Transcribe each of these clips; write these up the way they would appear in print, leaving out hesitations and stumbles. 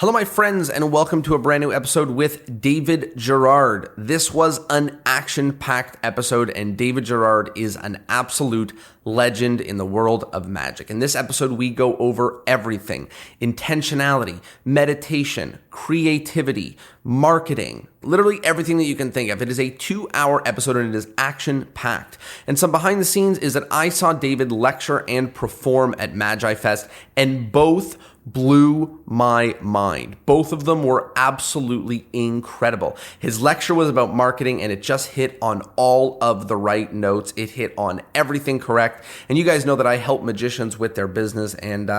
Hello, my friends, and welcome to a brand new episode with David Gerard. This was an action-packed episode, and David Gerard is an absolute legend in the world of magic. In this episode, we go over everything: intentionality, meditation, creativity, marketing, literally everything that you can think of. It is a 2-hour episode, and it is action-packed. And some behind the scenes is that I saw David lecture and perform at Magi Fest, and both blew my mind. Both of them were absolutely incredible. His lecture was about marketing, and it just hit on all of the right notes. It hit on everything correct. And you guys know that I help magicians with their business, and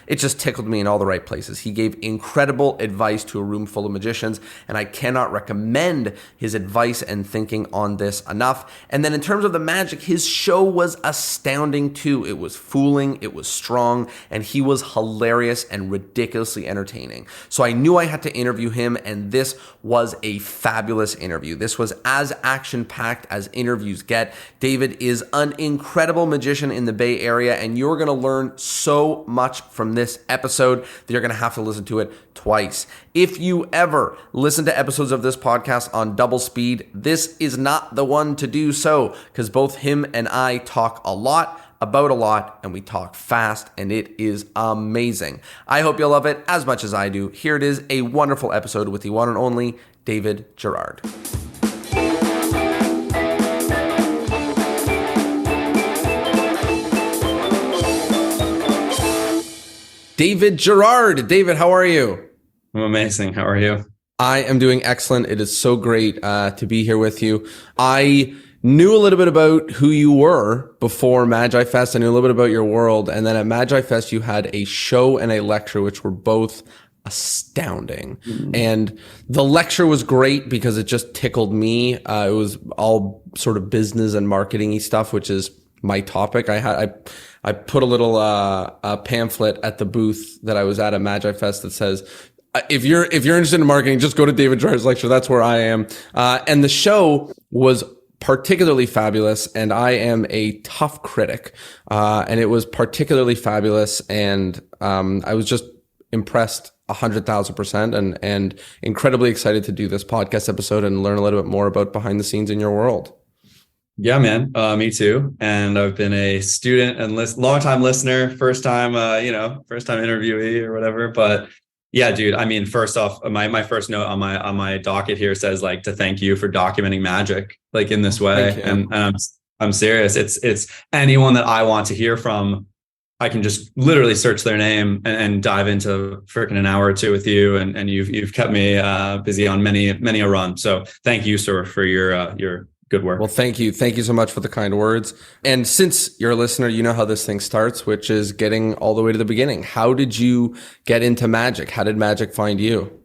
it just tickled me in all the right places. He gave incredible advice to a room full of magicians, and I cannot recommend his advice and thinking on this enough. And then in terms of the magic, his show was astounding too. It was fooling, it was strong, and he was hilarious and ridiculously entertaining. So I knew I had to interview him, and this was a fabulous interview. This was as action-packed as interviews get. David is an incredible magician in the Bay Area, and you're going to learn so much from this episode that you're going to have to listen to it twice. If you ever listen to episodes of this podcast on double speed, this is not the one to do so, because both him and I talk a lot about a lot, and we talk fast, and it is amazing. I hope you'll love it as much as I do. Here it is, a wonderful episode with the one and only David Gerard. David Gerard. David, how are you? I'm amazing. How are you? I am doing excellent. It is so great to be here with you. I knew a little bit about who you were before Magi Fest. I knew a little bit about your world. And then at Magi Fest, you had a show and a lecture, which were both astounding. And the lecture was great because it just tickled me. It was all sort of business and marketing-y stuff, which is my topic. I put a little pamphlet at the booth that I was at Magi Fest that says, if you're interested in marketing, just go to David Gerard's lecture. That's where I am. And the show was particularly fabulous, and I am a tough critic, and it was particularly fabulous, and I was just impressed 100,000%, and incredibly excited to do this podcast episode and learn a little bit more about behind the scenes in your world. Yeah, man. Me too. And I've been a student and long-time listener, first time interviewee or whatever. But yeah, dude, I mean, first off, my first note on my docket here says like to thank you for documenting magic like in this way. And I'm serious. It's anyone that I want to hear from, I can just literally search their name and dive into freaking an hour or two with you. And you've kept me busy on many a run. So thank you, sir, for your good work. Well, thank you. Thank you so much for the kind words. And since you're a listener, you know how this thing starts, which is getting all the way to the beginning. How did you get into magic? How did magic find you?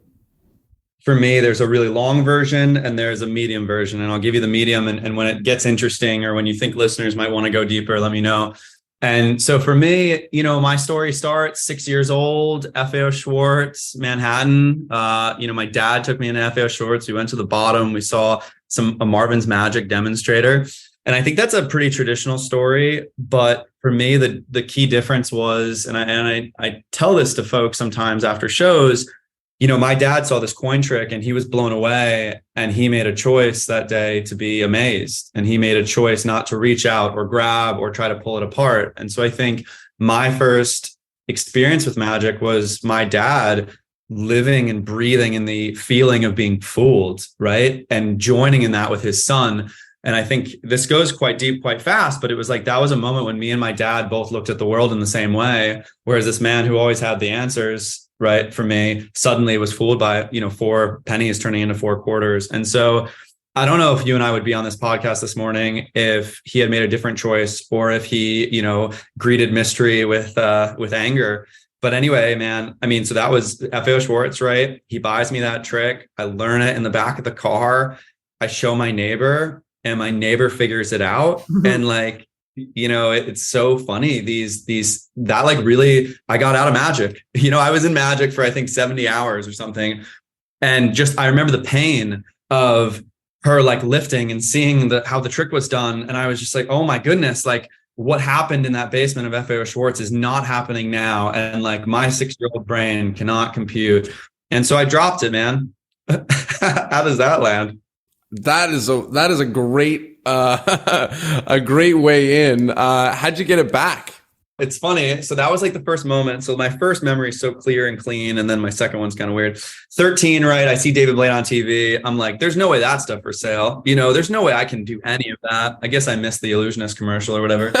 For me, there's a really long version and there's a medium version. And I'll give you the medium. And when it gets interesting or when you think listeners might want to go deeper, let me know. And so for me, my story starts 6 years old, FAO Schwartz, Manhattan. My dad took me into FAO Schwartz. We went to the bottom. We saw a Marvin's Magic demonstrator. And I think that's a pretty traditional story. But for me, the key difference was, and I tell this to folks sometimes after shows, my dad saw this coin trick and he was blown away, and he made a choice that day to be amazed. And he made a choice not to reach out or grab or try to pull it apart. And so I think my first experience with magic was my dad living and breathing in the feeling of being fooled, right? And joining in that with his son. And I think this goes quite deep, quite fast, but it was like, that was a moment when me and my dad both looked at the world in the same way. Whereas this man who always had the answers, right, for me, suddenly was fooled by, 4 pennies turning into 4 quarters. And so I don't know if you and I would be on this podcast this morning if he had made a different choice, or if he, greeted mystery with anger. But anyway, man, I mean, so that was FAO Schwartz, right? He buys me that trick. I learn it in the back of the car. I show my neighbor, and my neighbor figures it out. And like, it's so funny. That like really, I got out of magic. I was in magic for, I think 70 hours or something. And just, I remember the pain of her like lifting and seeing how the trick was done. And I was just like, oh my goodness, like what happened in that basement of FAO Schwartz is not happening now. And like my 6-year-old brain cannot compute. And so I dropped it, man. How does that land? That is a great a great way in. How'd you get it back? It's funny. So that was like the first moment. So my first memory is so clear and clean. And then my second one's kind of weird. 13, right? I see David Blaine on TV. I'm like, there's no way that stuff for sale. There's no way I can do any of that. I guess I missed the Illusionist commercial or whatever.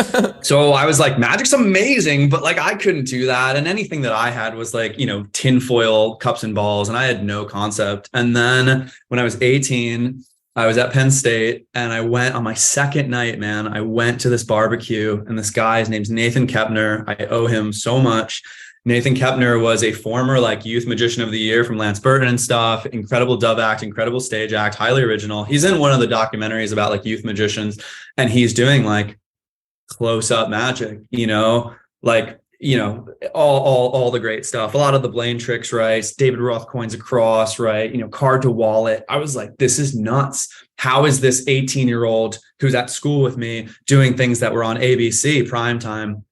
So I was like, magic's amazing, but like I couldn't do that. And anything that I had was like, tinfoil cups and balls. And I had no concept. And then when I was 18, I was at Penn State and I went on my second night, man. I went to this barbecue and this guy, his name's Nathan Kepner. I owe him so much. Nathan Kepner was a former like youth magician of the year from Lance Burton and stuff. Incredible dub act, incredible stage act, highly original. He's in one of the documentaries about like youth magicians and he's doing like close up magic, like all the great stuff, a lot of the Blaine tricks, right? David Roth coins across, right? Card to wallet. I was like, this is nuts. How is this 18-year-old who's at school with me doing things that were on ABC primetime?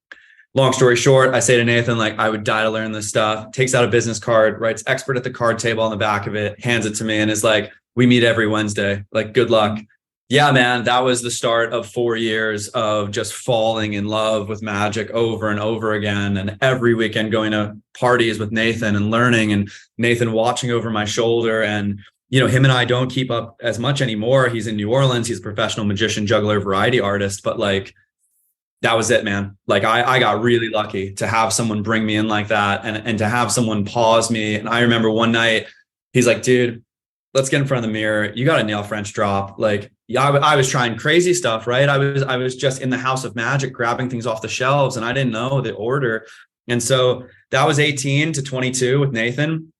Long story short, I say to Nathan, like, I would die to learn this stuff. Takes out a business card, writes expert at the card table on the back of it, hands it to me and is like, we meet every Wednesday. Like, good luck. Yeah, man, that was the start of 4 years of just falling in love with magic over and over again. And every weekend going to parties with Nathan and learning and Nathan watching over my shoulder. And, him and I don't keep up as much anymore. He's in New Orleans. He's a professional magician, juggler, variety artist. But like, that was it, man. Like I got really lucky to have someone bring me in like that and to have someone pause me. And I remember one night, he's like, dude, let's get in front of the mirror. You got a nail French drop. Like, yeah, I was trying crazy stuff, right? I was just in the house of magic, grabbing things off the shelves and I didn't know the order. And so that was 18 to 22 with Nathan.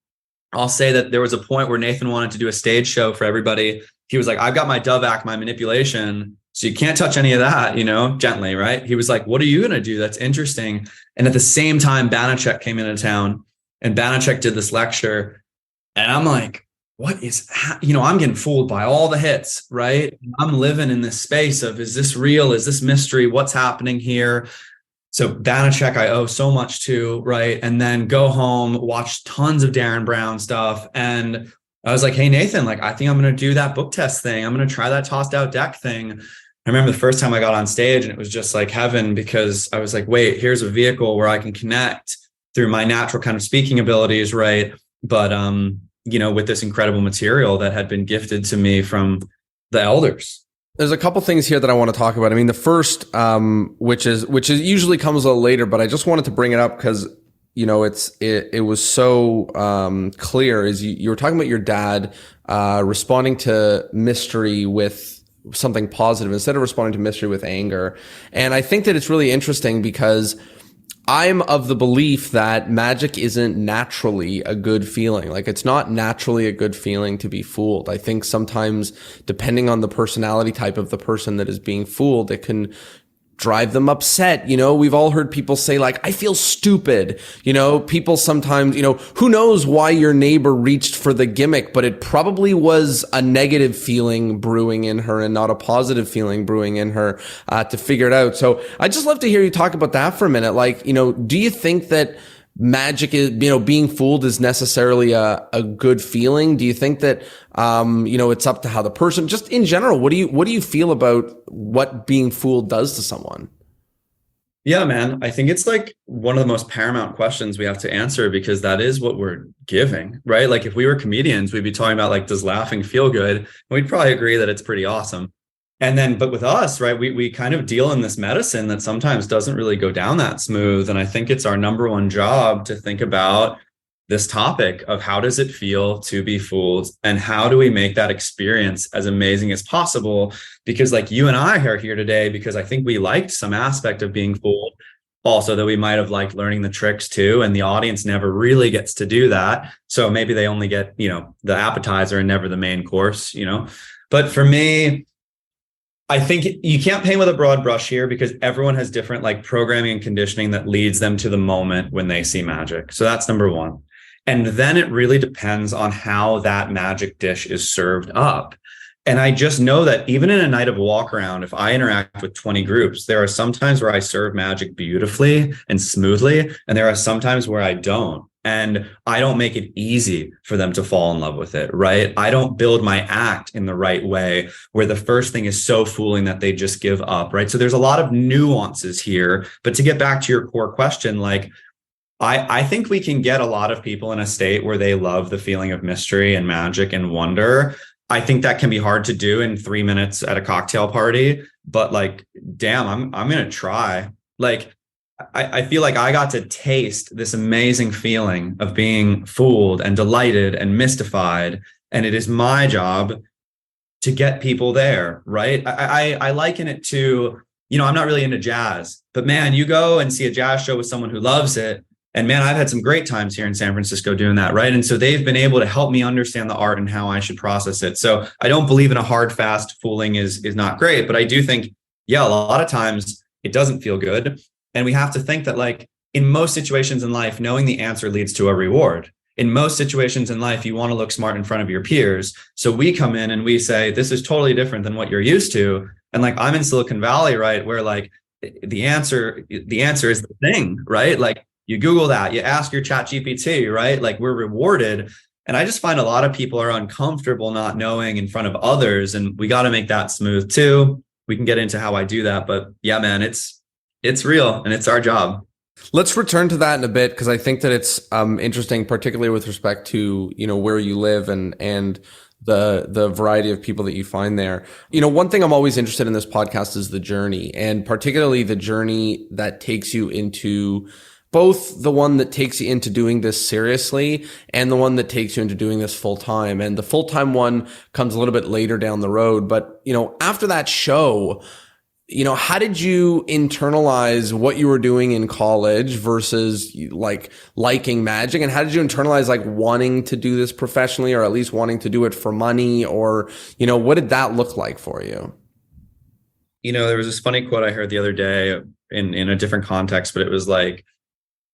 I'll say that there was a point where Nathan wanted to do a stage show for everybody. He was like, I've got my dove act, my manipulation. So you can't touch any of that, gently, right? He was like, what are you going to do? That's interesting. And at the same time, Banachek came into town and Banachek did this lecture. And I'm like, what is, I'm getting fooled by all the hits, right? I'm living in this space of, is this real? Is this mystery? What's happening here? So Banachek, I owe so much to, right? And then go home, watch tons of Darren Brown stuff. And I was like, hey, Nathan, like, I think I'm going to do that book test thing. I'm going to try that tossed out deck thing. I remember the first time I got on stage and it was just like heaven because I was like, wait, here's a vehicle where I can connect through my natural kind of speaking abilities, right? But, with this incredible material that had been gifted to me from the elders. There's a couple things here that I want to talk about. I mean, the first, which is usually comes a little later, but I just wanted to bring it up because, it was so clear is you were talking about your dad responding to mystery with something positive instead of responding to mystery with anger. And I think that it's really interesting because I'm of the belief that magic isn't naturally a good feeling. Like it's not naturally a good feeling to be fooled. I think sometimes depending on the personality type of the person that is being fooled, it can drive them upset. We've all heard people say like, I feel stupid. People sometimes, who knows why your neighbor reached for the gimmick, but it probably was a negative feeling brewing in her and not a positive feeling brewing in her to figure it out. So I'd just love to hear you talk about that for a minute. Like, do you think that magic is, being fooled is necessarily a good feeling? Do you think that, it's up to how the person, just in general, what do you feel about what being fooled does to someone? Yeah, man, I think it's like one of the most paramount questions we have to answer because that is what we're giving, right? Like if we were comedians, we'd be talking about like, does laughing feel good? And we'd probably agree that it's pretty awesome. And then, but with us, right, we kind of deal in this medicine that sometimes doesn't really go down that smooth. And I think it's our number one job to think about this topic of how does it feel to be fooled and how do we make that experience as amazing as possible? Because like you and I are here today because I think we liked some aspect of being fooled. Also that we might have liked learning the tricks too. And the audience never really gets to do that. So maybe they only get, the appetizer and never the main course, But for me, I think you can't paint with a broad brush here because everyone has different like programming and conditioning that leads them to the moment when they see magic. So that's number one. And then it really depends on how that magic dish is served up. And I just know that even in a night of walk around, if I interact with 20 groups, there are some times where I serve magic beautifully and smoothly. And there are some times where I don't. And I don't make it easy for them to fall in love with it, right? I don't build my act in the right way where the first thing is so fooling that they just give up, right? So there's a lot of nuances here. But to get back to your core question, like, I think we can get a lot of people in a state where they love the feeling of mystery and magic and wonder. I think that can be hard to do in 3 minutes at a cocktail party, but like, damn, I'm going to try. Like, I feel like I got to taste this amazing feeling of being fooled and delighted and mystified. And it is my job to get people there, right? I liken it to, I'm not really into jazz, but man, you go and see a jazz show with someone who loves it. And man, I've had some great times here in San Francisco doing that, right? And so they've been able to help me understand the art and how I should process it. So I don't believe in a hard, fast fooling is not great, but I do think, yeah, a lot of times it doesn't feel good. And we have to think that, like, in most situations in life, knowing the answer leads to a reward. In most situations in life, you want to look smart in front of your peers. So we come in and we say, this is totally different than what you're used to. And like, I'm in Silicon Valley, right? Where like the answer is the thing, right? Like, you Google that, you ask your chat GPT, right? Like, we're rewarded. And I just find a lot of people are uncomfortable not knowing in front of others. And we got to make that smooth too. We can get into how I do that. But yeah, man, it's real and it's our job. Let's return to that in a bit, because I think that it's interesting, particularly with respect to, where you live and the variety of people that you find there. One thing I'm always interested in this podcast is the journey, and particularly the journey that takes you into both the one that takes you into doing this seriously and the one that takes you into doing this full time. And the full time one comes a little bit later down the road. But, after that show, how did you internalize what you were doing in college versus like liking magic? And how did you internalize like wanting to do this professionally, or at least wanting to do it for money? Or, what did that look like for you? There was this funny quote I heard the other day in a different context, but it was like,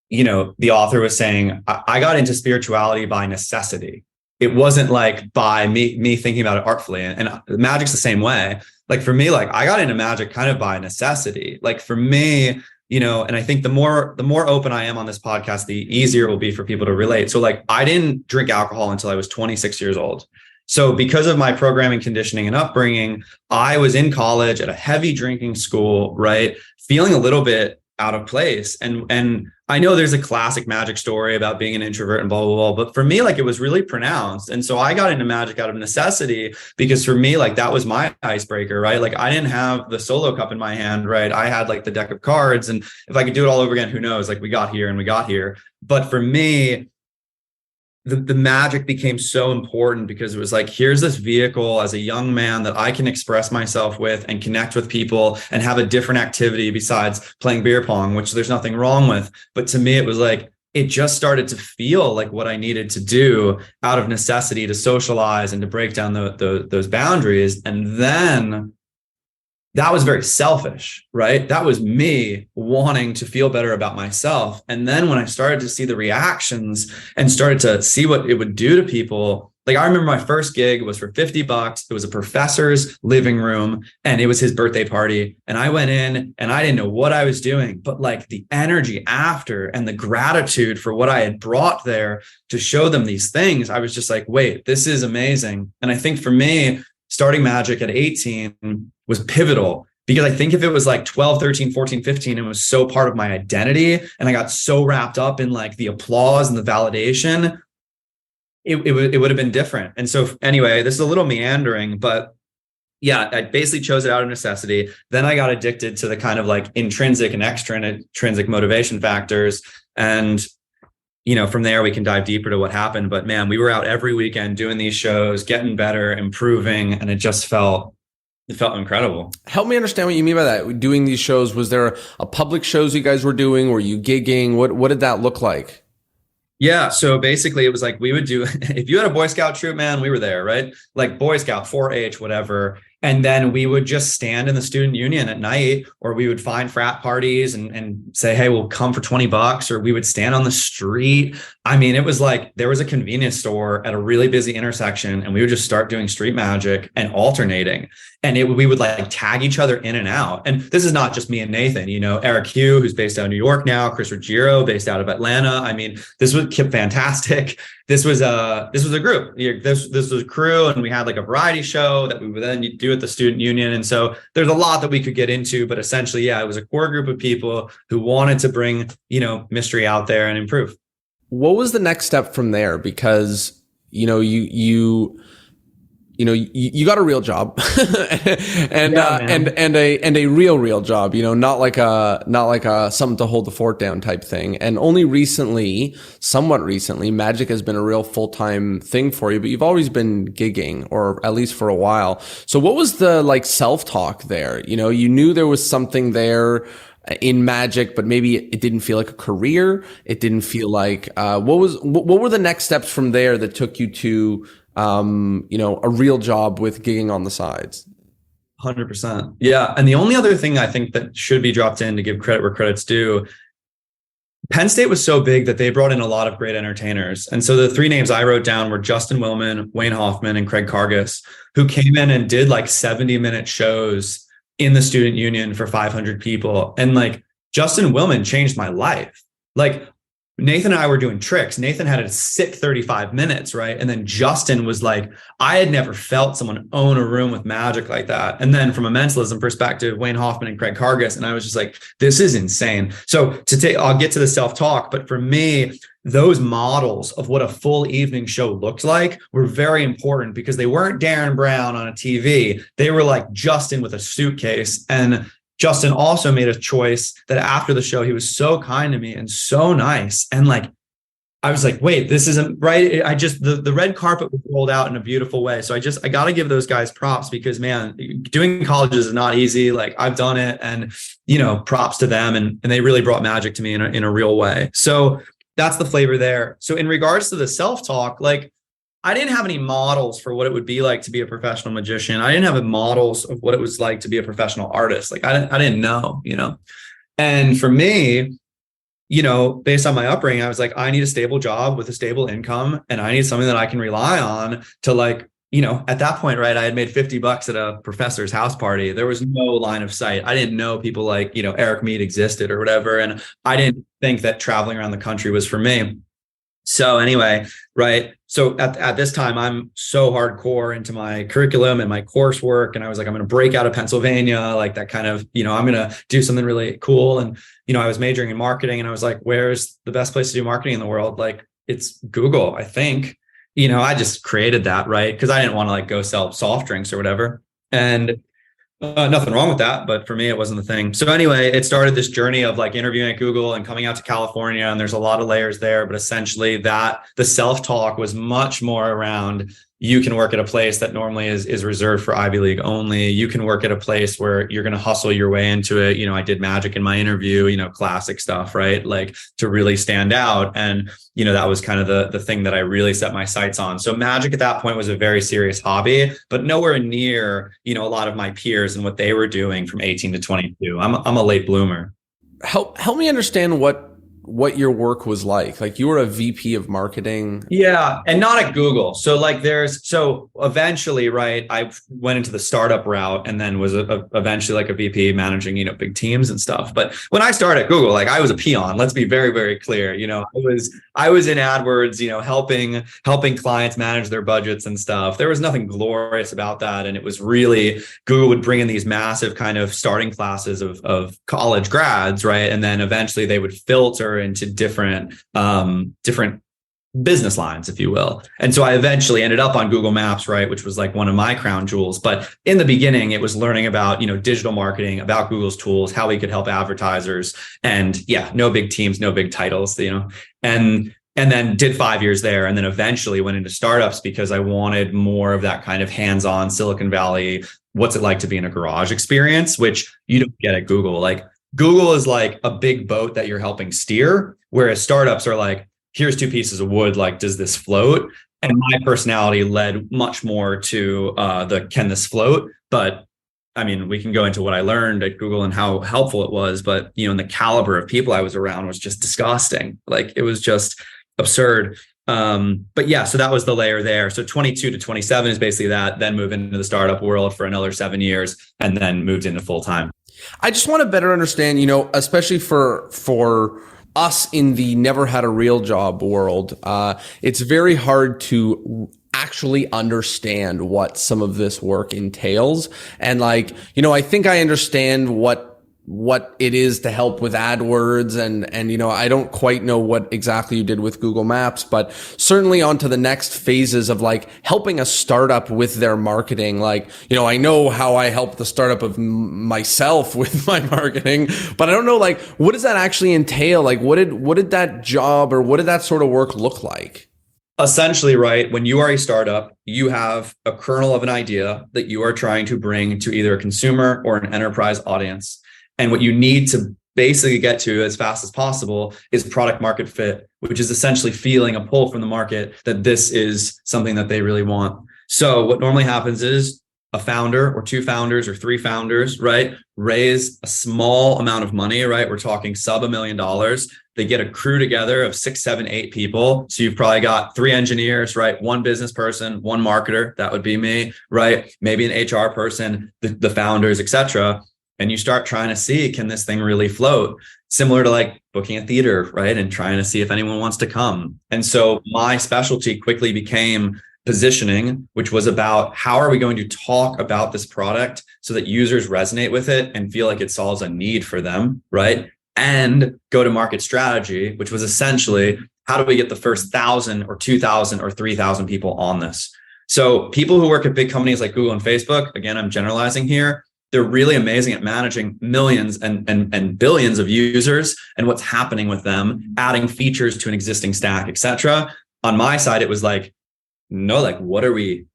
the author was saying, I got into spirituality by necessity. It wasn't like by me thinking about it artfully. And magic's the same way. Like for me, like I got into magic kind of by necessity. Like for me, and I think the more open I am on this podcast, the easier it will be for people to relate. So like, I didn't drink alcohol until I was 26 years old. So because of my programming, conditioning, and upbringing, I was in college at a heavy drinking school, right? Feeling a little bit out of place. And I know there's a classic magic story about being an introvert and blah, blah, blah. But for me, like it was really pronounced. And so I got into magic out of necessity, because for me, like that was my icebreaker, right? Like I didn't have the solo cup in my hand, right? I had like the deck of cards. And if I could do it all over again, who knows? Like we got here. But for me, the magic became so important, because it was like, here's this vehicle as a young man that I can express myself with and connect with people and have a different activity besides playing beer pong, which there's nothing wrong with. But to me, it was like, it just started to feel like what I needed to do out of necessity to socialize and to break down those boundaries. And then that was very selfish, right? That was me wanting to feel better about myself. And then when I started to see the reactions and started to see what it would do to people, like I remember my first gig was for $50. It was a professor's living room and it was his birthday party. And I went in and I didn't know what I was doing, but like the energy after and the gratitude for what I had brought there to show them these things, I was just like, wait, this is amazing. And I think for me, starting magic at 18 was pivotal, because I think if it was like 12, 13, 14, 15, it was so part of my identity and I got so wrapped up in like the applause and the validation, it would have been different. And so anyway, this is a little meandering, but yeah, I basically chose it out of necessity. Then I got addicted to the kind of like intrinsic and extrinsic motivation factors. And from there, we can dive deeper to what happened. But man, we were out every weekend doing these shows, getting better, improving, and it felt incredible. Help me understand what you mean by that. Doing these shows, was there a public shows you guys were doing? Were you gigging? What did that look like? Yeah. So basically it was like we would do, if you had a Boy Scout troop, man, we were there, right? Like Boy Scout, 4-H, whatever. And then we would just stand in the student union at night, or we would find frat parties and say, hey, we'll come for $20, or we would stand on the street. I mean, it was like there was a convenience store at a really busy intersection, and we would just start doing street magic and alternating. And we would like tag each other in and out. And this is not just me and Nathan, Eric Hugh, who's based out of New York now, Chris Ruggiero, based out of Atlanta. I mean, this was fantastic. This was a group. This was a crew, and we had like a variety show that we would then do at the student union. And so there's a lot that we could get into, but essentially, yeah, it was a core group of people who wanted to bring, mystery out there and improve. What was the next step from there? Because, you got a real job and a real job, not like a something to hold the fort down type thing. And only somewhat recently, magic has been a real full-time thing for you, but you've always been gigging, or at least for a while. So what was the like self-talk there? You knew there was something there in magic, but maybe it didn't feel like a career. It didn't feel like, what were the next steps from there that took you to, a real job with gigging on the sides? 100%. Yeah. And the only other thing I think that should be dropped in, to give credit where credit's due, Penn State was so big that they brought in a lot of great entertainers. And so the three names I wrote down were Justin Willman, Wayne Hoffman, and Craig Kargas, who came in and did like 70-minute shows in the student union for 500 people. And like Justin Willman changed my life. Like Nathan and I were doing tricks. Nathan had a sick 35 minutes, right? And then Justin was like, I had never felt someone own a room with magic like that. And then from a mentalism perspective, Wayne Hoffman and Craig Kargas. And I was just like, this is insane. So I'll get to the self-talk, but for me, those models of what a full evening show looked like were very important, because they weren't Darren Brown on a TV. They were like Justin with a suitcase. And Justin also made a choice that after the show, he was so kind to me and so nice. And like, I was like, wait, this isn't right. The red carpet was rolled out in a beautiful way. So I got to give those guys props, because man, doing colleges is not easy. Like I've done it, and, props to them. And they really brought magic to me in a real way. So that's the flavor there. So in regards to the self-talk, like I didn't have any models for what it would be like to be a professional magician. I didn't have models of what it was like to be a professional artist. Like I didn't know, And for me, based on my upbringing, I was like, I need a stable job with a stable income, and I need something that I can rely on to like, at that point, right, I had made $50 at a professor's house party. There was no line of sight. I didn't know people like, Eric Mead existed or whatever. And I didn't think that traveling around the country was for me. So anyway, right. So at this time, I'm so hardcore into my curriculum and my coursework. And I was like, I'm going to break out of Pennsylvania, like that kind of, I'm going to do something really cool. And, I was majoring in marketing, and I was like, where's the best place to do marketing in the world? Like it's Google, I think. I just created that, right? Because I didn't want to like go sell soft drinks or whatever. And nothing wrong with that, but for me, it wasn't the thing. So anyway, it started this journey of like interviewing at Google and coming out to California, and there's a lot of layers there, but essentially the self-talk was much more around, you can work at a place that normally is reserved for Ivy League only. You can work at a place where you're going to hustle your way into it. I did magic in my interview, classic stuff, right? Like to really stand out. And, that was kind of the thing that I really set my sights on. So magic at that point was a very serious hobby, but nowhere near, a lot of my peers and what they were doing from 18 to 22. I'm a late bloomer. Help me understand what your work was like. Like you were a VP of marketing. Yeah. And not at Google. So eventually, right, I went into the startup route, and then was eventually like a VP managing, big teams and stuff. But when I started at Google, like I was a peon. Let's be very, very clear. I was in AdWords, helping clients manage their budgets and stuff. There was nothing glorious about that. And it was really, Google would bring in these massive kind of starting classes of college grads, right? And then eventually they would filter into different business lines, if you will. And so I eventually ended up on Google Maps, right, which was like one of my crown jewels. But in the beginning, it was learning about, digital marketing, about Google's tools, how we could help advertisers. And yeah, no big teams, no big titles, and then did 5 years there. And then eventually went into startups because I wanted more of that kind of hands-on Silicon Valley, what's it like to be in a garage experience, which you don't get at Google. Like Google is like a big boat that you're helping steer, whereas startups are like, here's two pieces of wood. Like, does this float? And my personality led much more to the can this float? But I mean, we can go into what I learned at Google and how helpful it was, but and the caliber of people I was around was just disgusting. Like it was just absurd. But yeah, so that was the layer there. So 22 to 27 is basically that, then move into the startup world for another 7 years and then moved into full time. I just want to better understand, especially for us in the never had a real job world, it's very hard to actually understand what some of this work entails. And I think I understand what it is to help with AdWords and I don't quite know what exactly you did with Google Maps, but certainly onto the next phases of helping a startup with their marketing. I know how I helped the startup of myself with my marketing, but I don't know what does that actually entail? What did that job or what did that sort of work look like? Essentially, right, when you are a startup, you have a kernel of an idea that you are trying to bring to either a consumer or an enterprise audience. And what you need to basically get to as fast as possible is product market fit, which is essentially feeling a pull from the market that this is something that they really want. So what normally happens is a founder or two founders or three founders, right, raise a small amount of money, right? We're talking sub $1 million. They get a crew together of 6, 7, 8 people. So you've probably got 3 engineers, right? 1 business person, 1 marketer, that would be me, right? Maybe an HR person, the founders, etc. And you start trying to see, can this thing really float? Similar to booking a theater, right? And trying to see if anyone wants to come. And so my specialty quickly became positioning, which was about how are we going to talk about this product so that users resonate with it and feel like it solves a need for them, right? And go to market strategy, which was essentially how do we get the first 1,000 or 2,000 or 3,000 people on this? So people who work at big companies like Google and Facebook, again, I'm generalizing here, they're really amazing at managing millions and billions of users and what's happening with them, adding features to an existing stack, etc. On my side, it was no,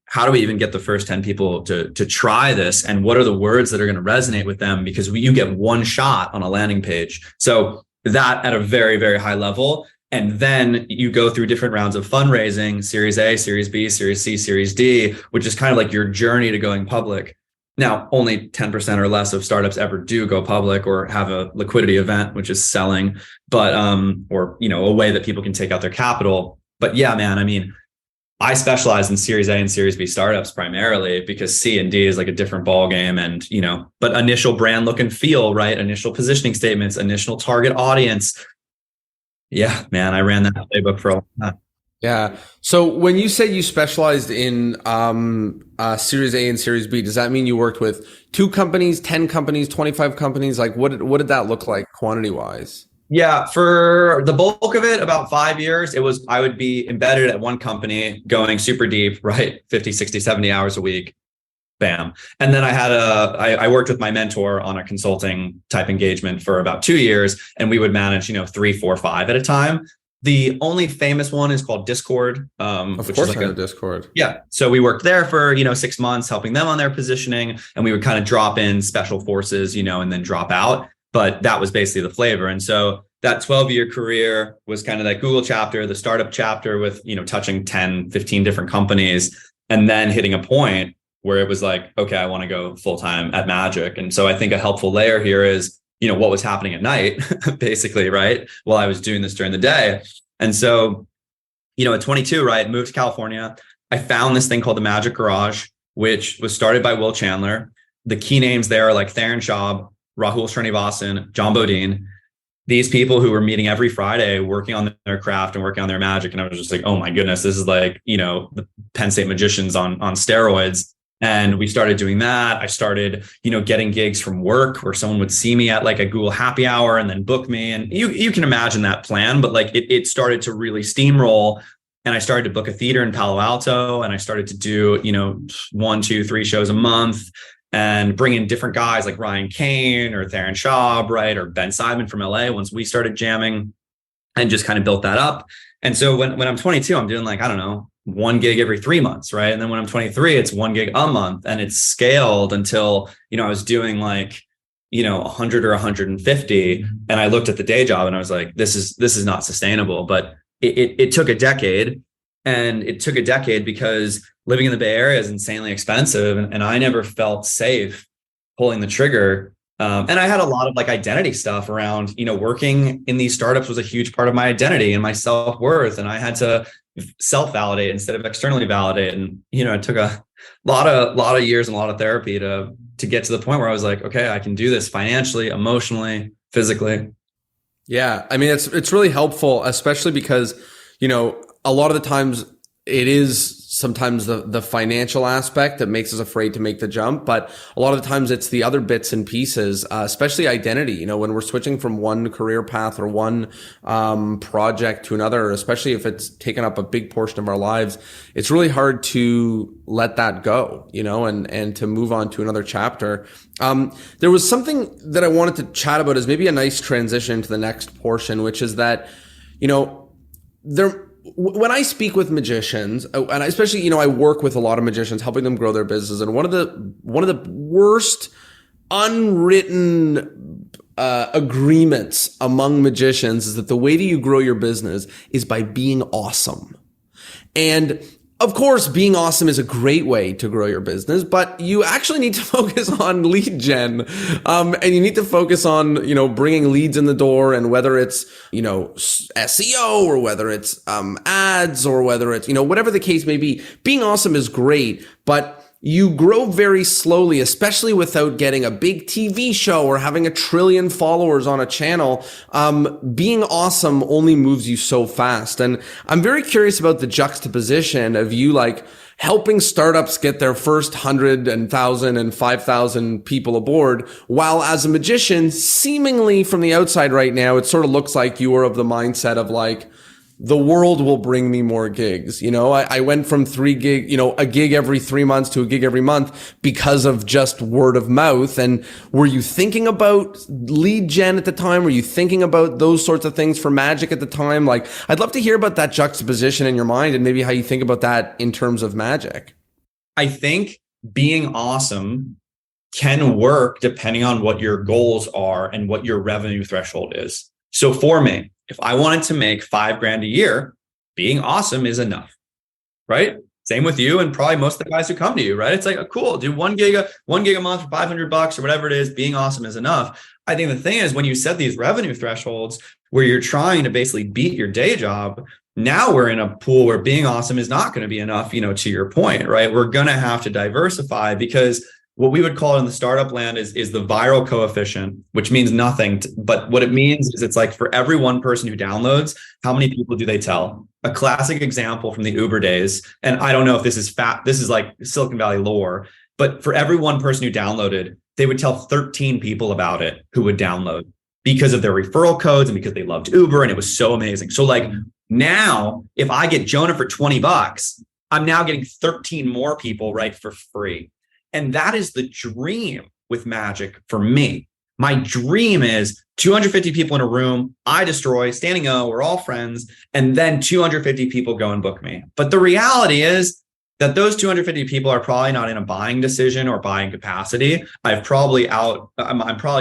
how do we even get the first 10 people to try this? And what are the words that are going to resonate with them? Because you get one shot on a landing page. So that at a very, very high level. And then you go through different rounds of fundraising, Series A, Series B, Series C, Series D, which is kind of your journey to going public. Now, only 10% or less of startups ever do go public or have a liquidity event, which is selling, but or a way that people can take out their capital. But yeah, man, I mean, I specialize in Series A and Series B startups primarily because C and D is a different ball game, and but initial brand look and feel, right? Initial positioning statements, initial target audience. Yeah, man, I ran that playbook for a long time. Yeah. So when you say you specialized in Series A and Series B, does that mean you worked with 2 companies, 10 companies, 25 companies? What did that look like quantity wise? Yeah, for the bulk of it, about 5 years, I would be embedded at one company going super deep, right? 50, 60, 70 hours a week. Bam. And then I worked with my mentor on a consulting type engagement for about 2 years, and we would manage, 3, 4, 5 at a time. The only famous one is called Discord. Of course, I know Discord. Yeah. So we worked there for, 6 months, helping them on their positioning. And we would kind of drop in special forces, and then drop out. But that was basically the flavor. And so that 12-year career was kind of that Google chapter, the startup chapter with, touching 10, 15 different companies, and then hitting a point where it was okay, I want to go full-time at Magic. And so I think a helpful layer here is, what was happening at night, basically, right? While I was doing this during the day. And so, at 22, right, moved to California. I found this thing called the Magic Garage, which was started by Will Chandler. The key names there are Theron Schaub, Rahul Srinivasan, John Bodine. These people who were meeting every Friday, working on their craft and working on their magic. And I was just oh my goodness, this is the Penn State magicians on steroids. And we started doing that. I started, getting gigs from work where someone would see me at a Google happy hour and then book me. And you can imagine that plan, but it started to really steamroll. And I started to book a theater in Palo Alto, and I started to do, 1, 2, 3 shows a month and bring in different guys like Ryan Kane or Theron Schaub, right? Or Ben Simon from LA once we started jamming, and just kind of built that up. And so when I'm 22, I'm doing I don't know, 1 gig every 3 months, right? And then when I'm 23, it's 1 gig a month, and it's scaled until, I was doing 100 or 150. And I looked at the day job and I was this is not sustainable. But it took a decade. And it took a decade because living in the Bay Area is insanely expensive. And I never felt safe pulling the trigger. And I had a lot of like identity stuff around, working in these startups was a huge part of my identity and my self-worth. And I had to self-validate instead of externally validate. And, it took a lot of years and a lot of therapy to get to the point where I was like, okay, I can do this financially, emotionally, physically. Yeah. I mean, it's really helpful, especially because, a lot of the times it is sometimes the financial aspect that makes us afraid to make the jump. But a lot of the times it's the other bits and pieces, especially identity, when we're switching from one career path or one project to another, especially if it's taken up a big portion of our lives, it's really hard to let that go, and to move on to another chapter. There was something that I wanted to chat about as maybe a nice transition to the next portion, which is that, when I speak with magicians, and especially, I work with a lot of magicians, helping them grow their business. And one of the worst unwritten agreements among magicians is that the way that you grow your business is by being awesome. And of course, being awesome is a great way to grow your business, but you actually need to focus on lead gen. And you need to focus on, bringing leads in the door, and whether it's, SEO or whether it's, ads or whether it's, whatever the case may be. Being awesome is great, but you grow very slowly, especially without getting a big TV show or having 1 trillion followers on a channel. Being awesome only moves you so fast. And I'm very curious about the juxtaposition of you helping startups get their first 100 and 1,000 and 5,000 people aboard, while as a magician, seemingly from the outside right now, it sort of looks like you are of the mindset of the world will bring me more gigs. I went from a gig every 3 months to a gig every month because of just word of mouth. And were you thinking about lead gen at the time? Were you thinking about those sorts of things for magic at the time? I'd love to hear about that juxtaposition in your mind and maybe how you think about that in terms of magic. I think being awesome can work depending on what your goals are and what your revenue threshold is. So for me, if I wanted to make $5,000 a year, being awesome is enough, right? Same with you and probably most of the guys who come to you, right? It's like, cool, do one gig a month for $500 or whatever it is. Being awesome is enough. I think the thing is, when you set these revenue thresholds where you're trying to basically beat your day job, now we're in a pool where being awesome is not going to be enough, to your point, right? We're going to have to diversify, because what we would call it in the startup land is the viral coefficient, which means nothing. But what it means is it's like for every one person who downloads, how many people do they tell? A classic example from the Uber days, and I don't know if this is like Silicon Valley lore, but for every one person who downloaded, they would tell 13 people about it who would download because of their referral codes and because they loved Uber and it was so amazing. So now, if I get Jonah for $20, I'm now getting 13 more people, right, for free. And that is the dream with magic for me. My dream is 250 people in a room, I destroy, standing O, we're all friends, and then 250 people go and book me. But the reality is that those 250 people are probably not in a buying decision or buying capacity. I'm probably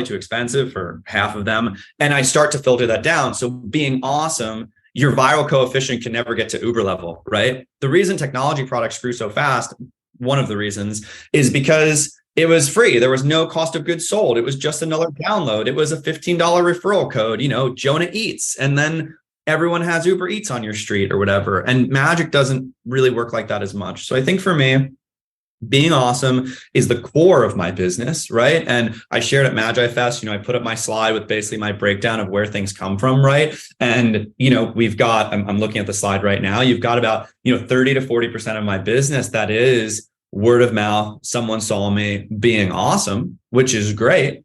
too expensive for half of them. And I start to filter that down. So being awesome, your viral coefficient can never get to Uber level, right? The reason technology products grew so fast, one of the reasons, is because it was free. There was no cost of goods sold. It was just another download. It was a $15 referral code, Jonah Eats. And then everyone has Uber Eats on your street or whatever. And magic doesn't really work like that as much. So I think for me, being awesome is the core of my business, right? And I shared at Magi Fest, I put up my slide with basically my breakdown of where things come from, right? And, we've got, I'm looking at the slide right now, you've got about, 30 to 40% of my business that is word of mouth, someone saw me, being awesome, which is great.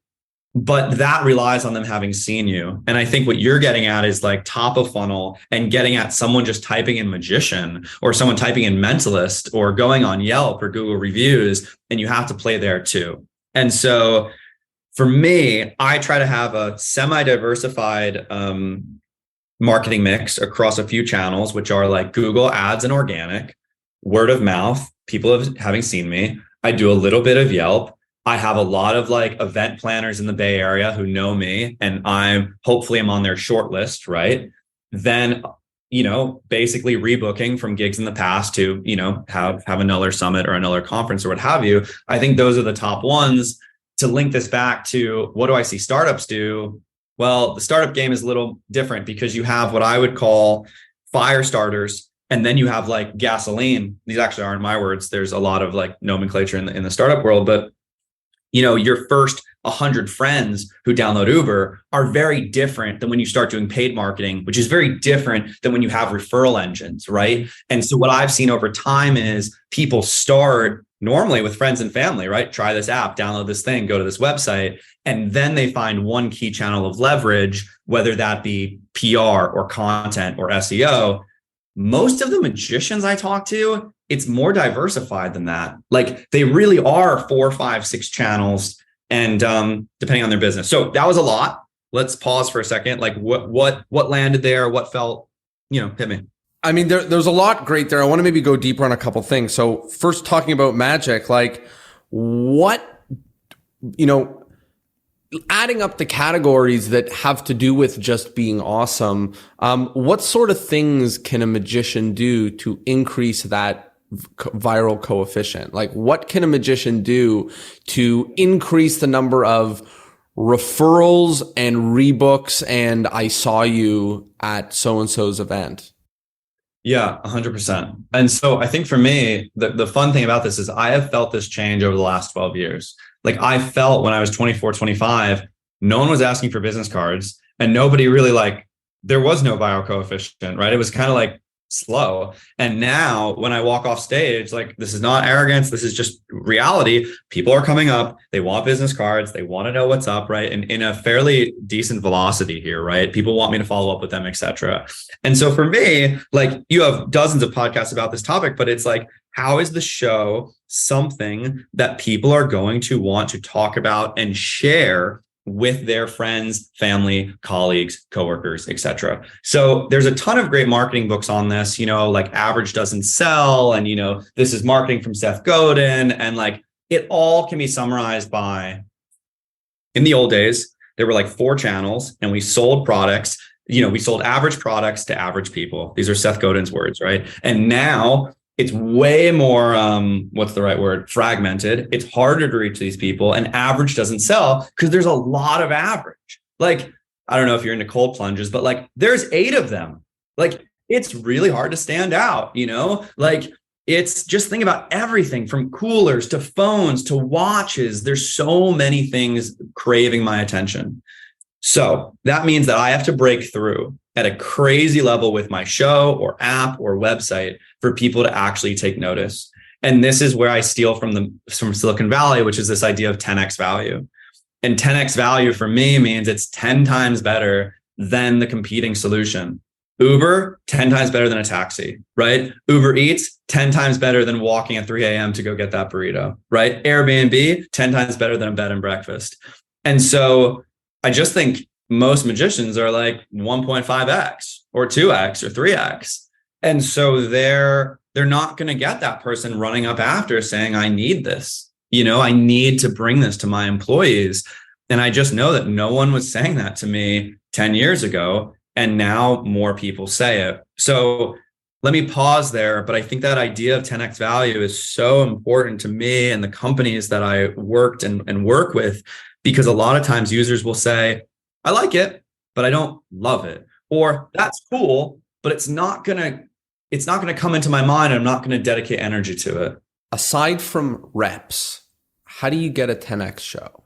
But that relies on them having seen you. And I think what you're getting at is top of funnel and getting at someone just typing in magician or someone typing in mentalist or going on Yelp or Google reviews, and you have to play there too. And so for me, I try to have a semi-diversified marketing mix across a few channels, which are Google ads and organic, word of mouth, people having seen me. I do a little bit of Yelp. I have a lot of event planners in the Bay Area who know me, and I'm on their short list, right? Then basically rebooking from gigs in the past to, have another summit or another conference or what have you. I think those are the top ones. To link this back to what do I see startups do? Well, the startup game is a little different because you have what I would call fire starters, and then you have like gasoline. These actually aren't my words. There's a lot of like nomenclature in the startup world, but your first 100 friends who download Uber are very different than when you start doing paid marketing, which is very different than when you have referral engines, right? And so what I've seen over time is people start normally with friends and family, right? Try this app, download this thing, go to this website, and then they find one key channel of leverage, whether that be PR or content or SEO. Most of the magicians I talk to, it's more diversified than that. Like they really are 4, 5, 6 channels, and depending on their business. So that was a lot. Let's pause for a second. Like what landed there? What felt, hit me. I mean, there's a lot great there. I want to maybe go deeper on a couple things. So first, talking about magic, like what, adding up the categories that have to do with just being awesome, what sort of things can a magician do to increase that viral coefficient? Like what can a magician do to increase the number of referrals and rebooks and I saw you at so-and-so's event? Yeah, 100%. And so I think for me, the fun thing about this is I have felt this change over the last 12 years. Like I felt when I was 24, 25, no one was asking for business cards and nobody really there was no viral coefficient, right? It was kind of like slow. And now when I walk off stage, this is not arrogance. This is just reality. People are coming up. They want business cards. They want to know what's up, right? And in a fairly decent velocity here, right? People want me to follow up with them, etc. And so for me, you have dozens of podcasts about this topic, but it's how is the show something that people are going to want to talk about and share with their friends, family, colleagues, coworkers, etc. So there's a ton of great marketing books on this, Average Doesn't Sell, and This is Marketing from Seth Godin, and it all can be summarized by, in the old days, there were 4 channels, and we sold products. We sold average products to average people. These are Seth Godin's words, right? And now it's way more, what's the right word? Fragmented. It's harder to reach these people, and average doesn't sell because there's a lot of average. I don't know if you're into cold plunges, but there's 8 of them. It's really hard to stand out, it's just think about everything from coolers to phones to watches. There's so many things craving my attention. So that means that I have to break through at a crazy level with my show or app or website for people to actually take notice. And this is where I steal from Silicon Valley, which is this idea of 10x value. And 10x value for me means it's 10 times better than the competing solution. Uber, 10 times better than a taxi, right? Uber Eats, 10 times better than walking at 3 a.m. to go get that burrito, right? Airbnb, 10 times better than a bed and breakfast. And so I just think most magicians are 1.5x or 2x or 3x. And so they're not going to get that person running up after saying, I need this, I need to bring this to my employees. And I just know that no one was saying that to me 10 years ago. And now more people say it. So let me pause there. But I think that idea of 10x value is so important to me and the companies that I worked and work with, because a lot of times users will say, I like it, but I don't love it. Or that's cool, but it's not going to come into my mind. I'm not going to dedicate energy to it. Aside from reps, how do you get a 10x show?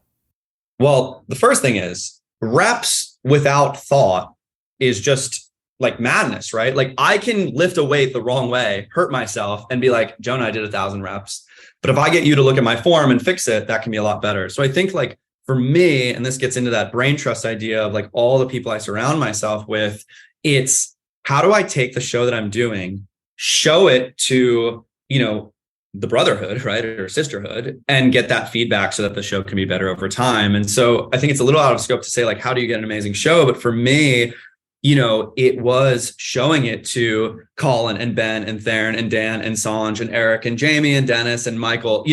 Well, the first thing is reps without thought is just madness, right? I can lift a weight the wrong way, hurt myself, and be like, Jonah, I did 1,000 reps. But if I get you to look at my form and fix it, that can be a lot better. So I think for me, and this gets into that brain trust idea of all the people I surround myself with, it's how do I take the show that I'm doing, show it to, the brotherhood, right, or sisterhood, and get that feedback so that the show can be better over time. And so I think it's a little out of scope to say how do you get an amazing show? But for me, it was showing it to Colin and Ben and Theron and Dan and Sanj and Eric and Jamie and Dennis and Michael,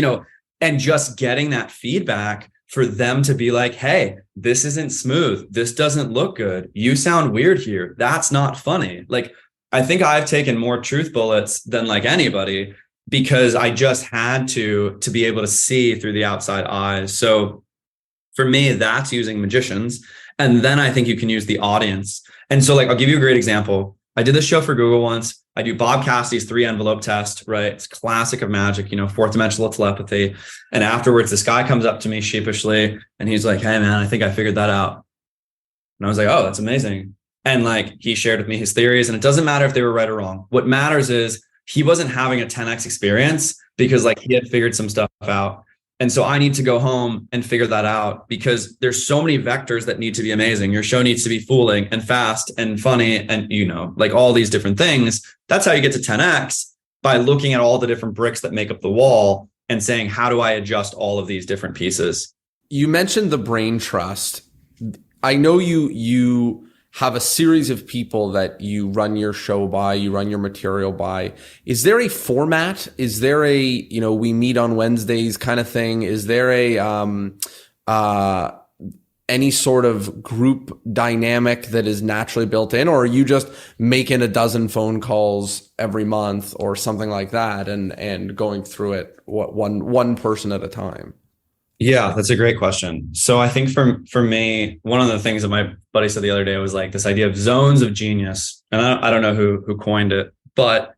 and just getting that feedback for them to be like, hey, this isn't smooth. This doesn't look good. You sound weird here. That's not funny. I think I've taken more truth bullets than like anybody because I just had to be able to see through the outside eyes. So for me, that's using magicians. And then I think you can use the audience. And so like, I'll give you a great example. I did this show for Google once. I do Bob Cassidy's 3 envelope test, right? It's classic of magic, fourth dimensional telepathy. And afterwards, this guy comes up to me sheepishly and he's like, hey man, I think I figured that out. And I was like, oh, that's amazing. And like, he shared with me his theories, and it doesn't matter if they were right or wrong. What matters is he wasn't having a 10x experience because like he had figured some stuff out. And so I need to go home and figure that out because there's so many vectors that need to be amazing. Your show needs to be fooling and fast and funny and, like all these different things. That's how you get to 10x, by looking at all the different bricks that make up the wall and saying, how do I adjust all of these different pieces? You mentioned the brain trust. I know you have a series of people that you run your show by, you run your material by. Is there a format? Is there a, we meet on Wednesdays kind of thing? Is there a any sort of group dynamic that is naturally built in, or are you just making a dozen phone calls every month or something like that and going through it one person at a time? Yeah, that's a great question. So I think for me, one of the things that my buddy said the other day was like this idea of zones of genius. And I don't know who coined it, but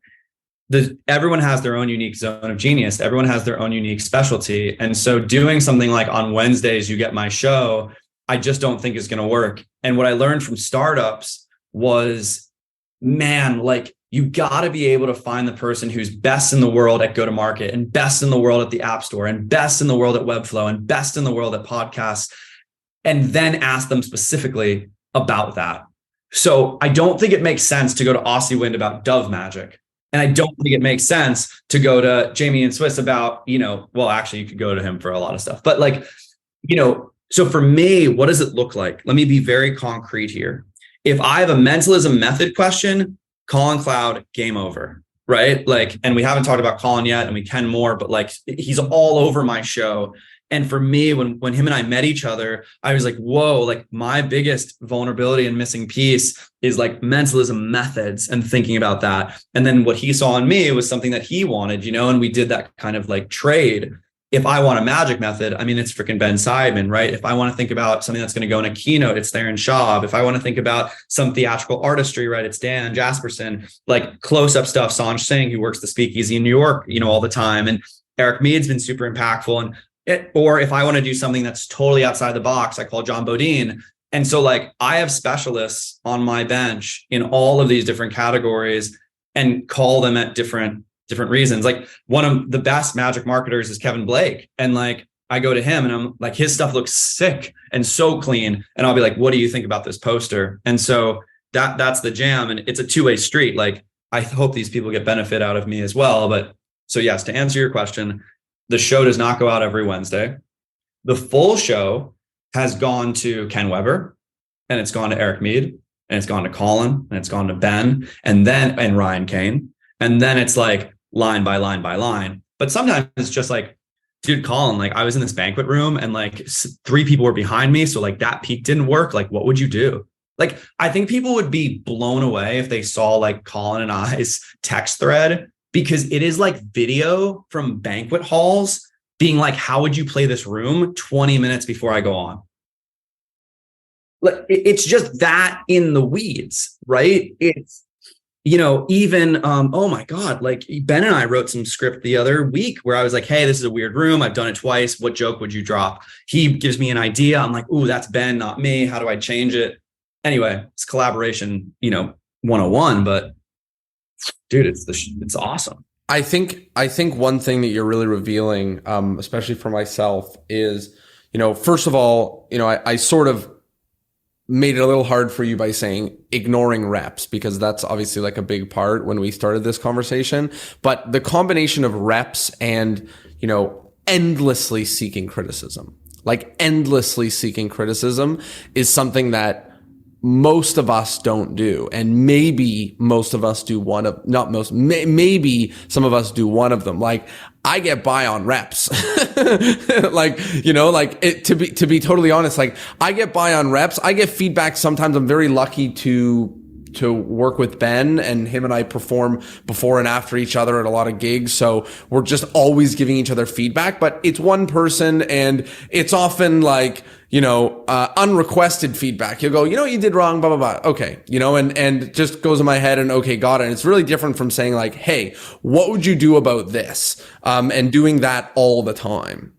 everyone has their own unique zone of genius. Everyone has their own unique specialty. And so doing something like on Wednesdays, you get my show, I just don't think is going to work. And what I learned from startups was, man, like, you got to be able to find the person who's best in the world at go-to-market and best in the world at the App Store and best in the world at Webflow and best in the world at podcasts, and then ask them specifically about that. So I don't think it makes sense to go to Aussie Wind about Dove Magic. And I don't think it makes sense to go to Jamie and Swiss about, well, actually you could go to him for a lot of stuff, but like, so for me, what does it look like? Let me be very concrete here. If I have a mentalism method question, Colin Cloud, game over, right? Like, and we haven't talked about Colin yet, and we can more, but like, he's all over my show. And for me, when him and I met each other, I was like, whoa, like my biggest vulnerability and missing piece is like mentalism methods and thinking about that. And then what he saw in me was something that he wanted, and we did that kind of like trade. If I want a magic method, I mean, it's freaking Ben Seidman, right? If I want to think about something that's going to go in a keynote, it's Theron Schaub. If I want to think about some theatrical artistry, right, it's Dan Jasperson. Like close-up stuff, Sanj Singh, who works the Speakeasy in New York, all the time. And Eric Mead's been super impactful. Or if I want to do something that's totally outside the box, I call John Bodine. And so like I have specialists on my bench in all of these different categories and call them at different reasons. Like one of the best magic marketers is Kevin Blake. And like, I go to him and I'm like, his stuff looks sick and so clean. And I'll be like, what do you think about this poster? And so that's the jam. And it's a two-way street. Like, I hope these people get benefit out of me as well. But so yes, to answer your question, the show does not go out every Wednesday. The full show has gone to Ken Weber, and it's gone to Eric Mead, and it's gone to Colin, and it's gone to Ben, and Ryan Kane. And then it's like, line by line by line. But sometimes it's just like, dude, Colin, like I was in this banquet room and like 3 people were behind me. So like that peak didn't work. Like, what would you do? Like, I think people would be blown away if they saw like Colin and I's text thread, because it is like video from banquet halls being like, how would you play this room 20 minutes before I go on? Like, it's just that in the weeds, right? It's, even, oh my God, like Ben and I wrote some script the other week where I was like, hey, this is a weird room. I've done it twice. What joke would you drop? He gives me an idea. I'm like, ooh, that's Ben, not me. How do I change it? Anyway, it's collaboration, 101, but dude, it's awesome. I think one thing that you're really revealing, especially for myself, is, first of all, I sort of made it a little hard for you by saying ignoring reps, because that's obviously like a big part when we started this conversation. But the combination of reps and, endlessly seeking criticism is something that most of us don't do. And maybe most of us do maybe some of us do one of them. Like, I get by on reps. To be totally honest, like I get by on reps. I get feedback. Sometimes I'm very lucky to to work with Ben, and him and I perform before and after each other at a lot of gigs. So we're just always giving each other feedback, but it's one person, and it's often like, unrequested feedback. He'll go, you did wrong, blah, blah, blah. Okay. And just goes in my head and okay, got it. And it's really different from saying like, hey, what would you do about this? And doing that all the time.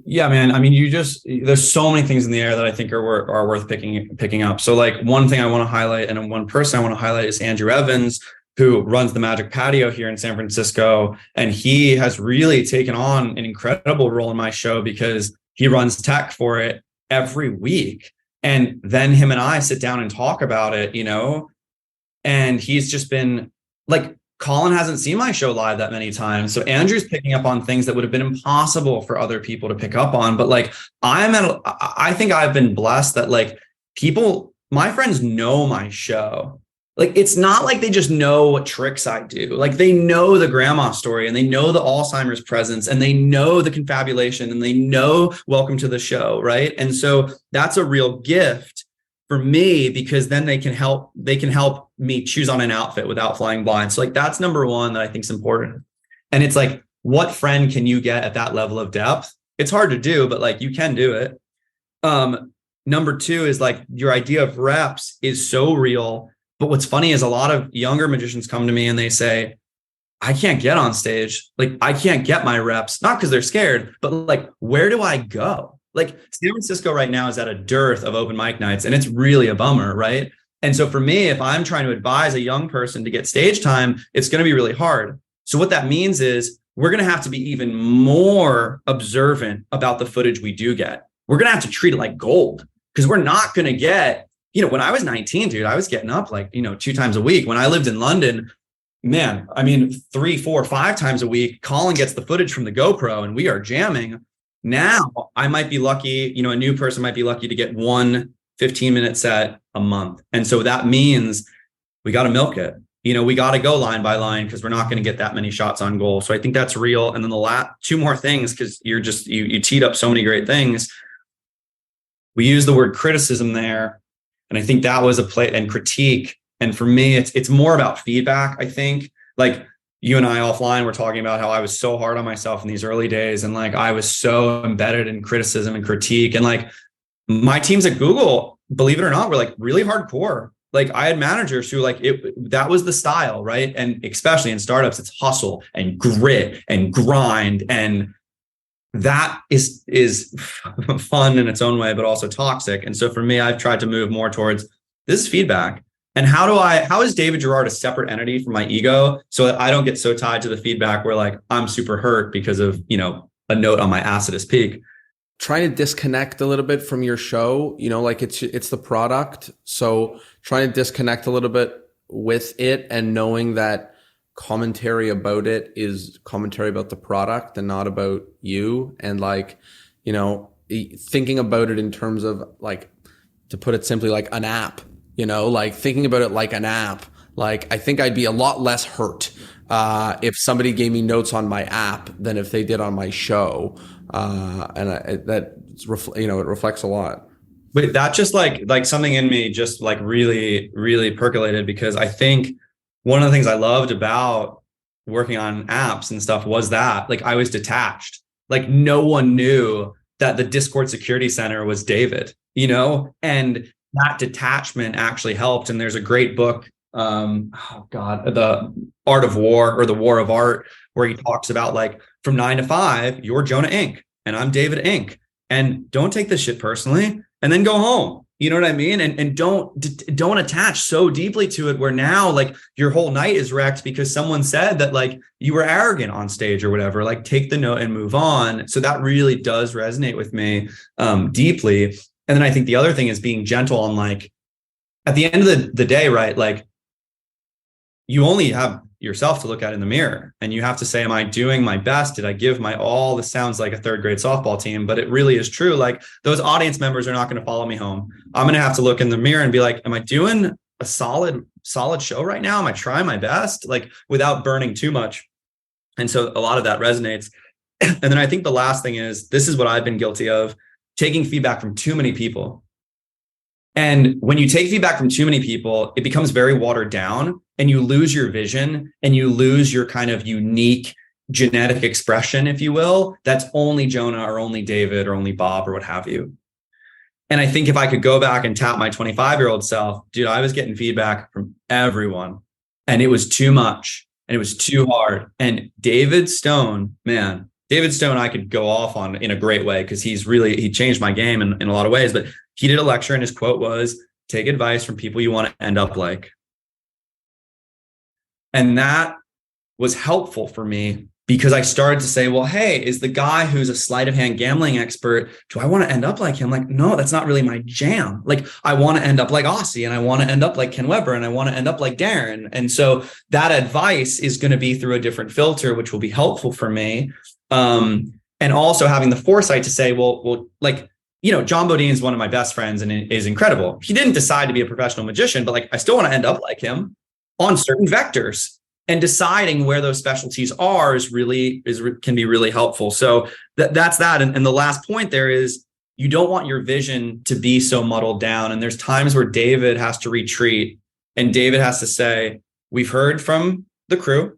Yeah, man. I mean, there's so many things in the air that I think are worth picking up. So like one thing I want to highlight, and one person I want to highlight, is Andrew Evans, who runs the Magic Patio here in San Francisco. And he has really taken on an incredible role in my show because he runs tech for it every week. And then him and I sit down and talk about it, and he's just been like, Colin hasn't seen my show live that many times. So Andrew's picking up on things that would have been impossible for other people to pick up on. But like, I think I've been blessed that like my friends know my show. Like, it's not like they just know what tricks I do. Like, they know the grandma story, and they know the Alzheimer's presence, and they know the confabulation, and they know welcome to the show. Right. And so that's a real gift for me, because then they can help me choose on an outfit without flying blind. So like, that's number one that I think is important. And it's like, what friend can you get at that level of depth? It's hard to do, but like, you can do it. Number two is like, your idea of reps is so real. But what's funny is a lot of younger magicians come to me and they say, I can't get on stage. Like, I can't get my reps, not because they're scared, but like, where do I go? Like, San Francisco right now is at a dearth of open mic nights, and it's really a bummer, right? And so for me, if I'm trying to advise a young person to get stage time, it's going to be really hard. So what that means is we're going to have to be even more observant about the footage we do get. We're going to have to treat it like gold, because we're not going to get, when I was 19, dude, I was getting up like, 2 times a week. When I lived in London, man, I mean, 3, 4, 5 times a week, Colin gets the footage from the GoPro and we are jamming. Now I might be lucky, a new person might be lucky to get 1 15-minute set a month. And so that means we got to milk it. We got to go line by line, because we're not going to get that many shots on goal. So I think that's real. And then the last 2 more things, because you teed up so many great things. We use the word criticism there. And I think that was a play, and critique. And for me, it's more about feedback. I think like you and I offline were talking about how I was so hard on myself in these early days. And like, I was so embedded in criticism and critique. And like, my teams at Google, believe it or not, were like really hardcore. Like, I had managers who like that was the style, right? And especially in startups, it's hustle and grit and grind. And that is fun in its own way, but also toxic. And so for me, I've tried to move more towards this is feedback. And how is David Gerard a separate entity from my ego, so that I don't get so tied to the feedback where like I'm super hurt because of, a note on my acidus peak. Trying to disconnect a little bit from your show, like it's the product. So trying to disconnect a little bit with it, and knowing that commentary about it is commentary about the product and not about you. And like, thinking about it in terms of like, to put it simply, like an app, like thinking about it like an app. Like, I think I'd be a lot less hurt if somebody gave me notes on my app than if they did on my show. It reflects a lot. But that just like something in me just like really, really percolated, because I think one of the things I loved about working on apps and stuff was that like I was detached. Like, no one knew that the Discord security center was David, and that detachment actually helped. And there's a great book, The Art of War, or The War of Art, where he talks about like, from 9 to 5, you're Jonah Inc. and I'm David Inc. And don't take this shit personally, and then go home. You know what I mean? And don't attach so deeply to it where now like your whole night is wrecked because someone said that like you were arrogant on stage or whatever. Like, take the note and move on. So that really does resonate with me deeply. And then I think the other thing is being gentle on like, at the end of the day, right? Like, you only have yourself to look at in the mirror, and you have to say, am I doing my best? Did I give my all? This sounds like a 3rd grade softball team, but it really is true. Like, those audience members are not going to follow me home. I'm going to have to look in the mirror and be like, am I doing a solid show right now? Am I trying my best? Like, without burning too much. And so a lot of that resonates. And then I think the last thing is, this is what I've been guilty of, taking feedback from too many people. And when you take feedback from too many people, it becomes very watered down and you lose your vision and you lose your kind of unique genetic expression, if you will, that's only Jonah or only David or only Bob or what have you. And I think if I could go back and tap my 25-year-old self, dude, I was getting feedback from everyone and it was too much and it was too hard. And David Stone, I could go off on in a great way because he changed my game in a lot of ways. But he did a lecture and his quote was, take advice from people you want to end up like. And that was helpful for me because I started to say, well, hey, is the guy who's a sleight of hand gambling expert, do I want to end up like him? Like, no, that's not really my jam. Like, I want to end up like Aussie and I want to end up like Ken Weber and I want to end up like Darren. And so that advice is going to be through a different filter, which will be helpful for me. And also having the foresight to say, well, like, you know, John Bodine is one of my best friends and is incredible. He didn't decide to be a professional magician, but like, I still want to end up like him on certain vectors. And deciding where those specialties are can be really helpful. So that's that. And the last point there is you don't want your vision to be so muddled down. And there's times where David has to retreat and David has to say, we've heard from the crew,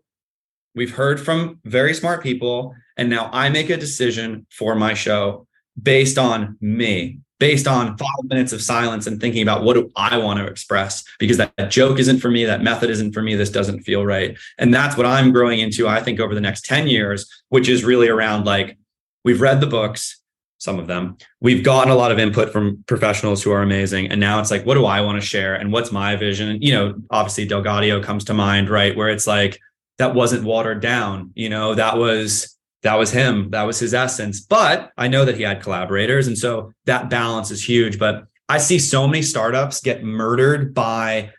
we've heard from very smart people, and now I make a decision for my show based on me. Based on 5 minutes of silence and thinking about what do I want to express, because that joke isn't for me, that method isn't for me, this doesn't feel right. And that's what I'm growing into, I think, over the next 10 years, which is really around like, we've read the books, some of them, we've gotten a lot of input from professionals who are amazing. And now it's like, what do I want to share? And what's my vision? You know, obviously Delgadio comes to mind, right? Where it's like, that wasn't watered down, you know, that was him. That was his essence. But I know that he had collaborators. And so that balance is huge. But I see so many startups get murdered by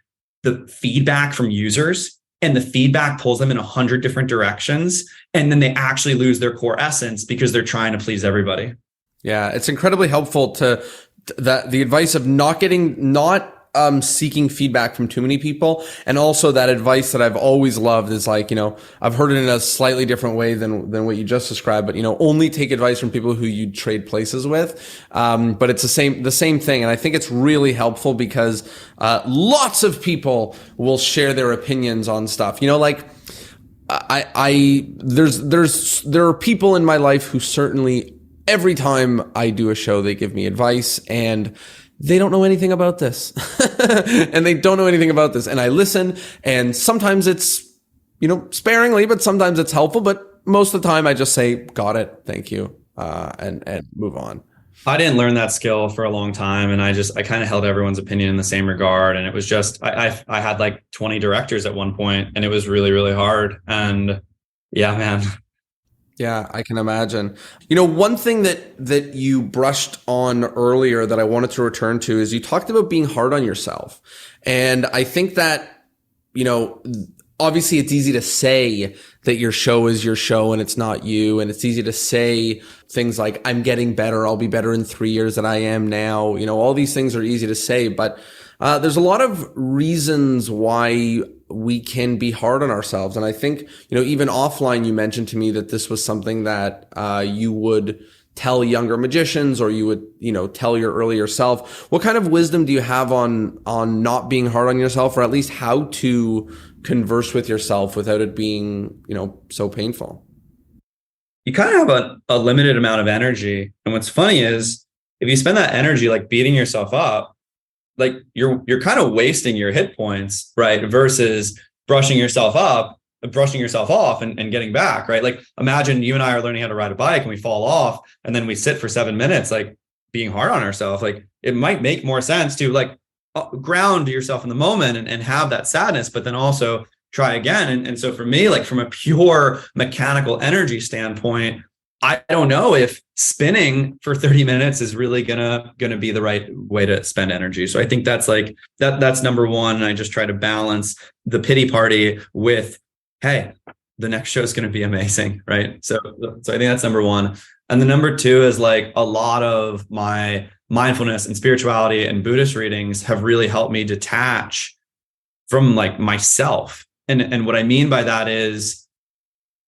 the feedback from users, and the feedback pulls them in 100 different directions. And then they actually lose their core essence because they're trying to please everybody. Yeah, it's incredibly helpful to the advice of not seeking feedback from too many people. And also that advice that I've always loved is like, you know, I've heard it in a slightly different way than what you just described, but, you know, only take advice from people who you trade places with. But it's the same thing. And I think it's really helpful because, lots of people will share their opinions on stuff, you know, like, there are people in my life who certainly every time I do a show, they give me advice and they don't know anything about this and they don't know anything about this. And I listen, and sometimes it's, you know, sparingly, but sometimes it's helpful. But most of the time I just say, got it. Thank you. And move on. I didn't learn that skill for a long time. And I kind of held everyone's opinion in the same regard. And it was just, I had like 20 directors at one point and it was really, really hard. And yeah, man. Yeah, I can imagine. You know, one thing that you brushed on earlier that I wanted to return to is you talked about being hard on yourself. And I think that, you know, obviously it's easy to say that your show is your show and it's not you. And it's easy to say things like, I'm getting better, I'll be better in 3 years than I am now. You know, all these things are easy to say, but there's a lot of reasons why we can be hard on ourselves. And I think, you know, even offline, you mentioned to me that this was something that you would tell younger magicians, or you would, you know, tell your earlier self. What kind of wisdom do you have on not being hard on yourself, or at least how to converse with yourself without it being, you know, so painful? You kind of have a limited amount of energy. And what's funny is if you spend that energy like beating yourself up, like you're kind of wasting your hit points, right? Versus brushing yourself off and getting back, right? Like imagine you and I are learning how to ride a bike and we fall off and then we sit for 7 minutes, like being hard on ourselves. Like it might make more sense to like ground yourself in the moment and have that sadness, but then also try again. And so for me, like from a pure mechanical energy standpoint, I don't know if spinning for 30 minutes is really gonna be the right way to spend energy. So I think that's like that's number one. And I just try to balance the pity party with, hey, the next show is going to be amazing, right? So I think that's number one. And the number two is like a lot of my mindfulness and spirituality and Buddhist readings have really helped me detach from like myself. And what I mean by that is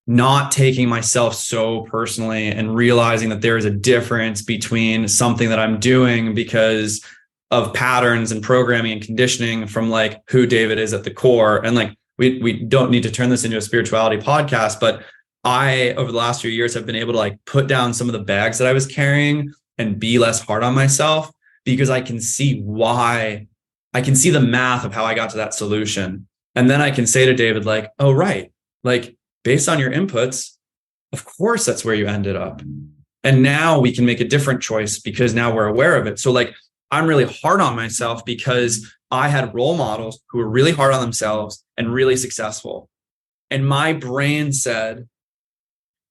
not taking myself so personally and realizing that there is a difference between something that I'm doing because of patterns and programming and conditioning from like who David is at the core. And like, we don't need to turn this into a spirituality podcast, but I, over the last few years, have been able to like put down some of the bags that I was carrying and be less hard on myself, because I can see why. I can see the math of how I got to that solution. And then I can say to David, like, oh, right. Like, based on your inputs, of course, that's where you ended up. And now we can make a different choice because now we're aware of it. So like, I'm really hard on myself because I had role models who were really hard on themselves and really successful. And my brain said,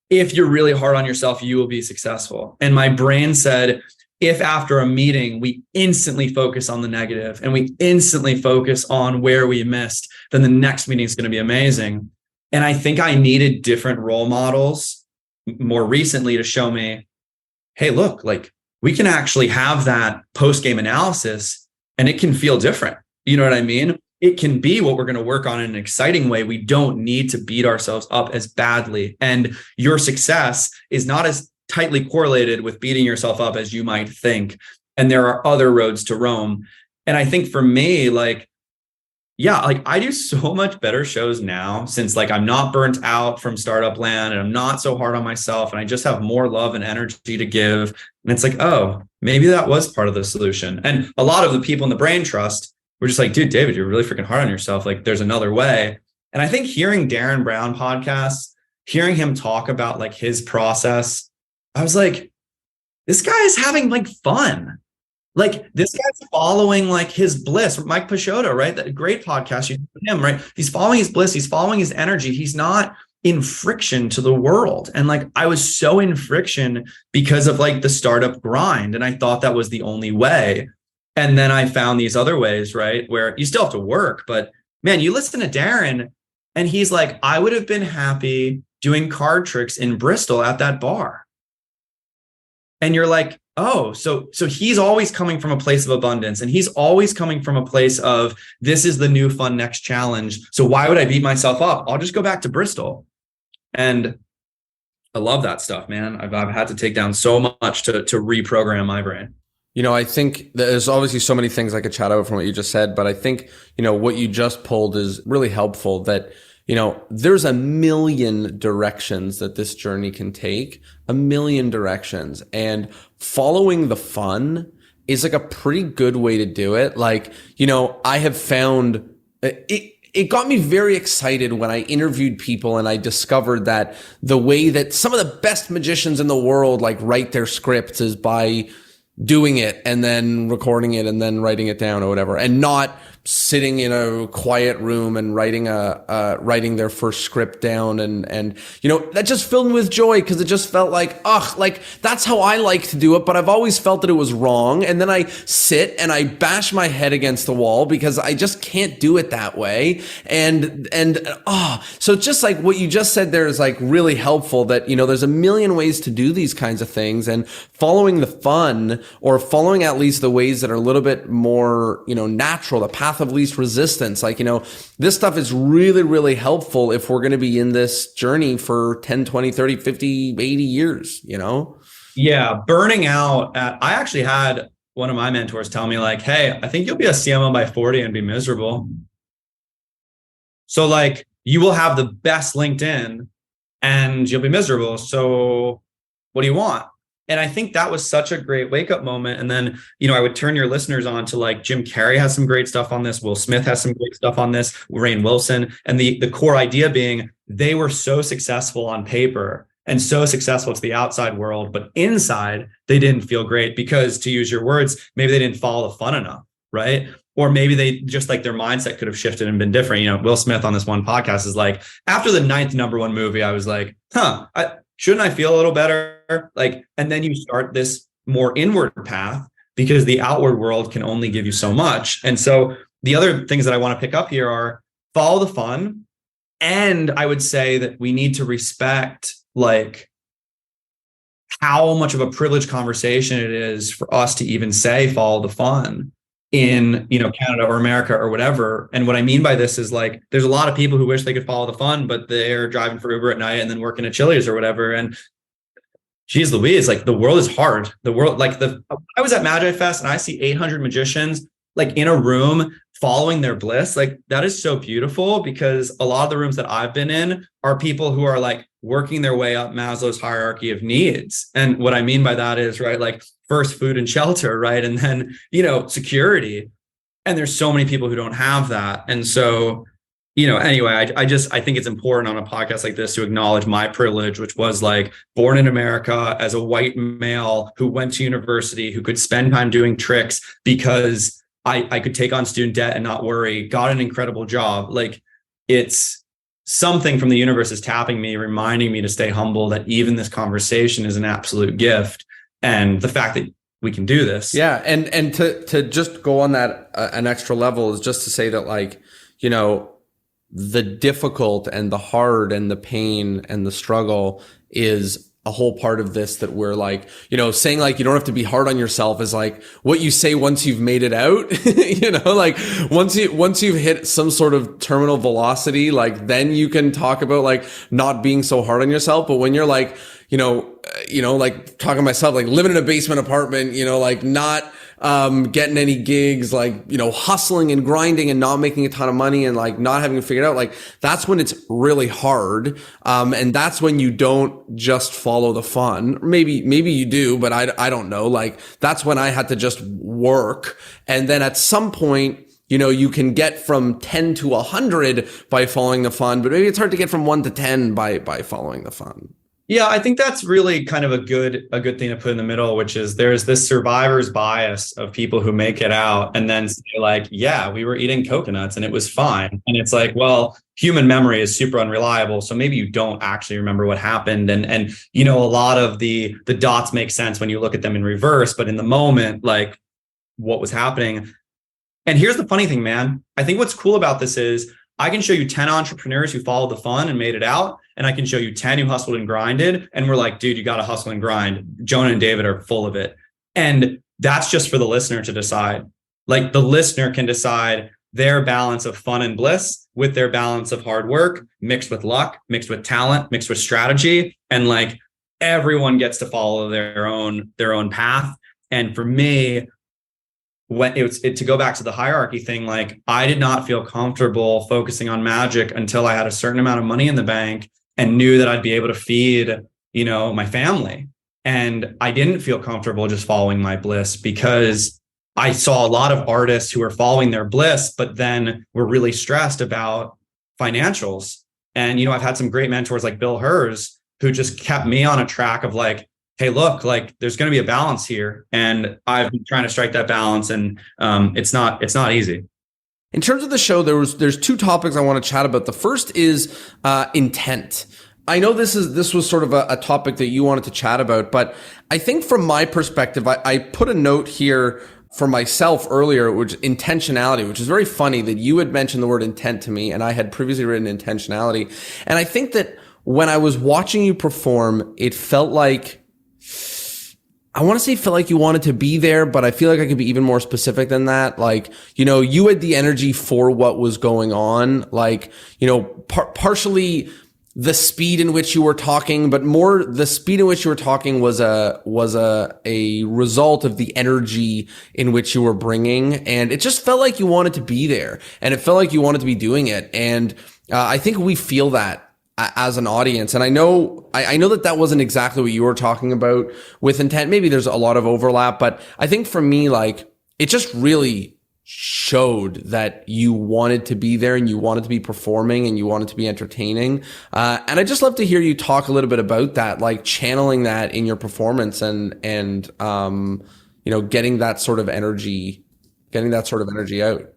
if you're really hard on yourself, you will be successful. And my brain said, if after a meeting, we instantly focus on the negative and we instantly focus on where we missed, then the next meeting is going to be amazing. And I think I needed different role models more recently to show me, hey, look, like we can actually have that post-game analysis and it can feel different. You know what I mean? It can be what we're going to work on in an exciting way. We don't need to beat ourselves up as badly. And your success is not as tightly correlated with beating yourself up as you might think. And there are other roads to Rome. And I think for me, like, yeah, like I do so much better shows now since like I'm not burnt out from startup land and I'm not so hard on myself and I just have more love and energy to give. And it's like, oh, maybe that was part of the solution. And a lot of the people in the brain trust were just like, dude, David, you're really freaking hard on yourself. Like there's another way. And I think hearing Darren Brown podcasts, hearing him talk about like his process, I was like, this guy is having like fun. Like this guy's following like his bliss. Mike Pashota, right? That great podcast you did with him, right? He's following his bliss. He's following his energy. He's not in friction to the world. And like, I was so in friction because of like the startup grind. And I thought that was the only way. And then I found these other ways, right? Where you still have to work, but man, you listen to Darren and he's like, I would have been happy doing card tricks in Bristol at that bar. And you're like, oh, so he's always coming from a place of abundance and he's always coming from a place of this is the new fun next challenge. So why would I beat myself up? I'll just go back to Bristol. And I love that stuff, man. I've had to take down so much to reprogram my brain. You know, I think there's obviously so many things I could chat out from what you just said, but I think, you know, what you just pulled is really helpful that, you know, there's a million directions that this journey can take, a million directions. And following the fun is like a pretty good way to do it. Like, you know, I have found it got me very excited when I interviewed people and I discovered that the way that some of the best magicians in the world like write their scripts is by doing it and then recording it and then writing it down or whatever, and not sitting in a quiet room and writing their first script down. And, you know, that just filled me with joy because it just felt like, like that's how I like to do it. But I've always felt that it was wrong. And then I sit and I bash my head against the wall because I just can't do it that way. So just like what you just said there is like really helpful that, you know, there's a million ways to do these kinds of things, and following the fun or following at least the ways that are a little bit more, you know, natural, the path of least resistance. Like, you know, this stuff is really, really helpful if we're going to be in this journey for 10, 20, 30, 50, 80 years, you know? Yeah. Burning out. I actually had one of my mentors tell me like, hey, I think you'll be a CMO by 40 and be miserable. So like you will have the best LinkedIn and you'll be miserable. So what do you want? And I think that was such a great wake up moment. And then, you know, I would turn your listeners on to like Jim Carrey has some great stuff on this. Will Smith has some great stuff on this. Rainn Wilson. And the core idea being they were so successful on paper and so successful to the outside world, but inside they didn't feel great because, to use your words, maybe they didn't follow the fun enough, right? Or maybe they just like their mindset could have shifted and been different. You know, Will Smith on this one podcast is like, after the 9th #1 movie, I was like, shouldn't I feel a little better? Like, and then you start this more inward path because the outward world can only give you so much. And so the other things that I want to pick up here are follow the fun. And I would say that we need to respect like how much of a privileged conversation it is for us to even say follow the fun in, you know, Canada or America or whatever. And what I mean by this is like, there's a lot of people who wish they could follow the fun, but they're driving for Uber at night and then working at Chili's or whatever. And Geez Louise, like the world is hard. The world, I was at Magi Fest and I see 800 magicians like in a room following their bliss. Like that is so beautiful, because a lot of the rooms that I've been in are people who are like working their way up Maslow's hierarchy of needs. And what I mean by that is, right, like first food and shelter, right? And then, security. And there's so many people who don't have that. And so, anyway, I think it's important on a podcast like this to acknowledge my privilege, which was like born in America as a white male who went to university, who could spend time doing tricks because I could take on student debt and not worry, got an incredible job. Like it's something from the universe is tapping me, reminding me to stay humble, that even this conversation is an absolute gift. And the fact that we can do this. Yeah. And to just go on that an extra level is just to say that, like, the difficult and the hard and the pain and the struggle is a whole part of this, that we're like, saying like, you don't have to be hard on yourself is like what you say once you've made it out, like once you've hit some sort of terminal velocity, like then you can talk about like not being so hard on yourself. But when you're like, like talking to myself, like living in a basement apartment, like not getting any gigs, like, hustling and grinding and not making a ton of money and like not having it figured out, like that's when it's really hard. And that's when you don't just follow the fun. Maybe you do, but I don't know. Like that's when I had to just work. And then at some point, you can get from 10 to 100 by following the fun, but maybe it's hard to get from 1 to 10 by following the fun. Yeah, I think that's really kind of a good thing to put in the middle, which is there's this survivor's bias of people who make it out and then say like, yeah, we were eating coconuts and it was fine. And it's like, well, human memory is super unreliable. So maybe you don't actually remember what happened. And a lot of the dots make sense when you look at them in reverse, but in the moment, like what was happening. And here's the funny thing, man. I think what's cool about this is I can show you 10 entrepreneurs who followed the fun and made it out. And I can show you 10 who hustled and grinded. And we're like, dude, you got to hustle and grind. Jonah and David are full of it. And that's just for the listener to decide. Like the listener can decide their balance of fun and bliss with their balance of hard work, mixed with luck, mixed with talent, mixed with strategy. And like everyone gets to follow their own path. And for me, when to go back to the hierarchy thing, like I did not feel comfortable focusing on magic until I had a certain amount of money in the bank and knew that I'd be able to feed, my family. And I didn't feel comfortable just following my bliss because I saw a lot of artists who were following their bliss, but then were really stressed about financials. And, I've had some great mentors like Bill Hers who just kept me on a track of like, hey, look, like there's going to be a balance here. And I've been trying to strike that balance, and it's not easy. In terms of the show, there's two topics I want to chat about. The first is intent. I know this was sort of a topic that you wanted to chat about, but I think from my perspective, I put a note here for myself earlier, which intentionality, which is very funny that you had mentioned the word intent to me, and I had previously written intentionality. And I think that when I was watching you perform, it felt like, I want to say felt like you wanted to be there, but I feel like I could be even more specific than that. Like, you had the energy for what was going on. Like, partially the speed in which you were talking, but more the speed in which you were talking was a result of the energy in which you were bringing. And it just felt like you wanted to be there, and it felt like you wanted to be doing it. And I think we feel that as an audience. And I know that wasn't exactly what you were talking about with intent. Maybe there's a lot of overlap, but I think for me, like, it just really showed that you wanted to be there and you wanted to be performing and you wanted to be entertaining. And I just love to hear you talk a little bit about that, like channeling that in your performance and getting that sort of energy out.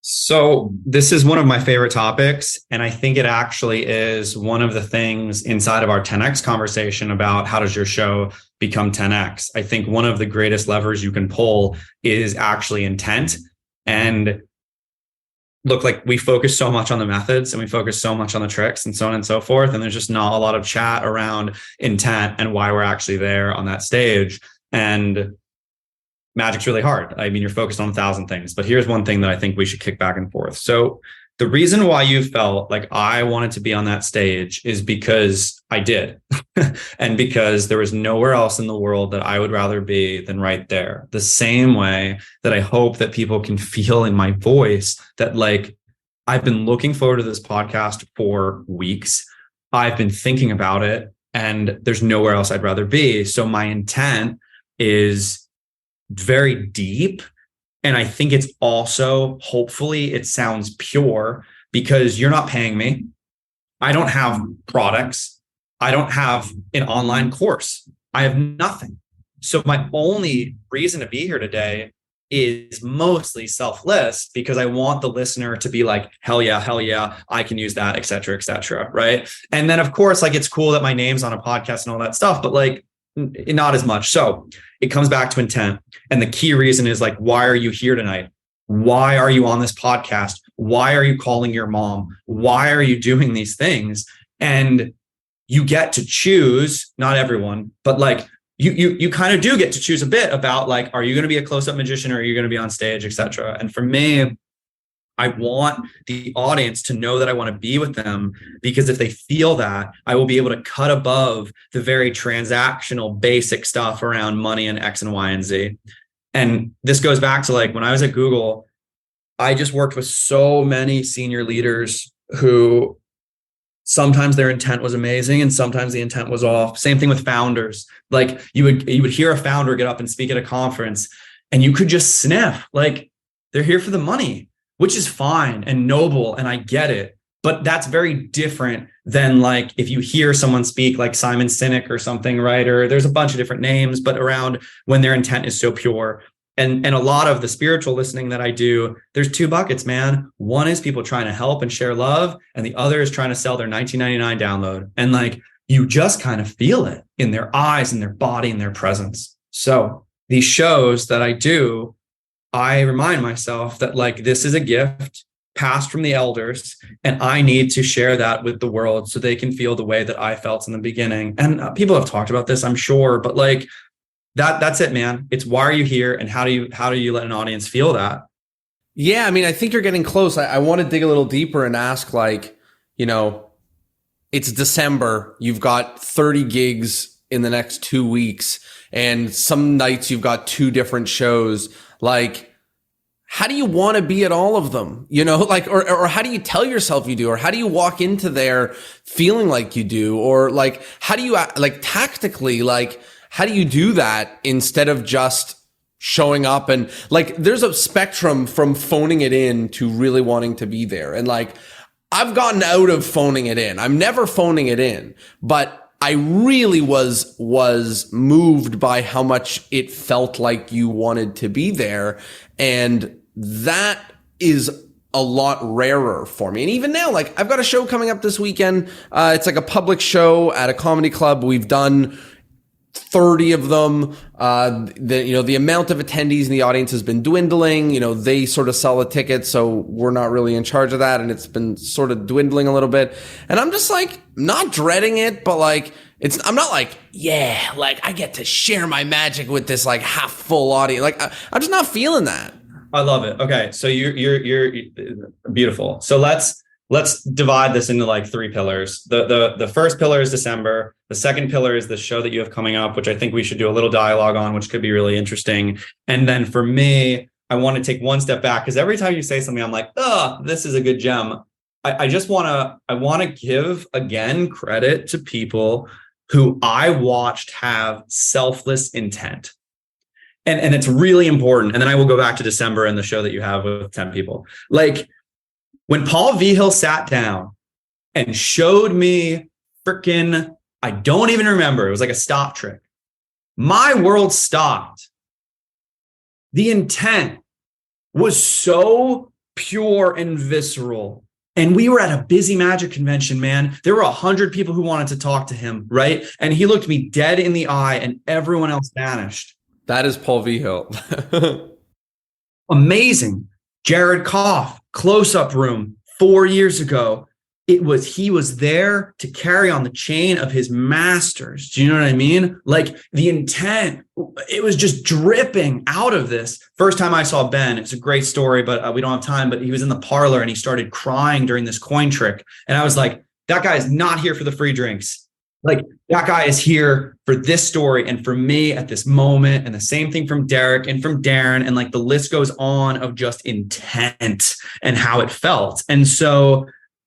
So this is one of my favorite topics. And I think it actually is one of the things inside of our 10X conversation about how does your show become 10X. I think one of the greatest levers you can pull is actually intent. And look, like we focus so much on the methods and we focus so much on the tricks and so on and so forth. And there's just not a lot of chat around intent and why we're actually there on that stage. And magic's really hard. I mean, you're focused on 1,000 things, but here's one thing that I think we should kick back and forth. So The reason why you felt like I wanted to be on that stage is because I did. And because there was nowhere else in the world that I would rather be than right there. The same way that I hope that people can feel in my voice that like, I've been looking forward to this podcast for weeks. I've been thinking about it and there's nowhere else I'd rather be. So my intent is very deep. And I think it's also, hopefully it sounds pure because you're not paying me. I don't have products. I don't have an online course. I have nothing. So my only reason to be here today is mostly selfless because I want the listener to be like, hell yeah, I can use that, et cetera, right? And then of course, like it's cool that my name's on a podcast and all that stuff, but like not as much. So it comes back to intent. And the key reason is like, why are you here tonight? Why are you on this podcast? Why are you calling your mom? Why are you doing these things? And you get to choose, not everyone, but like you kind of do get to choose a bit about like, are you going to be a close-up magician or are you going to be on stage, et cetera? And for me, I want the audience to know that I want to be with them because if they feel that, I will be able to cut above the very transactional basic stuff around money and X and Y and Z. And this goes back to like when I was at Google, I just worked with so many senior leaders who sometimes their intent was amazing and sometimes the intent was off. Same thing with founders. Like you would hear a founder get up and speak at a conference and you could just sniff like they're here for the money, which is fine and noble. And I get it, but that's very different than like, if you hear someone speak like Simon Sinek or something, right? Or there's a bunch of different names, but around when their intent is so pure. And a lot of the spiritual listening that I do, there's two buckets, man. One is people trying to help and share love. And the other is trying to sell their $19.99 download. And like, you just kind of feel it in their eyes and their body and their presence. So these shows that I do, I remind myself that like, this is a gift passed from the elders, and I need to share that with the world so they can feel the way that I felt in the beginning. And people have talked about this, I'm sure, but like that's it, man. It's why are you here? And how do you let an audience feel that? Yeah. I mean, I think you're getting close. I want to dig a little deeper and ask like, it's December, you've got 30 gigs in the next 2 weeks, and some nights you've got 2 different shows. Like, how do you want to be at all of them? Like, or how do you tell yourself you do? Or how do you walk into there feeling like you do? Or like, how do you like tactically, like, how do you do that instead of just showing up? And like, there's a spectrum from phoning it in to really wanting to be there. And like, I've gotten out of phoning it in. I'm never phoning it in, but I really was moved by how much it felt like you wanted to be there. And that is a lot rarer for me. And even now, like I've got a show coming up this weekend. It's like a public show at a comedy club. We've done 30 of them. The amount of attendees in the audience has been dwindling. They sort of sell the tickets, so we're not really in charge of that. And it's been sort of dwindling a little bit. And I'm just like, not dreading it, but like, I'm not like, yeah, like I get to share my magic with this like half full audience. Like I'm just not feeling that. I love it. Okay. So you're beautiful. So let's divide this into like 3 pillars. The first pillar is December. The second pillar is the show that you have coming up, which I think we should do a little dialogue on, which could be really interesting. And then for me, I want to take one step back because every time you say something, I'm like, oh, this is a good gem. I want to give again credit to people who I watched have selfless intent. And it's really important. And then I will go back to December and the show that you have with 10 people. Like when Paul Vigil sat down and showed me freaking, I don't even remember. It was like a stop trick. My world stopped. The intent was so pure and visceral. And we were at a busy magic convention, man. There were 100 people who wanted to talk to him, right? And he looked me dead in the eye and everyone else vanished. That is Paul Vigil. Amazing. Jared Koff, close-up room 4 years ago. he was there to carry on the chain of his masters. Do you know what I mean? Like the intent, it was just dripping out of this. First time I saw Ben, it's a great story, but we don't have time, but he was in the parlor and he started crying during this coin trick. And I was like, that guy is not here for the free drinks. Like that guy is here for this story and for me at this moment. And the same thing from Derek and from Darren. And like the list goes on of just intent and how it felt. And so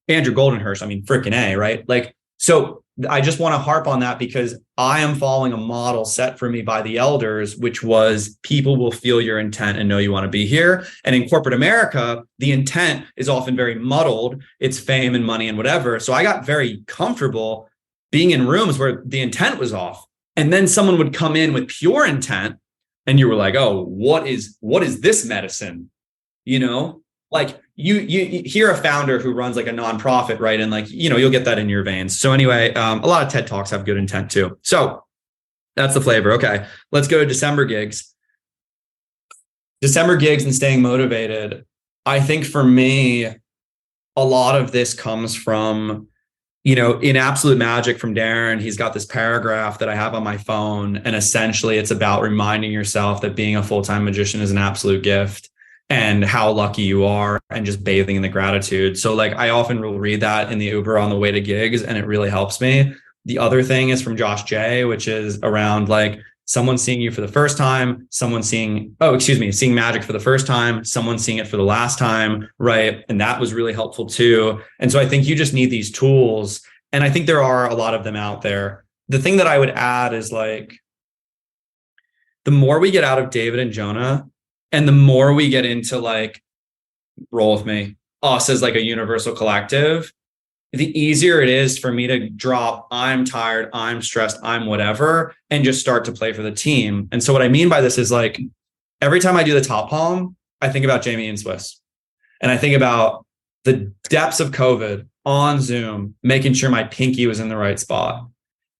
Andrew Goldenhurst, I mean, freaking A, right? Like, so I just want to harp on that because I am following a model set for me by the elders, which was people will feel your intent and know you want to be here. And in corporate America, the intent is often very muddled. It's fame and money and whatever. So I got very comfortable being in rooms where the intent was off. And then someone would come in with pure intent and you were like, oh, what is this medicine? You know, like you hear a founder who runs like a nonprofit, right? And like, you know, you'll get that in your veins. So anyway, a lot of TED Talks have good intent too. So that's the flavor. Okay, let's go to December gigs. December gigs and staying motivated. I think for me, a lot of this comes from, you know, in Absolute Magic from Darren, he's got this paragraph that I have on my phone. And essentially it's about reminding yourself that being a full-time magician is an absolute gift and how lucky you are and just bathing in the gratitude. So like I often will read that in the Uber on the way to gigs and it really helps me. The other thing is from Josh J, which is around like someone seeing you for the first time, seeing magic for the first time, someone seeing it for the last time, right? And that was really helpful too. And so I think you just need these tools. And I think there are a lot of them out there. The thing that I would add is like, the more we get out of David and Jonah, and the more we get into like, roll with me, us as like a universal collective, the easier it is for me to drop, I'm tired, I'm stressed, I'm whatever, and just start to play for the team. And so what I mean by this is like, every time I do the top palm, I think about Jamie and Swiss. And I think about the depths of COVID on Zoom, making sure my pinky was in the right spot.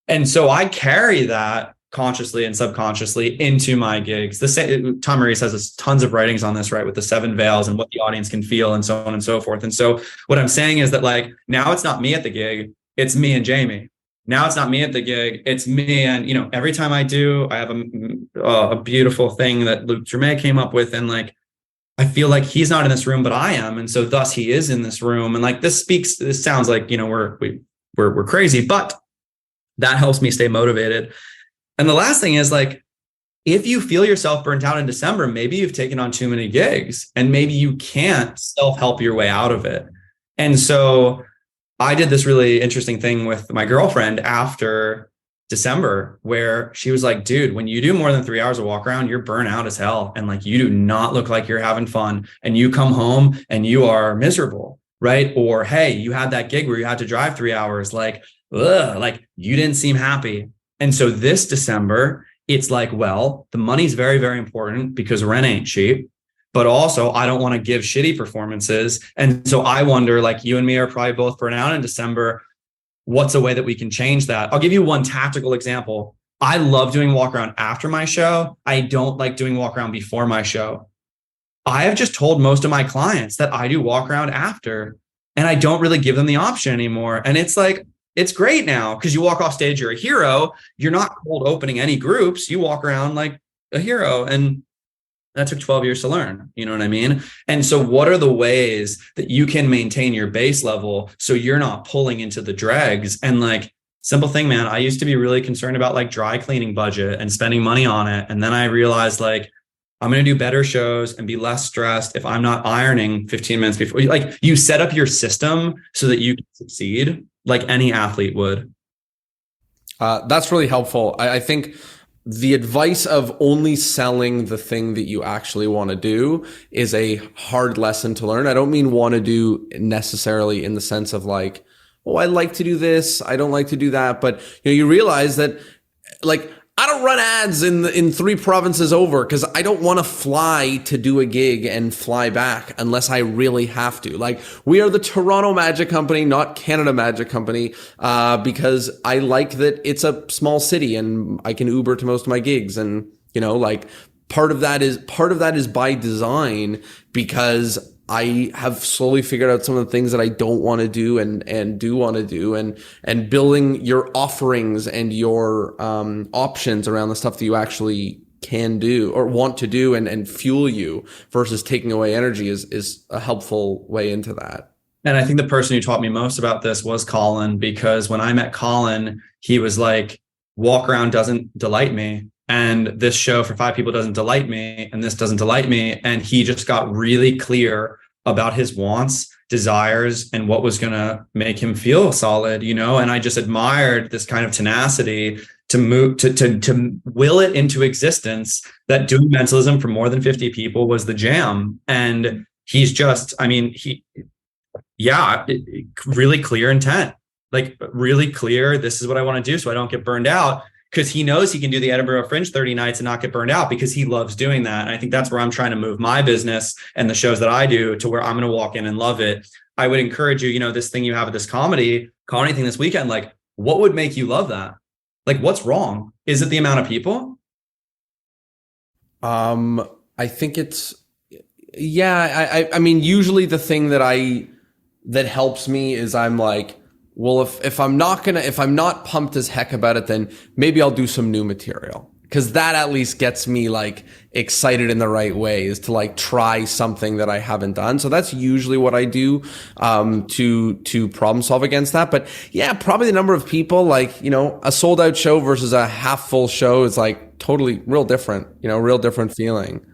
And so I carry that consciously and subconsciously into my gigs. Tom Maurice has tons of writings on this, right? With the 7 veils and what the audience can feel and so on and so forth. And so what I'm saying is that like, now it's not me at the gig, it's me and Jamie. Now it's not me at the gig, it's me. And, you know, every time I do, I have a beautiful thing that Luke Germain came up with. And like, I feel like he's not in this room, but I am. And so thus he is in this room. And like, this sounds like, you know, we're crazy, but that helps me stay motivated. And the last thing is like, if you feel yourself burnt out in December, maybe you've taken on too many gigs and maybe you can't self-help your way out of it. And so I did this really interesting thing with my girlfriend after December where she was like, dude, when you do more than 3 hours of walk around, you're burnt out as hell. And like, you do not look like you're having fun and you come home and you are miserable, right? Or, hey, you had that gig where you had to drive 3 hours, like, ugh, like you didn't seem happy. And so this December, it's like, well, the money's very, very important because rent ain't cheap, but also I don't want to give shitty performances. And so I wonder, like you and me are probably both burnt out in December. What's a way that we can change that? I'll give you one tactical example. I love doing walk around after my show. I don't like doing walk around before my show. I have just told most of my clients that I do walk around after, and I don't really give them the option anymore. And it's like, it's great now because you walk off stage, you're a hero. You're not cold opening any groups. You walk around like a hero. And that took 12 years to learn. You know what I mean? And so what are the ways that you can maintain your base level so you're not pulling into the dregs? And like, simple thing, man, I used to be really concerned about like dry cleaning budget and spending money on it. And then I realized like, I'm going to do better shows and be less stressed if I'm not ironing 15 minutes before. Like you set up your system so that you can succeed like any athlete would. That's really helpful. I think the advice of only selling the thing that you actually want to do is a hard lesson to learn. I don't mean want to do necessarily in the sense of like, oh, I like to do this, I don't like to do that. But you realize that like, I don't run ads in 3 provinces over because I don't want to fly to do a gig and fly back unless I really have to. Like we are the Toronto Magic Company, not Canada Magic Company, because I like that it's a small city and I can Uber to most of my gigs. And, like part of that is by design because I have slowly figured out some of the things that I don't want to do and do want to do, and building your offerings and your options around the stuff that you actually can do or want to do and fuel you versus taking away energy is a helpful way into that. And I think the person who taught me most about this was Colin, because when I met Colin, he was like, walk around doesn't delight me. And this show for 5 people doesn't delight me. And this doesn't delight me. And he just got really clear about his wants, desires, and what was going to make him feel solid, you know? And I just admired this kind of tenacity to move, to will it into existence that doing mentalism for more than 50 people was the jam. And he's just, I mean, really clear intent, like really clear. This is what I want to do so I don't get burned out, because he knows he can do the Edinburgh Fringe 30 nights and not get burned out because he loves doing that. And I think that's where I'm trying to move my business and the shows that I do to where I'm going to walk in and love it. I would encourage you, you know, this thing you have at this comedy thing this weekend, like what would make you love that? Like what's wrong? Is it the amount of people? I think it's, I mean, usually the thing that helps me is I'm like, well, if I'm not pumped as heck about it, then maybe I'll do some new material. Cause that at least gets me like excited in the right way, is to like try something that I haven't done. So that's usually what I do, to problem solve against that. But yeah, probably the number of people, like, you know, a sold out show versus a half full show is like totally real different, you know, real different feeling.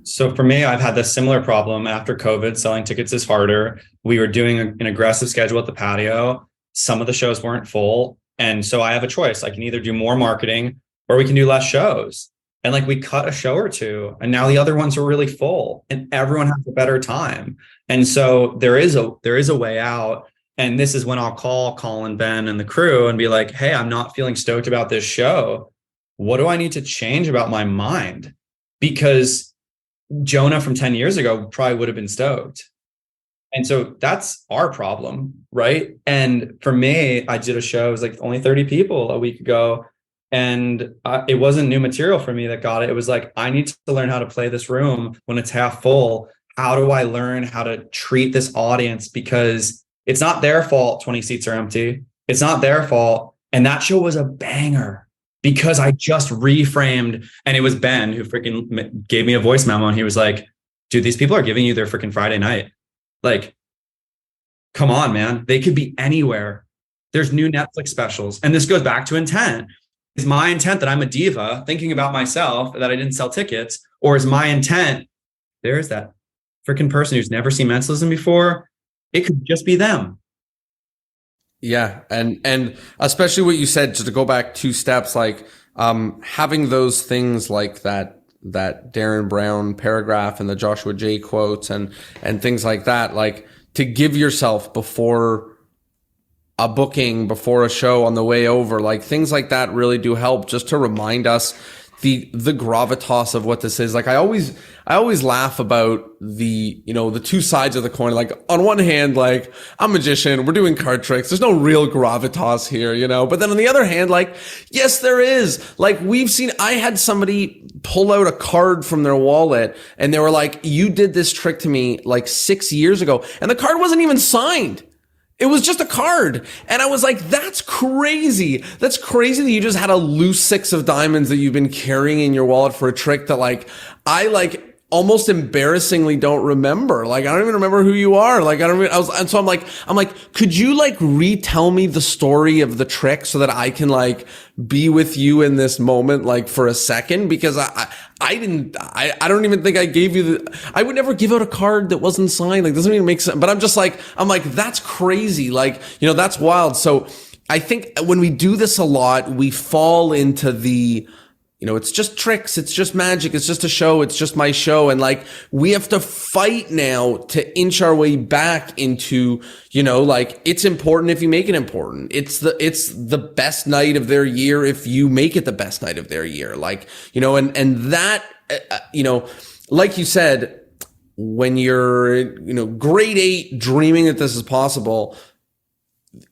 So for me, I've had this similar problem after COVID. Selling tickets is harder. We were doing an aggressive schedule at the patio. Some of the shows weren't full. And so I have a choice. I can either do more marketing or we can do less shows. And like we cut a show or two and now the other ones are really full and everyone has a better time. And so there is a way out. And this is when I'll call Colin, Ben, and the crew and be like, hey, I'm not feeling stoked about this show. What do I need to change about my mind? Because Jonah from 10 years ago probably would have been stoked. And so that's our problem, right? And for me, I did a show, it was like only 30 people a week ago. And it wasn't new material for me that got it. It was like, I need to learn how to play this room when it's half full. How do I learn how to treat this audience? Because it's not their fault 20 seats are empty. It's not their fault. And that show was a banger because I just reframed. And it was Ben who freaking gave me a voice memo. And he was like, dude, these people are giving you their freaking Friday night. Like, come on, man. They could be anywhere. There's new Netflix specials. And this goes back to intent. Is my intent that I'm a diva thinking about myself, that I didn't sell tickets? Or is my intent, there's that freaking person who's never seen mentalism before? It could just be them. Yeah. And especially what you said, just to go back 2 steps, like having those things like that Darren Brown paragraph and the Joshua J quotes and things like that, like to give yourself before a booking, before a show, on the way over, like things like that really do help, just to remind us the gravitas of what this is. Like I always laugh about the 2 sides of the coin. Like on one hand, like I'm a magician, we're doing card tricks. There's no real gravitas here, you know? But then on the other hand, like, yes, there is. Like I had somebody pull out a card from their wallet and they were like, you did this trick to me like 6 years ago. And the card wasn't even signed. It was just a card. And I was like, that's crazy. That's crazy that you just had a loose 6 of diamonds that you've been carrying in your wallet for a trick that like, I like almost embarrassingly don't remember. Like, I don't even remember who you are. Like, and so I'm like, could you like retell me the story of the trick so that I can like be with you in this moment, like for a second? Because I don't even think I gave you I would never give out a card that wasn't signed. Like, doesn't even make sense. But I'm like, that's crazy. Like, you know, that's wild. So I think when we do this a lot, we fall into the, you know, it's just tricks. It's just magic. It's just a show. It's just my show. And like, we have to fight now to inch our way back into, you know, like it's important if you make it important. It's the best night of their year if you make it the best night of their year. Like, you know, and that, you know, like you said, when you're, you know, grade 8 dreaming that this is possible,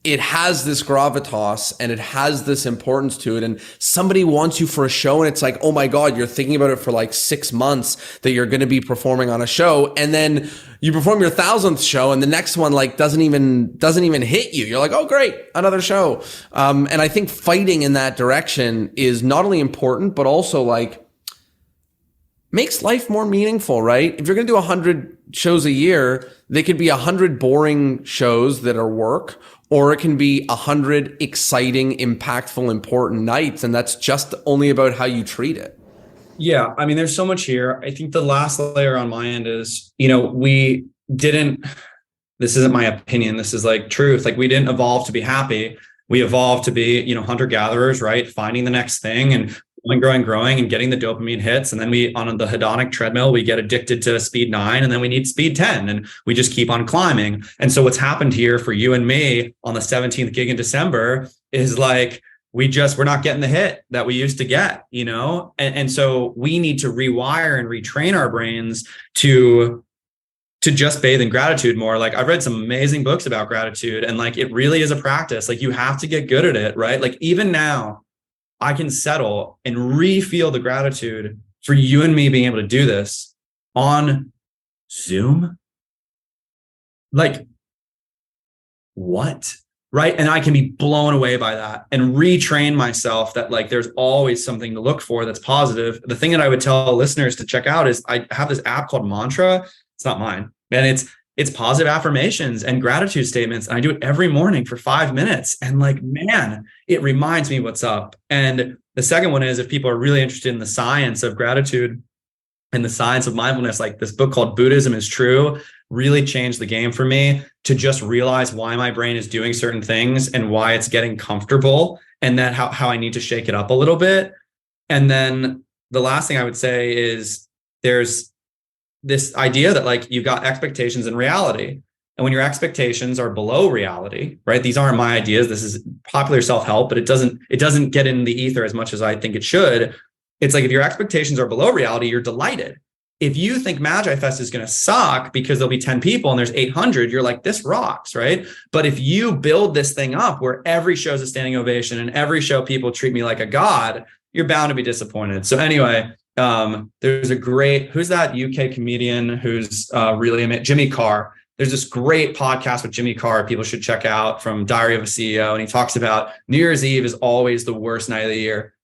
it has this gravitas and it has this importance to it. And somebody wants you for a show and it's like, oh my God, you're thinking about it for like 6 months that you're going to be performing on a show. And then you perform your 1,000th show and the next one like doesn't even hit you. You're like, oh great, another show. And I think fighting in that direction is not only important, but also like makes life more meaningful, right? If you're going to do 100 shows a year, they could be 100 boring shows that are work, or it can be 100 exciting, impactful, important nights. And that's just only about how you treat it. Yeah. I mean, there's so much here. I think the last layer on my end is, this isn't my opinion. This is like truth. Like we didn't evolve to be happy. We evolved to be, hunter gatherers, right? Finding the next thing and growing and getting the dopamine hits. And then on the hedonic treadmill, we get addicted to speed 9 and then we need speed 10 and we just keep on climbing. And so what's happened here for you and me on the 17th gig in December is like, we're not getting the hit that we used to get, And so we need to rewire and retrain our brains to just bathe in gratitude more. Like I've read some amazing books about gratitude and like, it really is a practice. Like you have to get good at it, right? Like even now, I can settle and re-feel the gratitude for you and me being able to do this on Zoom. Like, what? Right? And I can be blown away by that and retrain myself that like there's always something to look for that's positive. The thing that I would tell listeners to check out is I have this app called Mantra. It's not mine. And it's positive affirmations and gratitude statements. And I do it every morning for 5 minutes. And like, man, it reminds me what's up. And the second one is if people are really interested in the science of gratitude and the science of mindfulness, like this book called Buddhism is True, really changed the game for me to just realize why my brain is doing certain things and why it's getting comfortable and that how I need to shake it up a little bit. And then the last thing I would say is there's this idea that like you've got expectations and reality. And when your expectations are below reality, right? These aren't my ideas. This is popular self-help, but it doesn't get in the ether as much as I think it should. It's like if your expectations are below reality, you're delighted. If you think Magi Fest is going to suck because there'll be 10 people and there's 800, you're like, this rocks, right? But if you build this thing up where every show is a standing ovation and every show people treat me like a god, you're bound to be disappointed. So anyway, there's who's that UK comedian who's really amazing? Jimmy Carr. There's this great podcast with Jimmy Carr people should check out from Diary of a CEO. And he talks about New Year's Eve is always the worst night of the year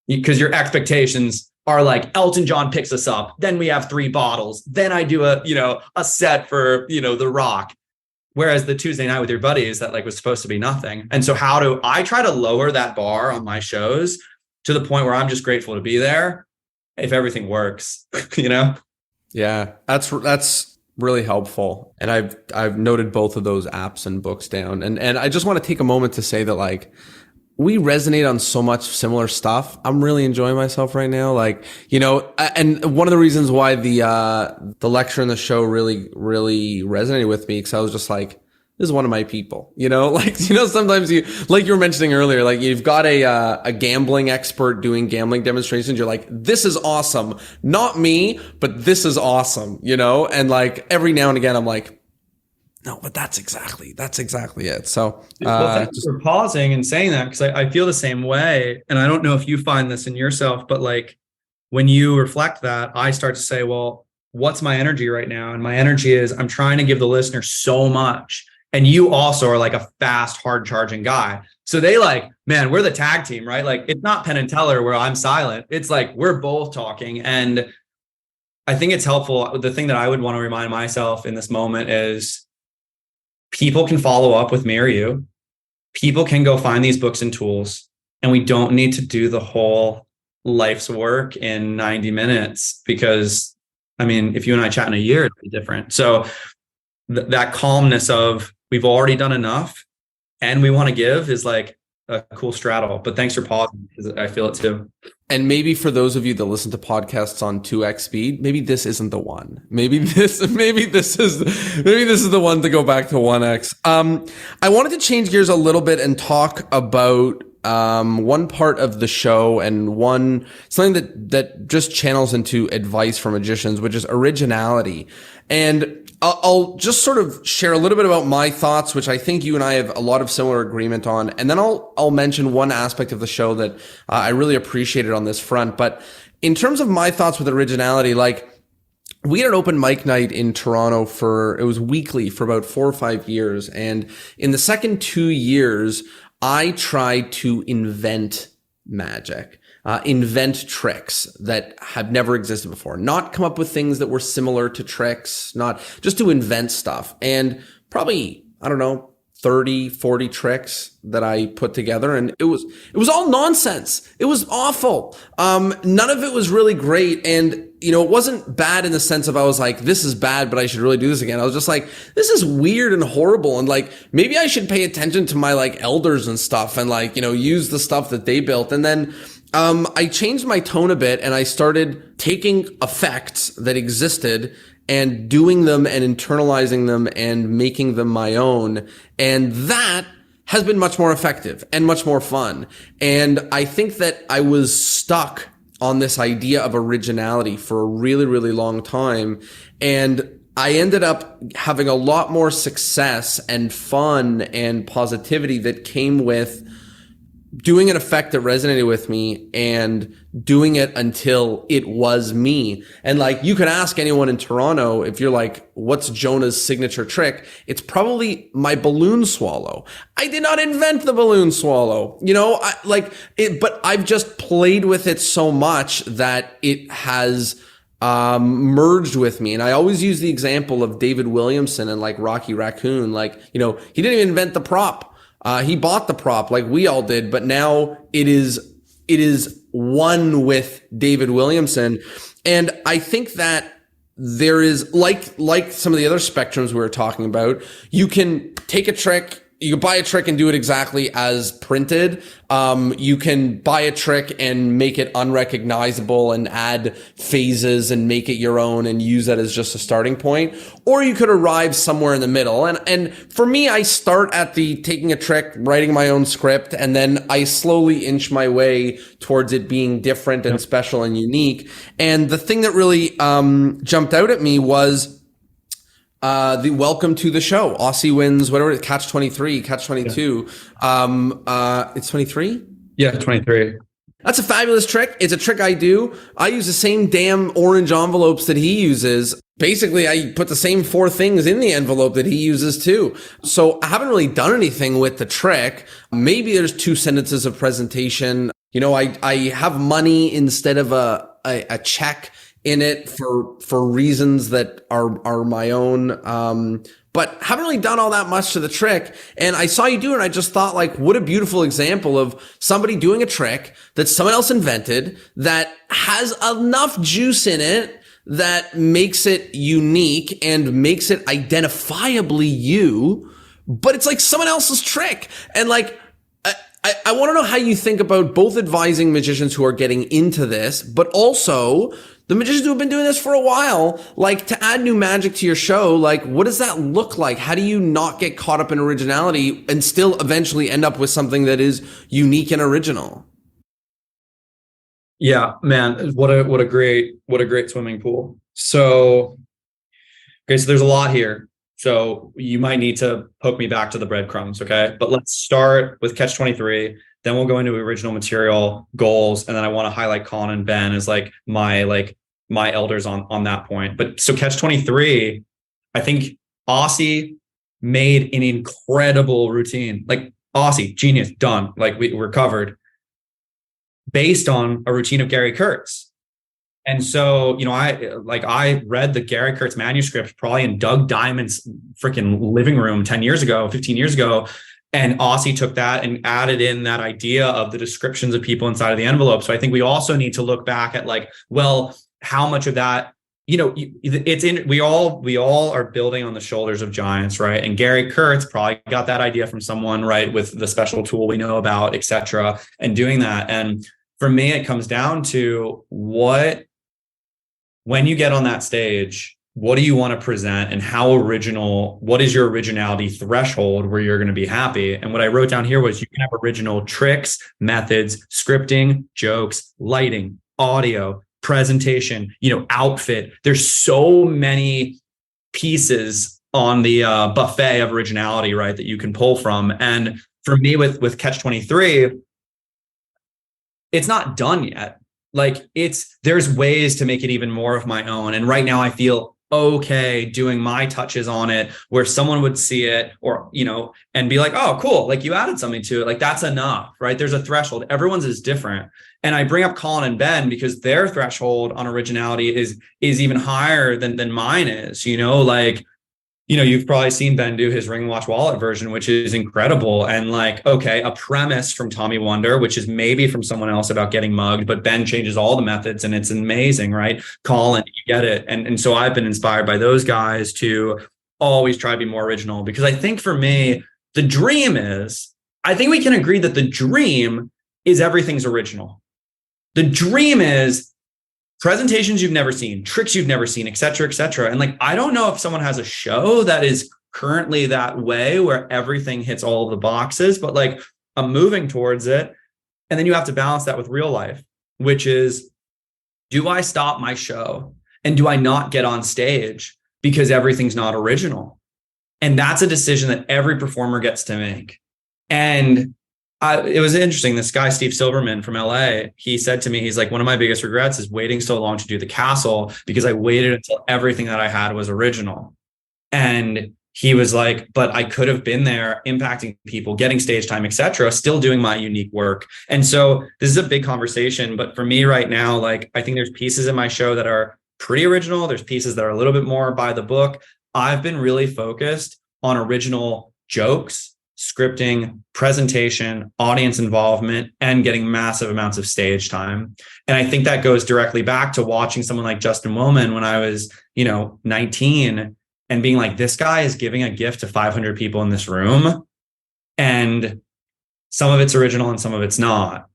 because your expectations are like Elton John picks us up. Then we have 3 bottles. Then I do a set for, The Rock. Whereas the Tuesday night with your buddies that like was supposed to be nothing. And so how do I try to lower that bar on my shows to the point where I'm just grateful to be there? If everything works, Yeah, that's really helpful. And I've noted both of those apps and books down. And I just want to take a moment to say that like we resonate on so much similar stuff. I'm really enjoying myself right now. Like, and one of the reasons why the lecture and the show really, really resonated with me, because I was just like, this is one of my people, sometimes you, like you were mentioning earlier, like you've got a gambling expert doing gambling demonstrations. You're like, this is awesome. Not me, but this is awesome, and like every now and again, I'm like, no, but that's exactly it. So, thanks for pausing and saying that. Cause I feel the same way. And I don't know if you find this in yourself, but like when you reflect that, I start to say, well, what's my energy right now? And my energy is I'm trying to give the listener so much. And you also are like a fast, hard charging guy. So they like, man, we're the tag team, right? Like it's not Penn and Teller where I'm silent. It's like, we're both talking. And I think it's helpful. The thing that I would want to remind myself in this moment is people can follow up with me or you. People can go find these books and tools, and we don't need to do the whole life's work in 90 minutes because if you and I chat in a year, it'll be different. So that calmness of we've already done enough and we want to give is like a cool straddle. But thanks for pausing because I feel it too. And maybe for those of you that listen to podcasts on 2x speed, maybe this isn't the one. Maybe this is the one to go back to 1x. I wanted to change gears a little bit and talk about one part of the show and something that just channels into advice for magicians, which is originality. And I'll just sort of share a little bit about my thoughts, which I think you and I have a lot of similar agreement on. And then I'll mention one aspect of the show that I really appreciated on this front. But in terms of my thoughts with originality, like, we had an open mic night in Toronto it was weekly for about 4 or 5 years. And in the second 2 years, I tried to invent magic, invent tricks that have never existed before, not come up with things that were similar to tricks, not just to invent stuff. And probably, I don't know, 30, 40 tricks that I put together. And it was all nonsense. It was awful. None of it was really great. And, you know, it wasn't bad in the sense of I was like, this is bad, but I should really do this again. I was just like, this is weird and horrible. And like, maybe I should pay attention to my like elders and stuff and like, you know, use the stuff that they built. And then, I changed my tone a bit and I started taking effects that existed and doing them and internalizing them and making them my own. And that has been much more effective and much more fun. And I think that I was stuck on this idea of originality for a really, really long time. And I ended up having a lot more success and fun and positivity that came with doing an effect that resonated with me and doing it until it was me. And like, you could ask anyone in Toronto, if you're like, what's Jonah's signature trick? It's probably my balloon swallow. I did not invent the balloon swallow, you know, but I've just played with it so much that it has merged with me. And I always use the example of David Williamson and like Rocky Raccoon. Like, you know, he didn't even invent the prop. He bought the prop like we all did, but now it is one with David Williamson. And I think that there is like some of the other spectrums we were talking about, you can take a trick, you can buy a trick and do it exactly as printed. You can buy a trick and make it unrecognizable and add phases and make it your own and use that as just a starting point. Or you could arrive somewhere in the middle. And for me, I start at the taking a trick, writing my own script, and then I slowly inch my way towards it being different and special and unique. And the thing that really jumped out at me was the welcome to the show. Aussie wins, whatever, catch 23, catch 22. It's 23? Yeah, 23. That's a fabulous trick. It's a trick I do. I use the same damn orange envelopes that he uses. Basically, I put the same 4 things in the envelope that he uses too. So I haven't really done anything with the trick. Maybe there's 2 sentences of presentation. You know, I have money instead of a check in it for reasons that are my own. But haven't really done all that much to the trick. And I saw you do it and I just thought, like, what a beautiful example of somebody doing a trick that someone else invented that has enough juice in it that makes it unique and makes it identifiably you, but it's like someone else's trick. And like, I want to know how you think about both advising magicians who are getting into this, but also the magicians who have been doing this for a while, like, to add new magic to your show. Like, what does that look like? How do you not get caught up in originality and still eventually end up with something that is unique and original? Yeah, man, what a great swimming pool. So, okay, so there's a lot here. So you might need to poke me back to the breadcrumbs, okay? But let's start with Catch 23. Then we'll go into original material, goals, and then I want to highlight Colin and Ben as like my elders on that point. But so Catch 23, I think Aussie made an incredible routine. Like, Aussie, genius, done. Like, we're covered. Based on a routine of Gary Kurtz. And so, you know, I read the Gary Kurtz manuscript probably in Doug Diamond's freaking living room 10 years ago, 15 years ago. And Aussie took that and added in that idea of the descriptions of people inside of the envelope. So I think we also need to look back at, like, well, how much of that, you know, we all are building on the shoulders of giants, right? And Gary Kurtz probably got that idea from someone, right, with the special tool we know about, et cetera, and doing that. And for me, it comes down to when you get on that stage, what do you want to present, and what is your originality threshold where you're going to be happy? And what I wrote down here was you can have original tricks, methods, scripting, jokes, lighting, audio, presentation, outfit. There's so many pieces on the buffet of originality, right, that you can pull from. And for me with Catch 23, it's not done yet. Like there's ways to make it even more of my own. And right now I feel okay doing my touches on it where someone would see it or, and be like, oh, cool. Like you added something to it. Like that's enough, right? There's a threshold. Everyone's is different. And I bring up Colin and Ben because their threshold on originality is even higher than mine is, you've probably seen Ben do his Ring Watch Wallet version, which is incredible. And like, okay, a premise from Tommy Wonder, which is maybe from someone else about getting mugged, but Ben changes all the methods and it's amazing, right? Colin, you get it. And so I've been inspired by those guys to always try to be more original, because I think for me, I think we can agree that the dream is everything's original. The dream is presentations you've never seen, tricks you've never seen, et cetera, et cetera. And like, I don't know if someone has a show that is currently that way where everything hits all of the boxes, but like I'm moving towards it. And then you have to balance that with real life, which is, do I stop my show and do I not get on stage because everything's not original? And that's a decision that every performer gets to make. And it was interesting. This guy, Steve Silverman from LA, he said to me, he's like, one of my biggest regrets is waiting so long to do the Castle because I waited until everything that I had was original. And he was like, but I could have been there impacting people, getting stage time, et cetera, still doing my unique work. And so this is a big conversation. But for me right now, like, I think there's pieces in my show that are pretty original. There's pieces that are a little bit more by the book. I've been really focused on original jokes, scripting, presentation, audience involvement, and getting massive amounts of stage time. And I think that goes directly back to watching someone like Justin Willman when I was, 19 and being like, this guy is giving a gift to 500 people in this room. And some of it's original and some of it's not.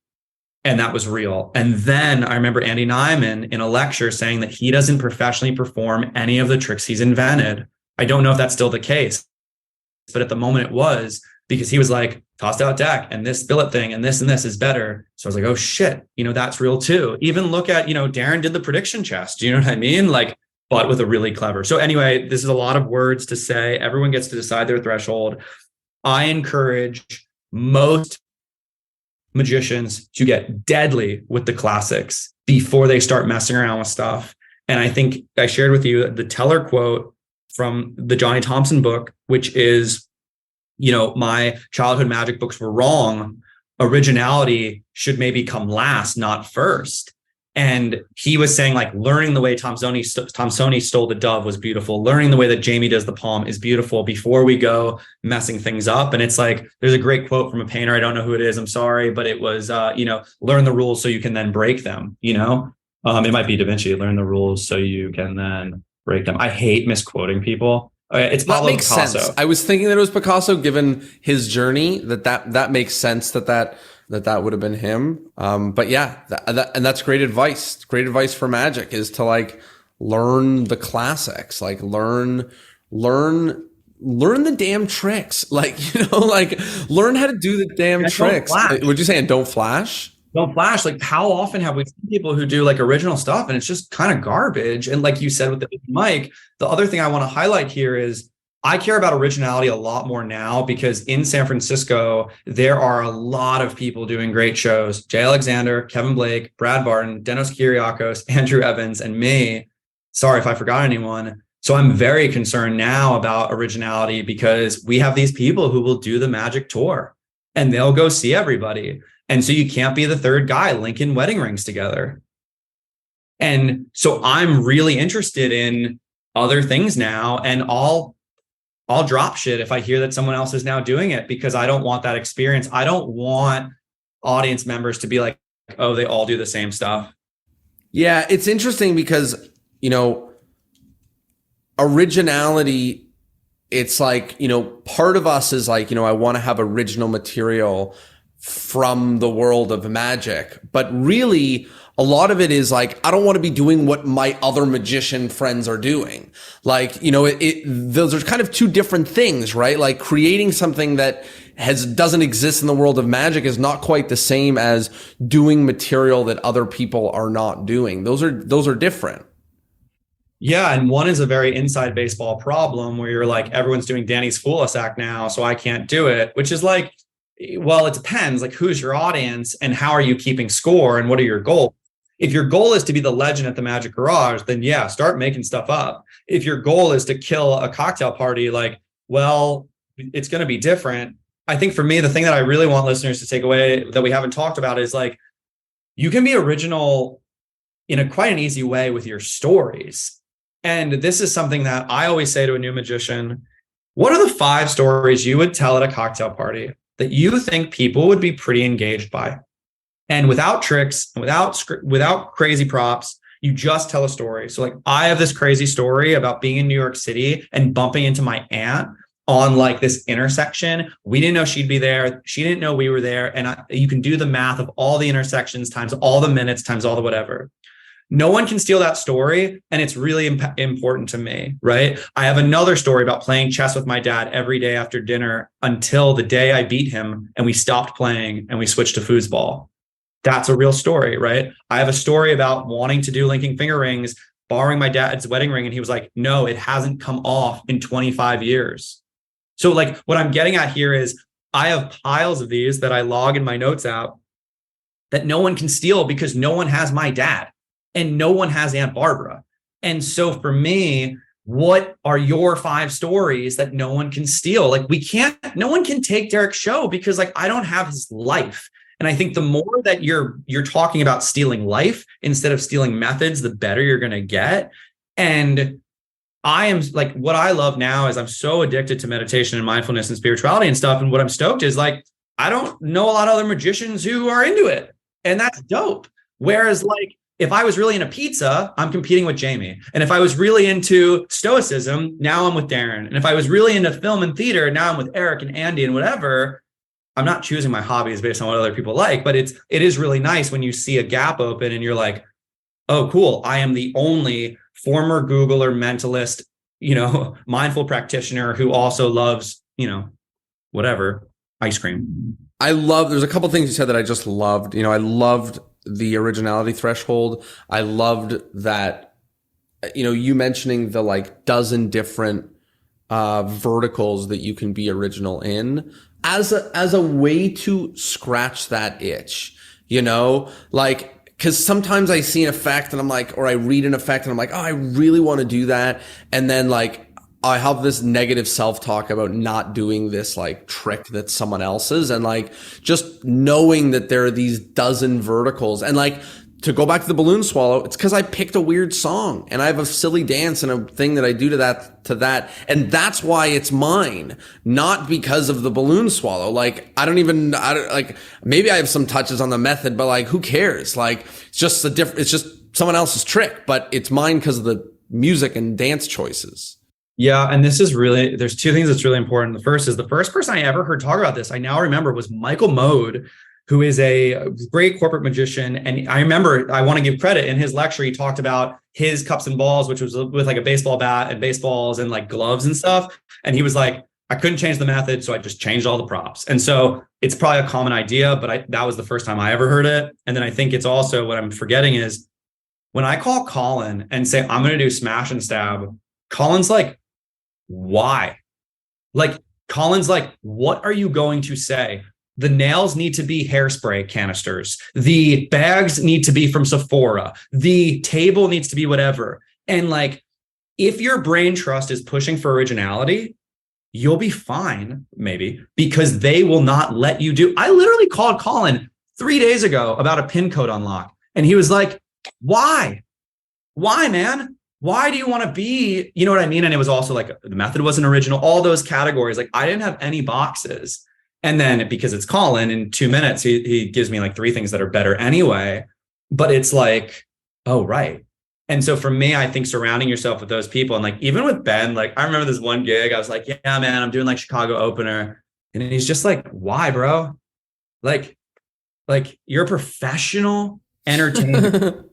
And that was real. And then I remember Andy Nyman in a lecture saying that he doesn't professionally perform any of the tricks he's invented. I don't know if that's still the case, but at the moment it was, because he was like, tossed out deck and this billet thing and this is better. So I was like, oh shit, that's real too. Even look at, Darren did the prediction chest. Do you know what I mean? Like, but with a really clever. So anyway, this is a lot of words to say. Everyone gets to decide their threshold. I encourage most magicians to get deadly with the classics before they start messing around with stuff. And I think I shared with you the Teller quote from the Johnny Thompson book, which is, my childhood magic books were wrong. Originality should maybe come last, not first. And he was saying, like, learning the way Tom Sony stole the dove was beautiful. Learning the way that Jamie does the palm is beautiful before we go messing things up. And it's like, there's a great quote from a painter. I don't know who it is. I'm sorry, but it was, learn the rules so you can then break them. It might be Da Vinci. Learn the rules so you can then break them. I hate misquoting people. It's Pablo makes Picasso. Sense. I was thinking that it was Picasso, given his journey. That makes sense. That would have been him. But yeah, and that's great advice. Great advice for magic is to like learn the classics, like learn the damn tricks, like learn how to do the damn tricks. Would you say and don't flash? Don't flash. Like, how often have we seen people who do like original stuff and it's just kind of garbage? And like you said with the mic, the other thing I want to highlight here is I care about originality a lot more now because in San Francisco, there are a lot of people doing great shows. Jay Alexander, Kevin Blake, Brad Barton, Denos Kyriakos, Andrew Evans, and me. Sorry if I forgot anyone. So I'm very concerned now about originality because we have these people who will do the magic tour and they'll go see everybody. And so you can't be the third guy linking wedding rings together. And so I'm really interested in other things now, and I'll drop shit if I hear that someone else is now doing it because I don't want that experience. I don't want audience members to be like, oh, they all do the same stuff. Yeah, it's interesting because, originality, it's like, part of us is like, I want to have original material from the world of magic. But really, A lot of it is like, I don't want to be doing what my other magician friends are doing. Like, those are kind of two different things, right? Like creating something that doesn't exist in the world of magic is not quite the same as doing material that other people are not doing. Those are different. Yeah, and one is a very inside baseball problem where you're like, everyone's doing Danny's Fool Us act now, so I can't do it, which is like, well, it depends. Like, who's your audience and how are you keeping score and what are your goals? If your goal is to be the legend at the Magic Garage, then yeah, start making stuff up. If your goal is to kill a cocktail party, like, well, it's going to be different. I think for me, the thing that I really want listeners to take away that we haven't talked about is like, you can be original in a quite an easy way with your stories. And this is something that I always say to a new magician. What are the 5 stories you would tell at a cocktail party that you think people would be pretty engaged by? And without tricks, and without crazy props, you just tell a story. So like, I have this crazy story about being in New York City and bumping into my aunt on like this intersection. We didn't know she'd be there. She didn't know we were there. And you can do the math of all the intersections times all the minutes times all the whatever. No one can steal that story. And it's really important to me, right? I have another story about playing chess with my dad every day after dinner until the day I beat him and we stopped playing and we switched to foosball. That's a real story, right? I have a story about wanting to do linking finger rings, borrowing my dad's wedding ring. And he was like, no, it hasn't come off in 25 years. So like what I'm getting at here is I have piles of these that I log in my notes app that no one can steal because no one has my dad and no one has Aunt Barbara. And so for me, what are your 5 stories that no one can steal? Like no one can take Derek's show because like I don't have his life. And I think the more that you're talking about stealing life instead of stealing methods, the better you're going to get. And I am like, what I love now is I'm so addicted to meditation and mindfulness and spirituality and stuff. And what I'm stoked is like, I don't know a lot of other magicians who are into it. And that's dope. Whereas like, if I was really into pizza, I'm competing with Jamie. And if I was really into stoicism, now I'm with Darren. And if I was really into film and theater, now I'm with Eric and Andy and whatever. I'm not choosing my hobbies based on what other people like, but it is really nice when you see a gap open and you're like, oh, cool. I am the only former Googler, mentalist, mindful practitioner who also loves, whatever, ice cream. There's a couple things you said that I just loved. I loved the originality threshold. I loved that, you mentioning the like dozen different verticals that you can be original in as a way to scratch that itch, like, because sometimes I see an effect and I'm like, or I read an effect and I'm like, oh, I really want to do that. And then like, I have this negative self-talk about not doing this like trick that's someone else's. And like, just knowing that there are these dozen verticals and like, to go back to the balloon swallow, it's because I picked a weird song and I have a silly dance and a thing that I do to that. And that's why it's mine, not because of the balloon swallow. Like, maybe I have some touches on the method, but like, who cares? Like, it's just someone else's trick, but it's mine because of the music and dance choices. Yeah. And there's 2 things that's really important. The first is the first person I ever heard talk about this, I now remember, was Michael Mode, who is a great corporate magician. And I remember, I want to give credit, in his lecture, he talked about his cups and balls, which was with like a baseball bat and baseballs and like gloves and stuff. And he was like, I couldn't change the method, so I just changed all the props. And so it's probably a common idea, but that was the first time I ever heard it. And then I think it's also, what I'm forgetting is when I call Colin and say, I'm going to do smash and stab, Colin's like, why? Like, Colin's like, what are you going to say? The nails need to be hairspray canisters. The bags need to be from Sephora. The table needs to be whatever. And like, if your brain trust is pushing for originality, you'll be fine, maybe, because they will not let you do. I literally called Colin 3 days ago about a pin code unlock. And he was like, why? Why, man? Why do you want to be, you know what I mean? And it was also like, the method wasn't original, all those categories. Like, I didn't have any boxes. And then because it's Colin, in 2 minutes, he gives me like 3 things that are better anyway. But it's like, oh, right. And so for me, I think surrounding yourself with those people, and like, even with Ben, like, I remember this one gig, I was like, yeah, man, I'm doing like Chicago opener. And he's just like, why, bro? Like you're a professional entertainment.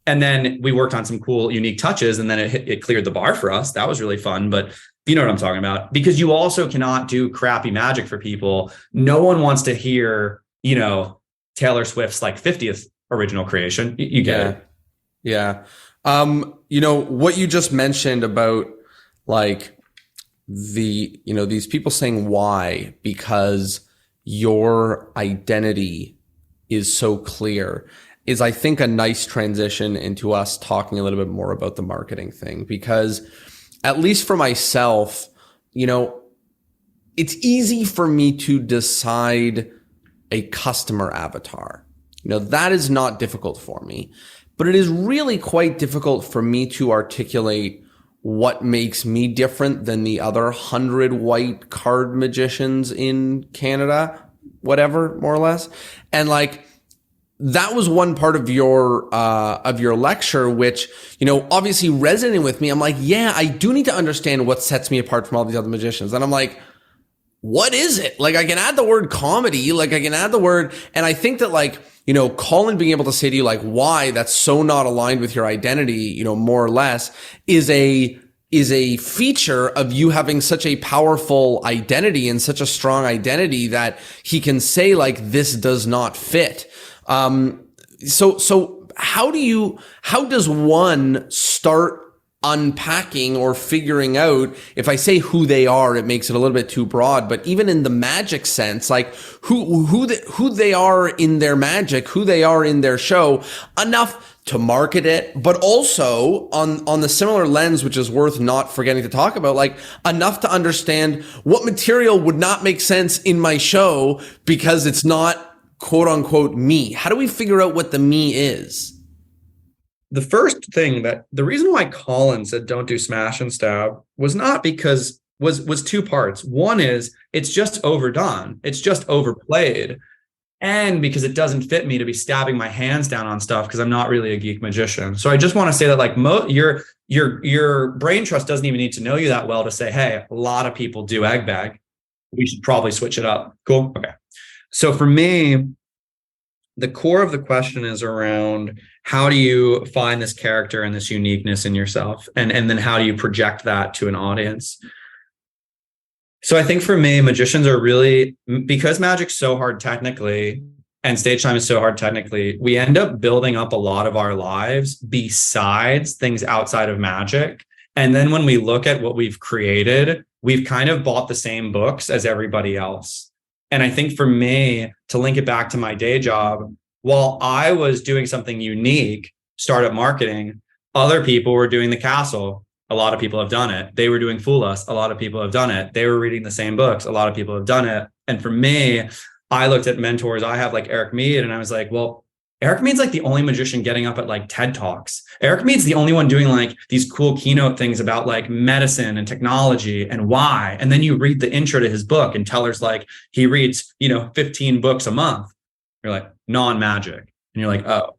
And then we worked on some cool, unique touches, and then it cleared the bar for us. That was really fun. But you know what I'm talking about? Because you also cannot do crappy magic for people. No one wants to hear, Taylor Swift's like 50th original creation. You get it. Yeah. What you just mentioned about like these people saying why, because your identity is so clear, is I think a nice transition into us talking a little bit more about the marketing thing. Because at least for myself, it's easy for me to decide a customer avatar. That is not difficult for me, but it is really quite difficult for me to articulate what makes me different than the other 100 white card magicians in Canada, whatever, more or less. And like, that was one part of your lecture, which, obviously resonated with me. I'm like, yeah, I do need to understand what sets me apart from all these other magicians. And I'm like, what is it? Like, I can add the word comedy, like I can add the word, and I think that like, Colin being able to say to you like why that's so not aligned with your identity, more or less, is a feature of you having such a powerful identity and such a strong identity that he can say like, this does not fit. So how does one start unpacking or figuring out, if I say who they are, it makes it a little bit too broad, but even in the magic sense, like who they are in their magic, who they are in their show, enough to market it, but also on the similar lens, which is worth not forgetting to talk about, like enough to understand what material would not make sense in my show because it's not quote unquote me. How do we figure out what the me is? The first thing the reason why Colin said don't do smash and stab was not because was two parts. One is it's just overdone. It's just overplayed. And because it doesn't fit me to be stabbing my hands down on stuff because I'm not really a geek magician. So I just want to say that like your brain trust doesn't even need to know you that well to say, hey, a lot of people do egg bag. We should probably switch it up. Cool. Okay. So for me, the core of the question is around how do you find this character and this uniqueness in yourself? And then how do you project that to an audience? So I think for me, magicians are really, because magic's so hard technically and stage time is so hard technically, we end up building up a lot of our lives besides things outside of magic. And then when we look at what we've created, we've kind of bought the same books as everybody else. And I think for me, to link it back to my day job, while I was doing something unique, startup marketing, other people were doing the castle. A lot of people have done it. They were doing Fool Us. A lot of people have done it. They were reading the same books. A lot of people have done it. And for me, I looked at mentors I have like Eric Mead, and I was like, well, Eric Mead's like the only magician getting up at like TED Talks. Eric Mead's the only one doing like these cool keynote things about like medicine and technology and why. And then you read the intro to his book and Teller's like, he reads, 15 books a month. You're like, non-magic. And you're like, oh.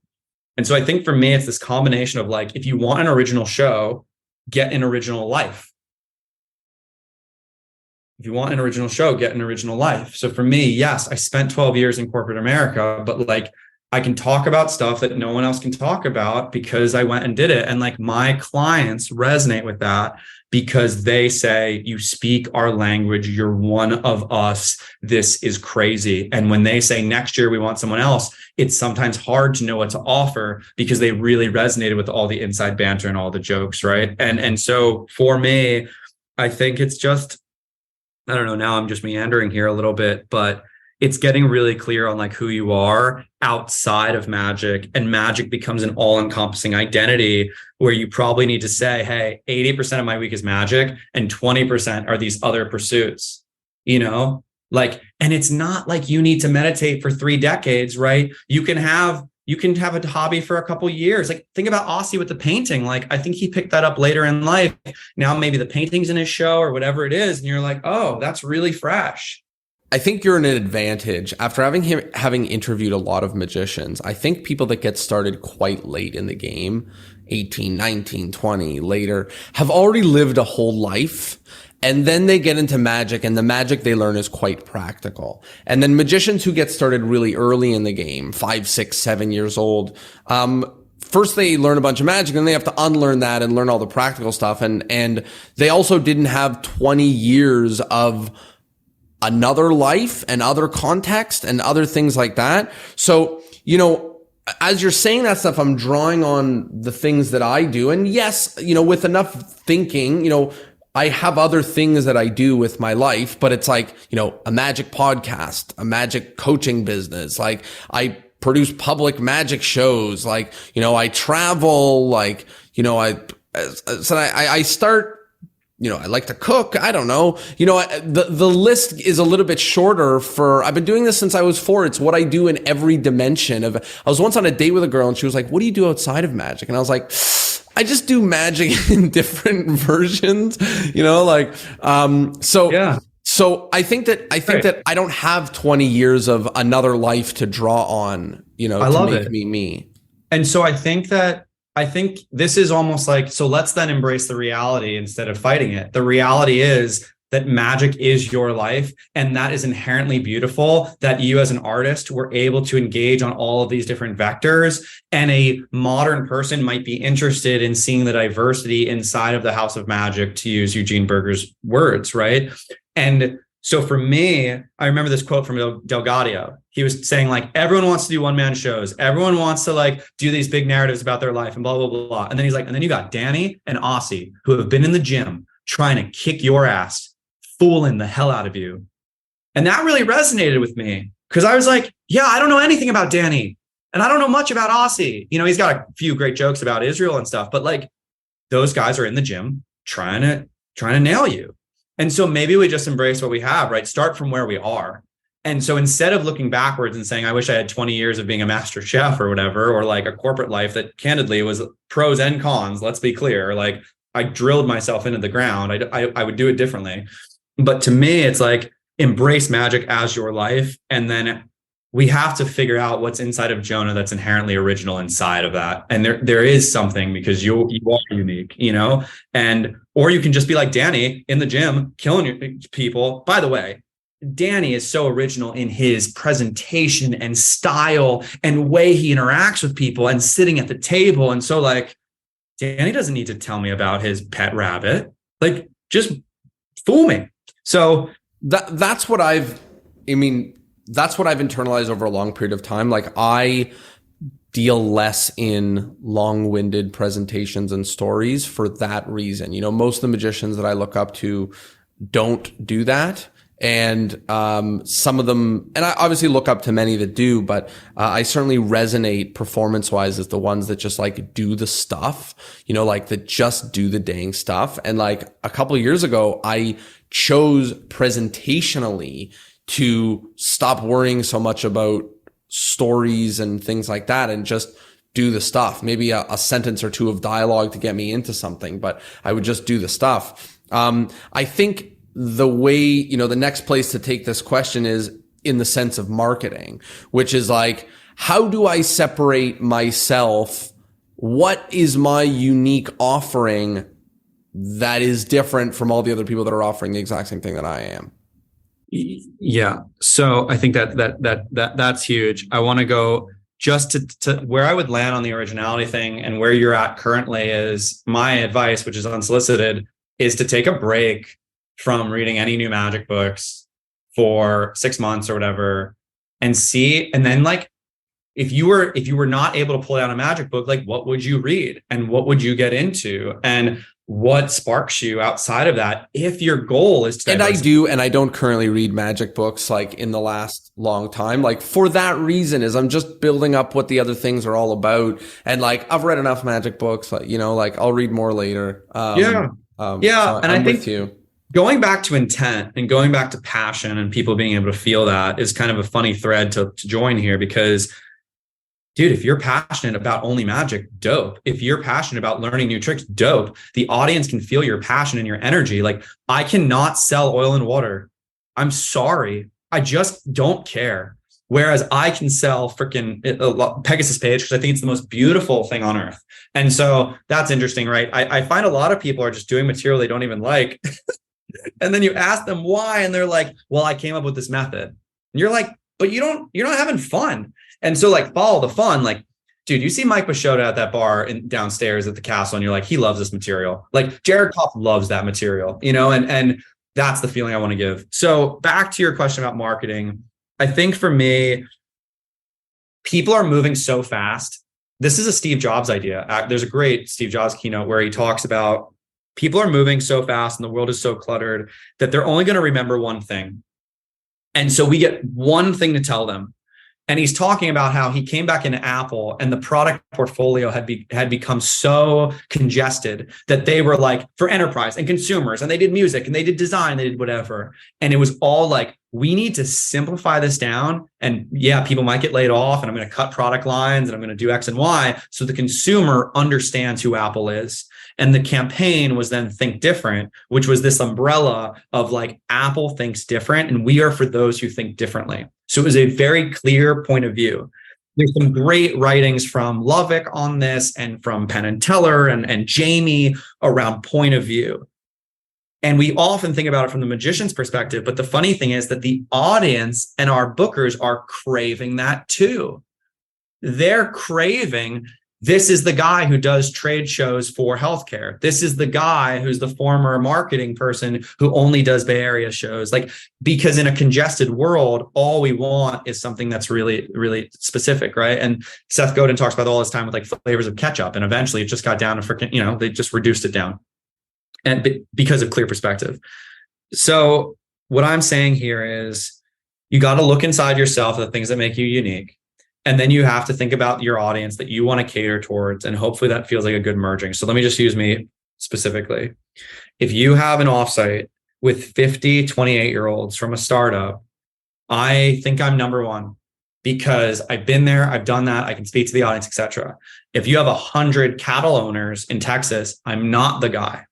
And so I think for me, it's this combination of like, if you want an original show, get an original life. If you want an original show, get an original life. So for me, yes, I spent 12 years in corporate America, but like I can talk about stuff that no one else can talk about because I went and did it. And like my clients resonate with that because they say, you speak our language, you're one of us, this is crazy. And when they say next year we want someone else, it's sometimes hard to know what to offer because they really resonated with all the inside banter and all the jokes, right? And so for me, I think it's just, I don't know, now I'm just meandering here a little bit, but it's getting really clear on like who you are outside of magic, and magic becomes an all-encompassing identity where you probably need to say, hey, 80% of my week is magic and 20% are these other pursuits, like, and it's not like you need to meditate for 3 decades, right? You can have a hobby for a couple years. Like think about Aussie with the painting. Like I think he picked that up later in life. Now maybe the painting's in his show or whatever it is. And you're like, oh, that's really fresh. I think you're in an advantage after having interviewed a lot of magicians. I think people that get started quite late in the game, 18, 19, 20, later, have already lived a whole life. And then they get into magic, and the magic they learn is quite practical. And then magicians who get started really early in the game, 5, 6, 7 years old, first they learn a bunch of magic, and they have to unlearn that and learn all the practical stuff. And they also didn't have 20 years of another life and other context and other things like that. So, as you're saying that stuff, I'm drawing on the things that I do. And yes, with enough thinking, I have other things that I do with my life, but it's like, a magic podcast, a magic coaching business. Like I produce public magic shows. Like, I travel, like, I start, I like to cook. I don't know. The list is a little bit shorter I've been doing this since I was 4. It's what I do in every dimension I was once on a date with a girl, and she was like, what do you do outside of magic? And I was like, I just do magic in different versions, so yeah. So I think that I don't have 20 years of another life to draw on, to make me me. And so I think this is almost like, so let's then embrace the reality instead of fighting it. The reality is that magic is your life, and that is inherently beautiful, that you as an artist were able to engage on all of these different vectors. And a modern person might be interested in seeing the diversity inside of the house of magic, to use Eugene Berger's words, right? And so for me, I remember this quote from Delgadio. He was saying, like, everyone wants to do one-man shows. Everyone wants to like do these big narratives about their life and blah, blah, blah, blah. And then he's like, and then you got Danny and Aussie, who have been in the gym trying to kick your ass, fooling the hell out of you. And that really resonated with me, because I was like, yeah, I don't know anything about Danny, and I don't know much about Aussie. He's got a few great jokes about Israel and stuff, but like, those guys are in the gym trying to nail you. And so maybe we just embrace what we have, right? Start from where we are. And so instead of looking backwards and saying, I wish I had 20 years of being a master chef or whatever, or like a corporate life that candidly was pros and cons, let's be clear, like I drilled myself into the ground, I would do it differently. But to me, it's like, embrace magic as your life. And then we have to figure out what's inside of Jonah that's inherently original inside of that. And there is something, because you are unique, or you can just be like Danny in the gym, killing your people. By the way, Danny is so original in his presentation and style and way he interacts with people and sitting at the table. And so like, Danny doesn't need to tell me about his pet rabbit. Like, just fool me. So that's what I've internalized over a long period of time. Like, I deal less in long-winded presentations and stories for that reason. Most of the magicians that I look up to don't do that. And some of them, and I obviously look up to many that do, but I certainly resonate performance-wise as the ones that just like do the stuff, like that just do the dang stuff. And like a couple of years ago, I chose presentationally to stop worrying so much about stories and things like that and just do the stuff. Maybe a sentence or two of dialogue to get me into something, but I would just do the stuff. I think the way, the next place to take this question is in the sense of marketing, which is like, how do I separate myself? What is my unique offering that is different from all the other people that are offering the exact same thing that I am? Yeah. So I think that's huge. I want to go just to where I would land on the originality thing, and where you're at currently is my advice, which is unsolicited, is to take a break from reading any new magic books for 6 months or whatever, and see, and then like, if you were not able to pull out a magic book, like what would you read and what would you get into and what sparks you outside of that, if your goal is to and I don't currently read magic books like in the last long time, like for that reason, is I'm just building up what the other things are all about. And like, I've read enough magic books, like, like I'll read more later. So and I think with you. Going back to intent and going back to passion and people being able to feel that is kind of a funny thread to join here, because dude, if you're passionate about only magic, dope. If you're passionate about learning new tricks, dope. The audience can feel your passion and your energy. Like, I cannot sell oil and water. I'm sorry. I just don't care. Whereas I can sell freaking Pegasus page because I think it's the most beautiful thing on earth. And so that's interesting, right? I find a lot of people are just doing material they don't even like. And then you ask them why, and they're like, well, I came up with this method. And you're like, but you're not having fun. And so like follow the fun. Like, dude, you see Mike Bashota at that bar downstairs at the castle, and you're like, he loves this material. Like Jared Koff loves that material, and that's the feeling I want to give. So back to your question about marketing. I think for me, people are moving so fast. This is a Steve Jobs idea. There's a great Steve Jobs keynote where he talks about people are moving so fast and the world is so cluttered that they're only going to remember one thing. And so we get one thing to tell them. And he's talking about how he came back into Apple and the product portfolio had become so congested that they were like for enterprise and consumers, and they did music and they did design, they did whatever. And it was all like, we need to simplify this down. And yeah, people might get laid off, and I'm going to cut product lines and I'm going to do X and Y. So the consumer understands who Apple is. And the campaign was then Think Different, which was this umbrella of like, Apple thinks different, and we are for those who think differently. So it was a very clear point of view. There's some great writings from Lovick on this, and from Penn and Teller and Jamie around point of view. And we often think about it from the magician's perspective. But the funny thing is that the audience and our bookers are craving that too. They're craving, this is the guy who does trade shows for healthcare. This is the guy who's the former marketing person who only does Bay Area shows. Like, because in a congested world, all we want is something that's really, really specific, right? And Seth Godin talks about all this time with like flavors of ketchup. And eventually it just got down to freaking, they just reduced it down. And because of clear perspective. So what I'm saying here is you got to look inside yourself, the things that make you unique. And then you have to think about your audience that you want to cater towards. And hopefully that feels like a good merging. So let me just use me specifically. If you have an offsite with 50 28-year-olds from a startup, I think I'm number one, because I've been there, I've done that, I can speak to the audience, etc. If you have 100 cattle owners in Texas, I'm not the guy.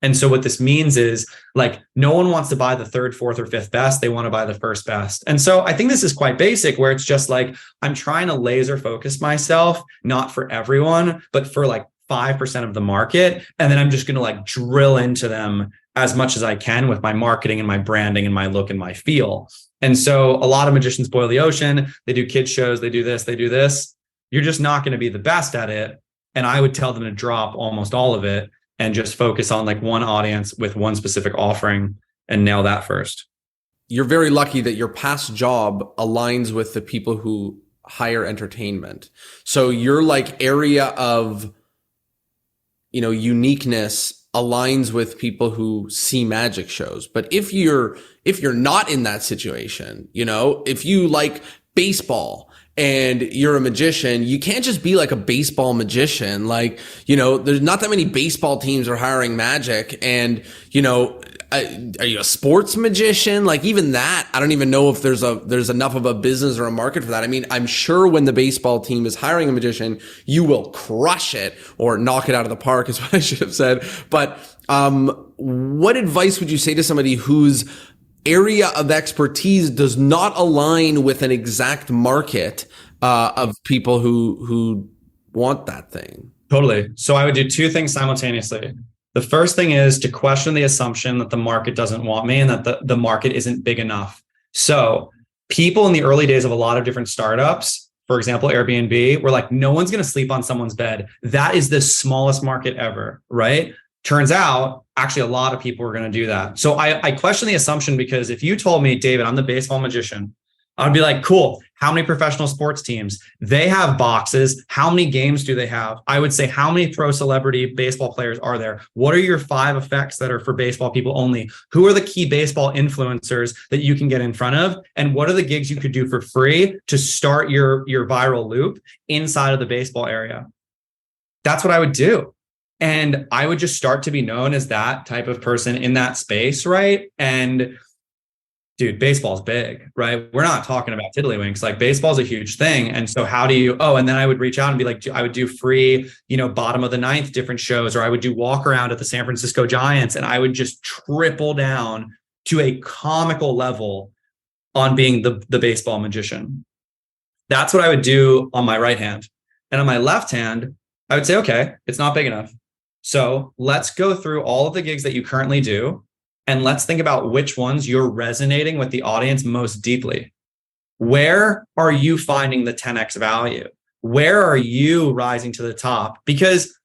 And so what this means is like, no one wants to buy the third, fourth, or fifth best. They want to buy the first best. And so I think this is quite basic, where it's just like, I'm trying to laser focus myself, not for everyone, but for like 5% of the market. And then I'm just going to like drill into them as much as I can with my marketing and my branding and my look and my feel. And so a lot of magicians boil the ocean. They do kids shows. They do this, they do this. You're just not going to be the best at it. And I would tell them to drop almost all of it and just focus on like one audience with one specific offering and nail that first. You're very lucky that your past job aligns with the people who hire entertainment. So your like area of, uniqueness aligns with people who see magic shows. But if you're not in that situation, if you like baseball and you're a magician, you can't just be like a baseball magician. Like, there's not that many baseball teams are hiring magic. And, are you a sports magician? Like even that, I don't even know if there's enough of a business or a market for that. I mean, I'm sure when the baseball team is hiring a magician, you will crush it or knock it out of the park is what I should have said. But, what advice would you say to somebody whose area of expertise does not align with an exact market of people who want that thing? Totally. So I would do two things simultaneously. The first thing is to question the assumption that the market doesn't want me and that the market isn't big enough. So people in the early days of a lot of different startups, for example, Airbnb, were like, no one's going to sleep on someone's bed. That is the smallest market ever, right? Turns out, actually, a lot of people are going to do that. So I question the assumption, because if you told me, David, I'm the baseball magician, I'd be like, cool. How many professional sports teams? They have boxes. How many games do they have? I would say, how many pro celebrity baseball players are there? What are your 5 effects that are for baseball people only? Who are the key baseball influencers that you can get in front of? And what are the gigs you could do for free to start your viral loop inside of the baseball area? That's what I would do. And I would just start to be known as that type of person in that space, right? And dude, baseball's big, right? We're not talking about tiddlywinks. Like baseball's a huge thing. And so how do you, and then I would reach out and be like, I would do free, bottom of the ninth different shows, or I would do walk around at the San Francisco Giants, and I would just triple down to a comical level on being the baseball magician. That's what I would do on my right hand. And on my left hand, I would say, okay, it's not big enough. So let's go through all of the gigs that you currently do, and let's think about which ones you're resonating with the audience most deeply. Where are you finding the 10x value? Where are you rising to the top? Because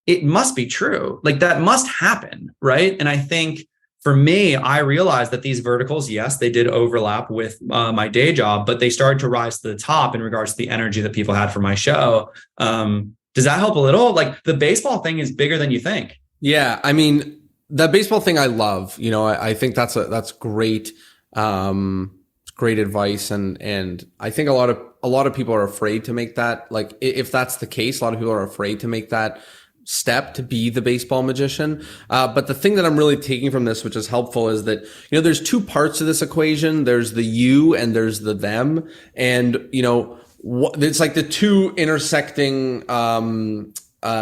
it must be true. Like that must happen, right? And I think for me, I realized that these verticals, yes, they did overlap with my day job, but they started to rise to the top in regards to the energy that people had for my show. Does that help a little? Like the baseball thing is bigger than you think. Yeah, I mean, that baseball thing I love. You know, I think that's great. Great advice, and I think a lot of people are afraid to make that. Like, if that's the case, a lot of people are afraid to make that step to be the baseball magician. But the thing that I'm really taking from this, which is helpful, is that, you know, there's two parts to this equation. There's the you and there's the them. And, you know, it's like the two intersecting,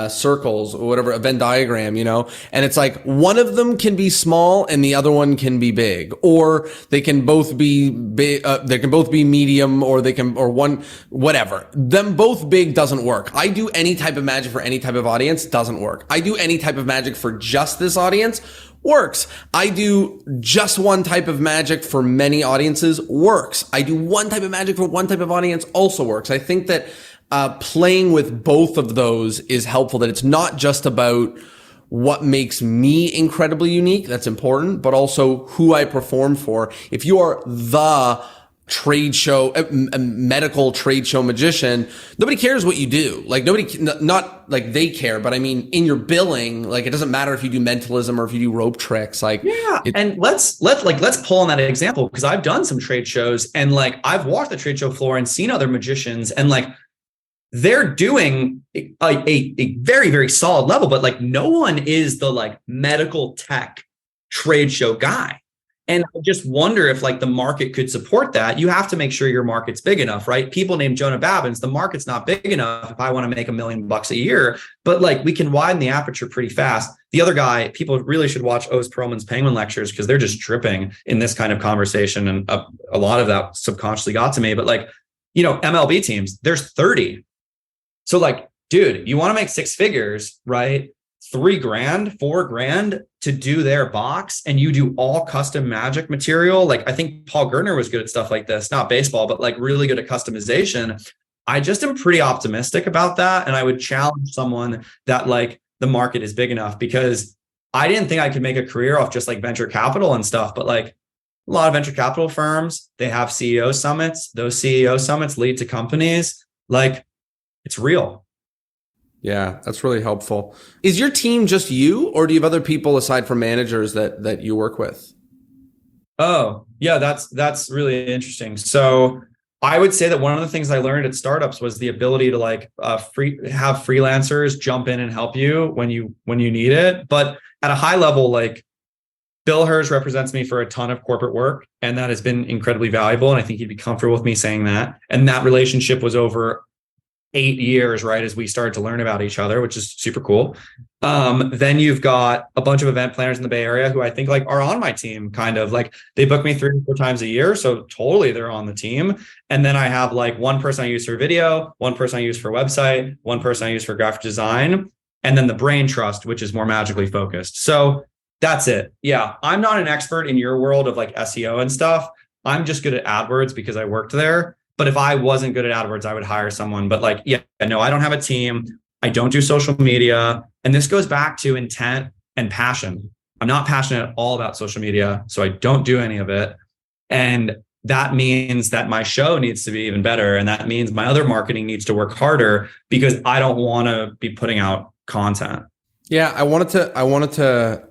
circles or whatever, a Venn diagram, you know, and it's like one of them can be small and the other one can be big, or they can both be big, they can both be medium, or one, whatever. Them both big doesn't work. I do any type of magic for any type of audience, doesn't work. I do any type of magic for just this audience, works. I do just one type of magic for many audiences, works. I do one type of magic for one type of audience, also works. I think that playing with both of those is helpful, that it's not just about what makes me incredibly unique. That's important, but also who I perform for. If you are the trade show, medical trade show magician, nobody cares what you do. Like not like they care, but I mean, in your billing, like it doesn't matter if you do mentalism or if you do rope tricks. Like, yeah. And let's pull on that example, because I've done some trade shows and like I've walked the trade show floor and seen other magicians, and like they're doing a very, very solid level, but like no one is the like medical tech trade show guy. And I just wonder if like the market could support that. You have to make sure your market's big enough, right? People named Jonah Babbins, the market's not big enough if I want to make $1 million a year, but like we can widen the aperture pretty fast. The other guy, people really should watch Oz Perlman's Penguin lectures, because they're just dripping in this kind of conversation. And a lot of that subconsciously got to me, but like, you know, MLB teams, there's 30. So like, dude, you want to make 6 figures, right? $3,000, $4,000 to do their box, and you do all custom magic material. Like I think Paul Gertner was good at stuff like this, not baseball, but like really good at customization. I just am pretty optimistic about that. And I would challenge someone that like the market is big enough, because I didn't think I could make a career off just like venture capital and stuff, but like a lot of venture capital firms, they have CEO summits. Those CEO summits lead to companies. Like, it's real. Yeah, that's really helpful. Is your team just you, or do you have other people aside from managers that you work with? Oh, yeah, that's really interesting. So I would say that one of the things I learned at startups was the ability to like have freelancers jump in and help you when you need it. But at a high level, like Bill Hers represents me for a ton of corporate work, and that has been incredibly valuable. And I think he'd be comfortable with me saying that. And that relationship was over 8 years, right, as we started to learn about each other, which is super cool. Then you've got a bunch of event planners in the Bay Area who I think like are on my team, kind of like they book me 3 or 4 times a year. So totally they're on the team. And then I have like one person I use for video, one person I use for website, one person I use for graphic design, and then the brain trust, which is more magically focused. So that's it. Yeah. I'm not an expert in your world of like SEO and stuff. I'm just good at AdWords because I worked there. But if I wasn't good at AdWords, I would hire someone. But like, yeah, no, I don't have a team. I don't do social media. And this goes back to intent and passion. I'm not passionate at all about social media, so I don't do any of it. And that means that my show needs to be even better. And that means my other marketing needs to work harder, because I don't want to be putting out content. Yeah, I wanted to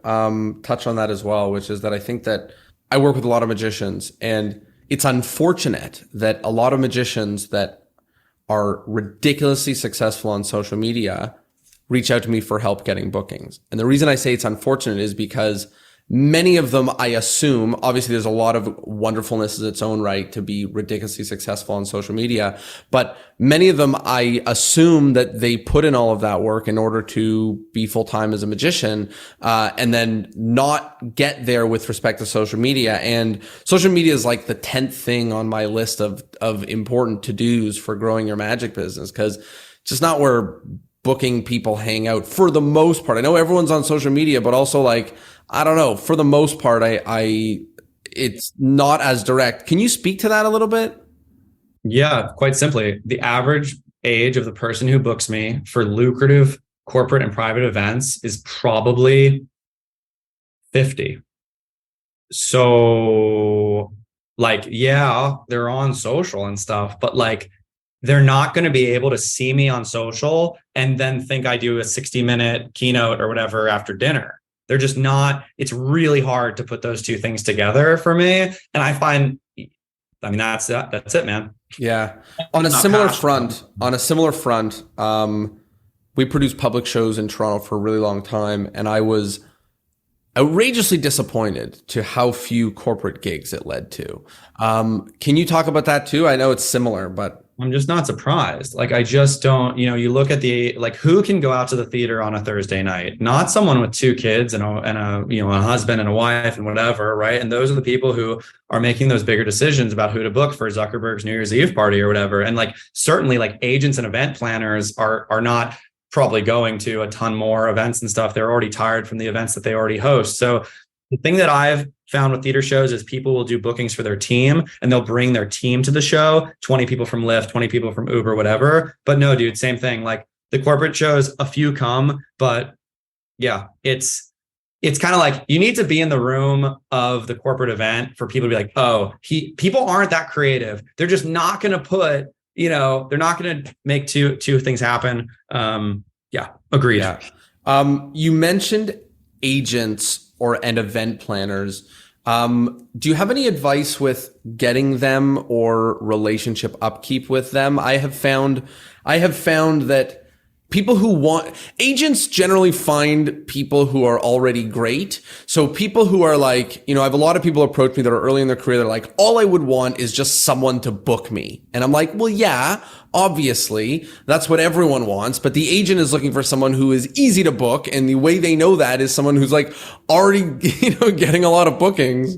touch on that as well, which is that I think that I work with a lot of magicians, and it's unfortunate that a lot of magicians that are ridiculously successful on social media reach out to me for help getting bookings. And the reason I say it's unfortunate is because many of them, I assume, obviously there's a lot of wonderfulness in its own right to be ridiculously successful on social media, but many of them, I assume that they put in all of that work in order to be full-time as a magician, and then not get there with respect to social media. And social media is like the 10th thing on my list of important to-dos for growing your magic business, because it's just not where booking people hang out for the most part. I know everyone's on social media, but also like, I don't know, for the most part, it's not as direct. Can you speak to that a little bit? Yeah, quite simply, the average age of the person who books me for lucrative corporate and private events is probably 50. So like, yeah, they're on social and stuff, but like, they're not going to be able to see me on social and then think I do a 60-minute keynote or whatever after dinner. They're just not, it's really hard to put those two things together for me. And I find, I mean, that's it, man. Yeah. On a similar front, we produced public shows in Toronto for a really long time, and I was outrageously disappointed to how few corporate gigs it led to. Can you talk about that too? I know it's similar, but I'm just not surprised. Like, I just don't, you look at like, who can go out to the theater on a Thursday night? Not someone with two kids and a husband and a wife and whatever, right? And those are the people who are making those bigger decisions about who to book for Zuckerberg's New Year's Eve party or whatever. And like, certainly like agents and event planners are not probably going to a ton more events and stuff. They're already tired from the events that they already host. So the thing that I've found with theater shows is people will do bookings for their team and they'll bring their team to the show, 20 people from Lyft, 20 people from Uber, whatever. But no, dude, same thing. Like the corporate shows, a few come, but yeah, it's kind of like you need to be in the room of the corporate event for people to be like, oh, people aren't that creative. They're just not going to put, they're not going to make two things happen. Yeah, agreed. Yeah. You mentioned agents and event planners. Do you have any advice with getting them or relationship upkeep with them? I have found that agents generally find people who are already great. So people who are like, I have a lot of people approach me that are early in their career. They're like, all I would want is just someone to book me. And I'm like, well, yeah, obviously that's what everyone wants. But the agent is looking for someone who is easy to book. And the way they know that is someone who's like already, getting a lot of bookings.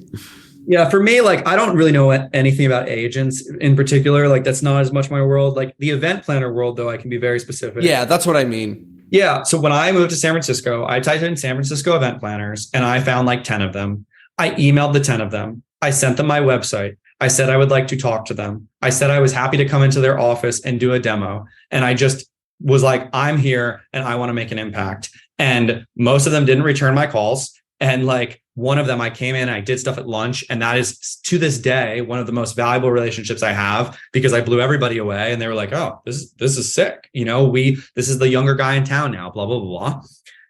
Yeah, for me, like, I don't really know anything about agents in particular. Like, that's not as much my world. Like the event planner world, though, I can be very specific. Yeah, that's what I mean. Yeah. So when I moved to San Francisco, I typed in San Francisco event planners and I found like 10 of them. I emailed the 10 of them. I sent them my website. I said I would like to talk to them. I said I was happy to come into their office and do a demo. And I just was like, I'm here and I want to make an impact. And most of them didn't return my calls. And like one of them, I came in and I did stuff at lunch. And that is to this day, one of the most valuable relationships I have because I blew everybody away. And they were like, oh, this is sick. This is the younger guy in town now, blah, blah, blah, blah.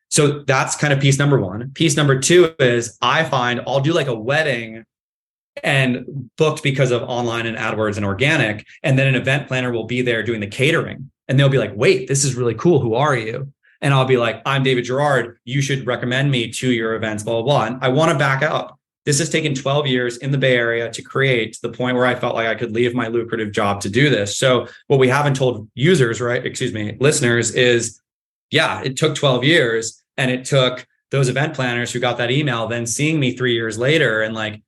So that's kind of piece number one. Piece number two is I find I'll do like a wedding and booked because of online and AdWords and organic. And then an event planner will be there doing the catering. And they'll be like, wait, this is really cool. Who are you? And I'll be like, I'm David Gerard. You should recommend me to your events, blah, blah, blah. And I want to back up. This has taken 12 years in the Bay Area to create to the point where I felt like I could leave my lucrative job to do this. So what we haven't told listeners is, yeah, it took 12 years and it took those event planners who got that email, then seeing me 3 years later. And like,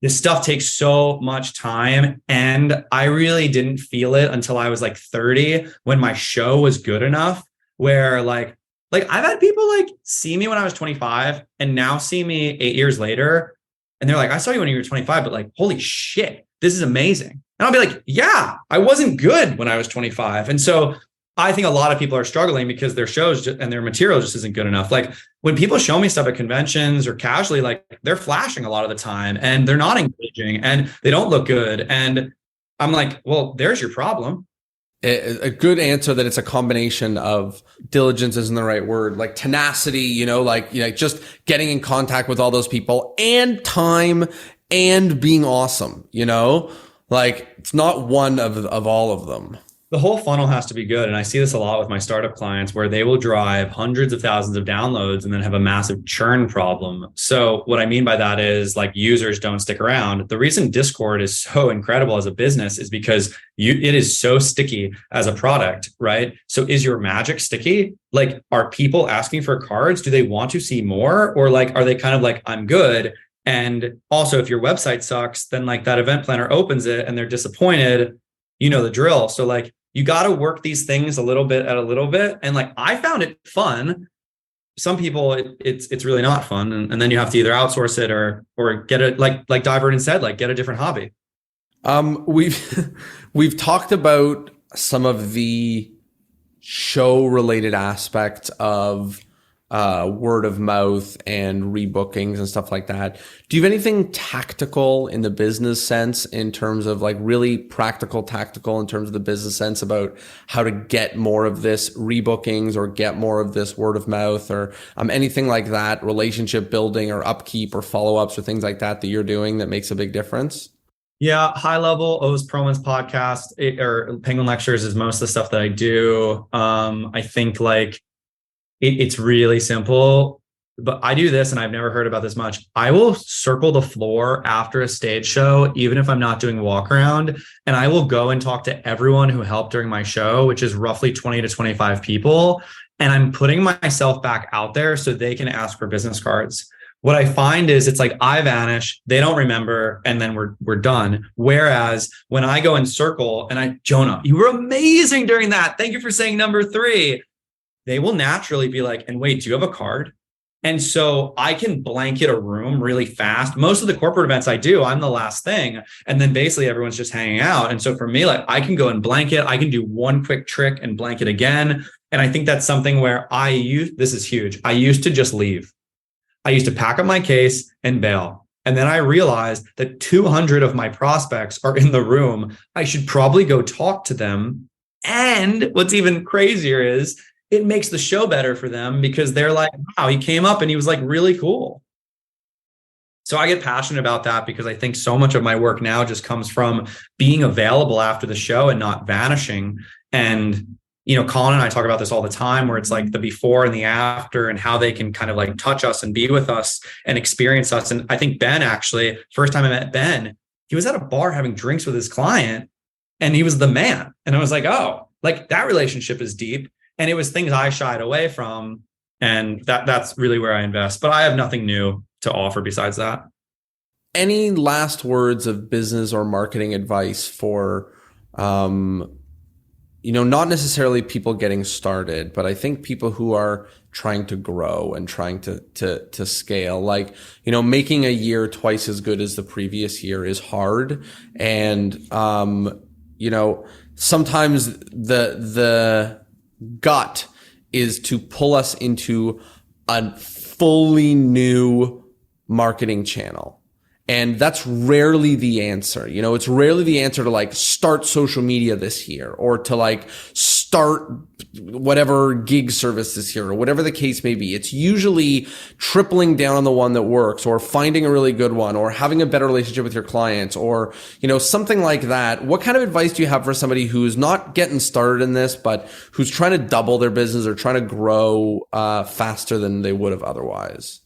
this stuff takes so much time. And I really didn't feel it until I was like 30 when my show was good enough where like I've had people like see me when I was 25 and now see me 8 years later. And they're like, I saw you when you were 25, but like, holy shit, this is amazing. And I'll be like, yeah, I wasn't good when I was 25. And so I think a lot of people are struggling because their shows and their material just isn't good enough. Like when people show me stuff at conventions or casually, like they're flashing a lot of the time and they're not engaging and they don't look good. And I'm like, well, there's your problem. A good answer that it's a combination of diligence isn't the right word, like tenacity, just getting in contact with all those people and time and being awesome, like it's not one of all of them. The whole funnel has to be good. And I see this a lot with my startup clients where they will drive hundreds of thousands of downloads and then have a massive churn problem. So what I mean by that is like users don't stick around. The reason Discord is so incredible as a business is because it is so sticky as a product, right? So is your magic sticky? Like, are people asking for cards? Do they want to see more? Or like, are they kind of like, I'm good? And also if your website sucks, then like that event planner opens it and they're disappointed, you know the drill. So like, you got to work these things a little bit at a little bit. And like, I found it fun. Some people, it's really not fun. And then you have to either outsource it or get it, like Divergent said, like get a different hobby. We've talked about some of the show related aspects of word of mouth and rebookings and stuff like that. Do you have anything tactical in the business sense in terms of like really practical, tactical in terms of the business sense about how to get more of this rebookings or get more of this word of mouth or anything like that, relationship building or upkeep or follow-ups or things like that you're doing that makes a big difference? Yeah, high level O's Perlman's podcast or Penguin Lectures is most of the stuff that I do. I think like it's really simple, but I do this and I've never heard about this much. I will circle the floor after a stage show, even if I'm not doing walk around, and I will go and talk to everyone who helped during my show, which is roughly 20 to 25 people. And I'm putting myself back out there so they can ask for business cards. What I find is it's like I vanish, they don't remember, and then we're done. Whereas when I go and circle and Jonah, you were amazing during that. Thank you for saying number 3. They will naturally be like, and wait, do you have a card? And so I can blanket a room really fast. Most of the corporate events I do, I'm the last thing. And then basically everyone's just hanging out. And so for me, like I can go and blanket, I can do one quick trick and blanket again. And I think that's something where this is huge. I used to just leave. I used to pack up my case and bail. And then I realized that 200 of my prospects are in the room. I should probably go talk to them. And what's even crazier is it makes the show better for them because they're like, wow, he came up and he was like really cool. So I get passionate about that because I think so much of my work now just comes from being available after the show and not vanishing. And, you know, Colin and I talk about this all the time where it's like the before and the after and how they can kind of like touch us and be with us and experience us. And I think Ben actually, first time I met Ben, he was at a bar having drinks with his client and he was the man. And I was like, oh, like that relationship is deep. And it was things I shied away from. And that's really where I invest. But I have nothing new to offer besides that. Any last words of business or marketing advice for, not necessarily people getting started, but I think people who are trying to grow and trying to scale, like, making a year twice as good as the previous year is hard. And, sometimes the gut is to pull us into a fully new marketing channel. And that's rarely the answer. It's rarely the answer to like start social media this year or to like start whatever gig service this year or whatever the case may be. It's usually tripling down on the one that works or finding a really good one or having a better relationship with your clients or, something like that. What kind of advice do you have for somebody who's not getting started in this, but who's trying to double their business or trying to grow faster than they would have otherwise?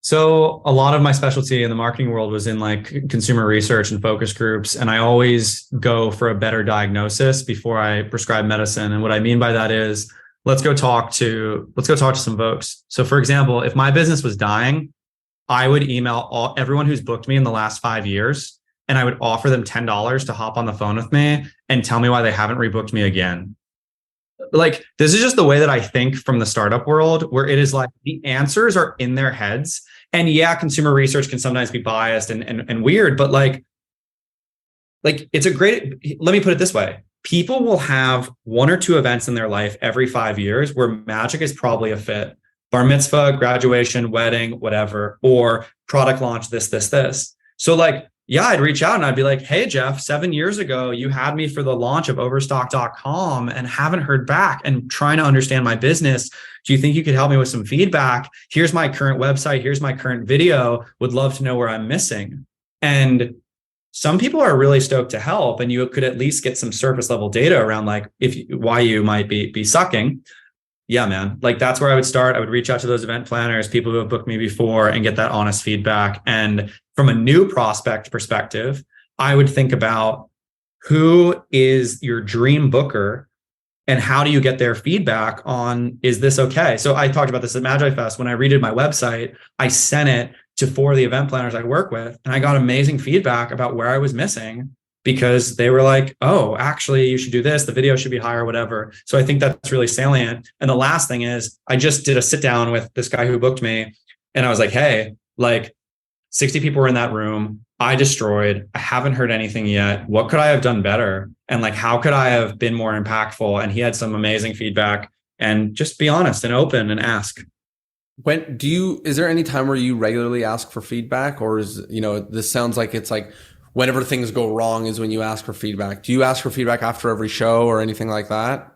So a lot of my specialty in the marketing world was in like consumer research and focus groups. And I always go for a better diagnosis before I prescribe medicine. And what I mean by that is let's go talk to some folks. So for example, if my business was dying, I would email everyone who's booked me in the last 5 years, and I would offer them $10 to hop on the phone with me and tell me why they haven't rebooked me again. Like, this is just the way that I think from the startup world, where it is like the answers are in their heads. And yeah, consumer research can sometimes be biased and weird, but like it's a great, let me put it this way. People will have 1 or 2 events in their life every 5 years where magic is probably a fit. Bar mitzvah, graduation, wedding, whatever, or product launch, this. So like, yeah, I'd reach out and I'd be like, hey, Jeff, 7 years ago, you had me for the launch of overstock.com and haven't heard back and trying to understand my business. Do you think you could help me with some feedback? Here's my current website. Here's my current video. Would love to know where I'm missing. And some people are really stoked to help, and you could at least get some surface level data around like why you might be sucking. Yeah, man. Like that's where I would start. I would reach out to those event planners, people who have booked me before, and get that honest feedback. And from a new prospect perspective, I would think about who is your dream booker and how do you get their feedback on, is this okay? So I talked about this at Magi Fest. When I redid my website, I sent it to 4 of the event planners I work with, and I got amazing feedback about where I was missing, because they were like, oh, actually, you should do this. The video should be higher, whatever. So I think that's really salient. And the last thing is, I just did a sit down with this guy who booked me. And I was like, hey, like 60 people were in that room. I destroyed. I haven't heard anything yet. What could I have done better? And like, how could I have been more impactful? And he had some amazing feedback. And just be honest and open and ask. Is there any time where you regularly ask for feedback, or this sounds like it's like, whenever things go wrong is when you ask for feedback? Do you ask for feedback after every show or anything like that?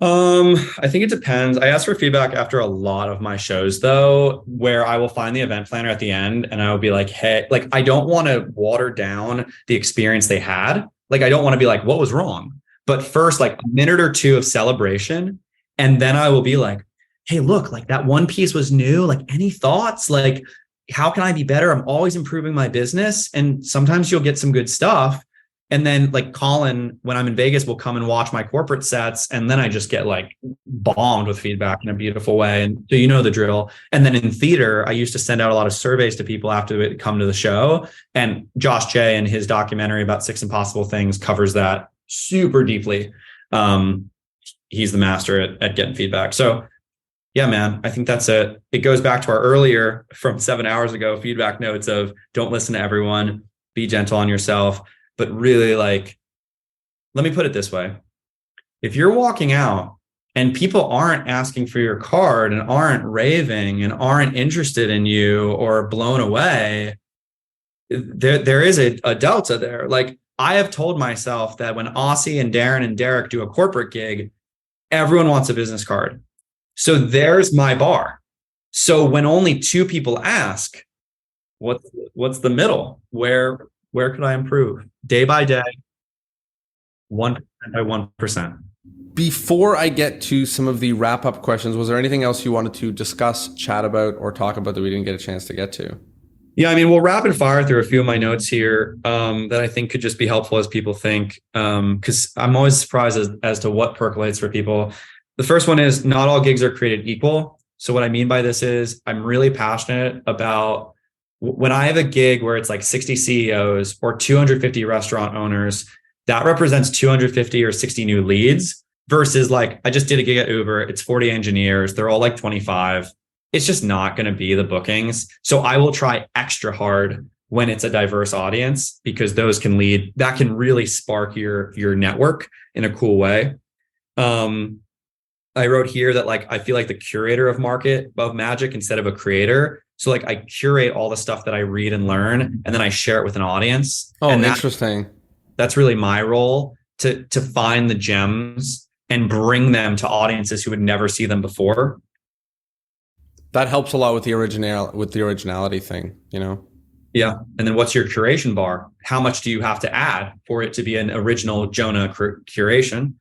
I think it depends. I ask for feedback after a lot of my shows, though, where I will find the event planner at the end and I will be like, hey, like, I don't want to water down the experience they had. Like, I don't want to be like, what was wrong? But first, like a minute or two of celebration. And then I will be like, hey, look, like that one piece was new. Like, any thoughts? Like, how can I be better? I'm always improving my business. And sometimes you'll get some good stuff. And then like Colin, when I'm in Vegas, will come and watch my corporate sets. And then I just get like bombed with feedback in a beautiful way. And so you know the drill. And then in theater, I used to send out a lot of surveys to people after they come to the show. And Josh Jay and his documentary about 6 Impossible Things covers that super deeply. He's the master at getting feedback. So yeah, man, I think that's it. It goes back to our earlier from 7 hours ago feedback notes of don't listen to everyone, be gentle on yourself, but really like, let me put it this way. If you're walking out and people aren't asking for your card and aren't raving and aren't interested in you or blown away, there is a delta there. Like I have told myself that when Aussie and Darren and Derek do a corporate gig, everyone wants a business card. So there's my bar. So when only 2 people ask, what's the middle? Where could I improve? Day by day, 1% by 1%. Before I get to some of the wrap-up questions, was there anything else you wanted to discuss, chat about, or talk about that we didn't get a chance to get to? Yeah, I mean, we'll rapid fire through a few of my notes here that I think could just be helpful as people think, because I'm always surprised as to what percolates for people. The first one is not all gigs are created equal. So what I mean by this is I'm really passionate about when I have a gig where it's like 60 CEOs or 250 restaurant owners, that represents 250 or 60 new leads versus like, I just did a gig at Uber. It's 40 engineers. They're all like 25. It's just not going to be the bookings. So I will try extra hard when it's a diverse audience, because those can lead, that can really spark your network in a cool way. I wrote here that like, I feel like the curator of magic instead of a creator. So like I curate all the stuff that I read and learn, and then I share it with an audience. Oh, and interesting. That's really my role, to find the gems and bring them to audiences who would never see them before. That helps a lot with the originality thing, you know? Yeah. And then what's your curation bar? How much do you have to add for it to be an original Jonah curation?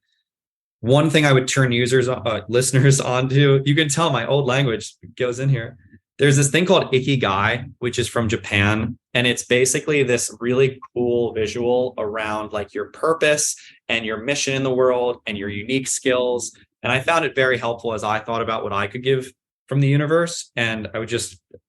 One thing I would turn listeners onto, you can tell my old language goes in here. There's this thing called Ikigai, which is from Japan. And it's basically this really cool visual around like your purpose and your mission in the world and your unique skills. And I found it very helpful as I thought about what I could give from the universe. And I would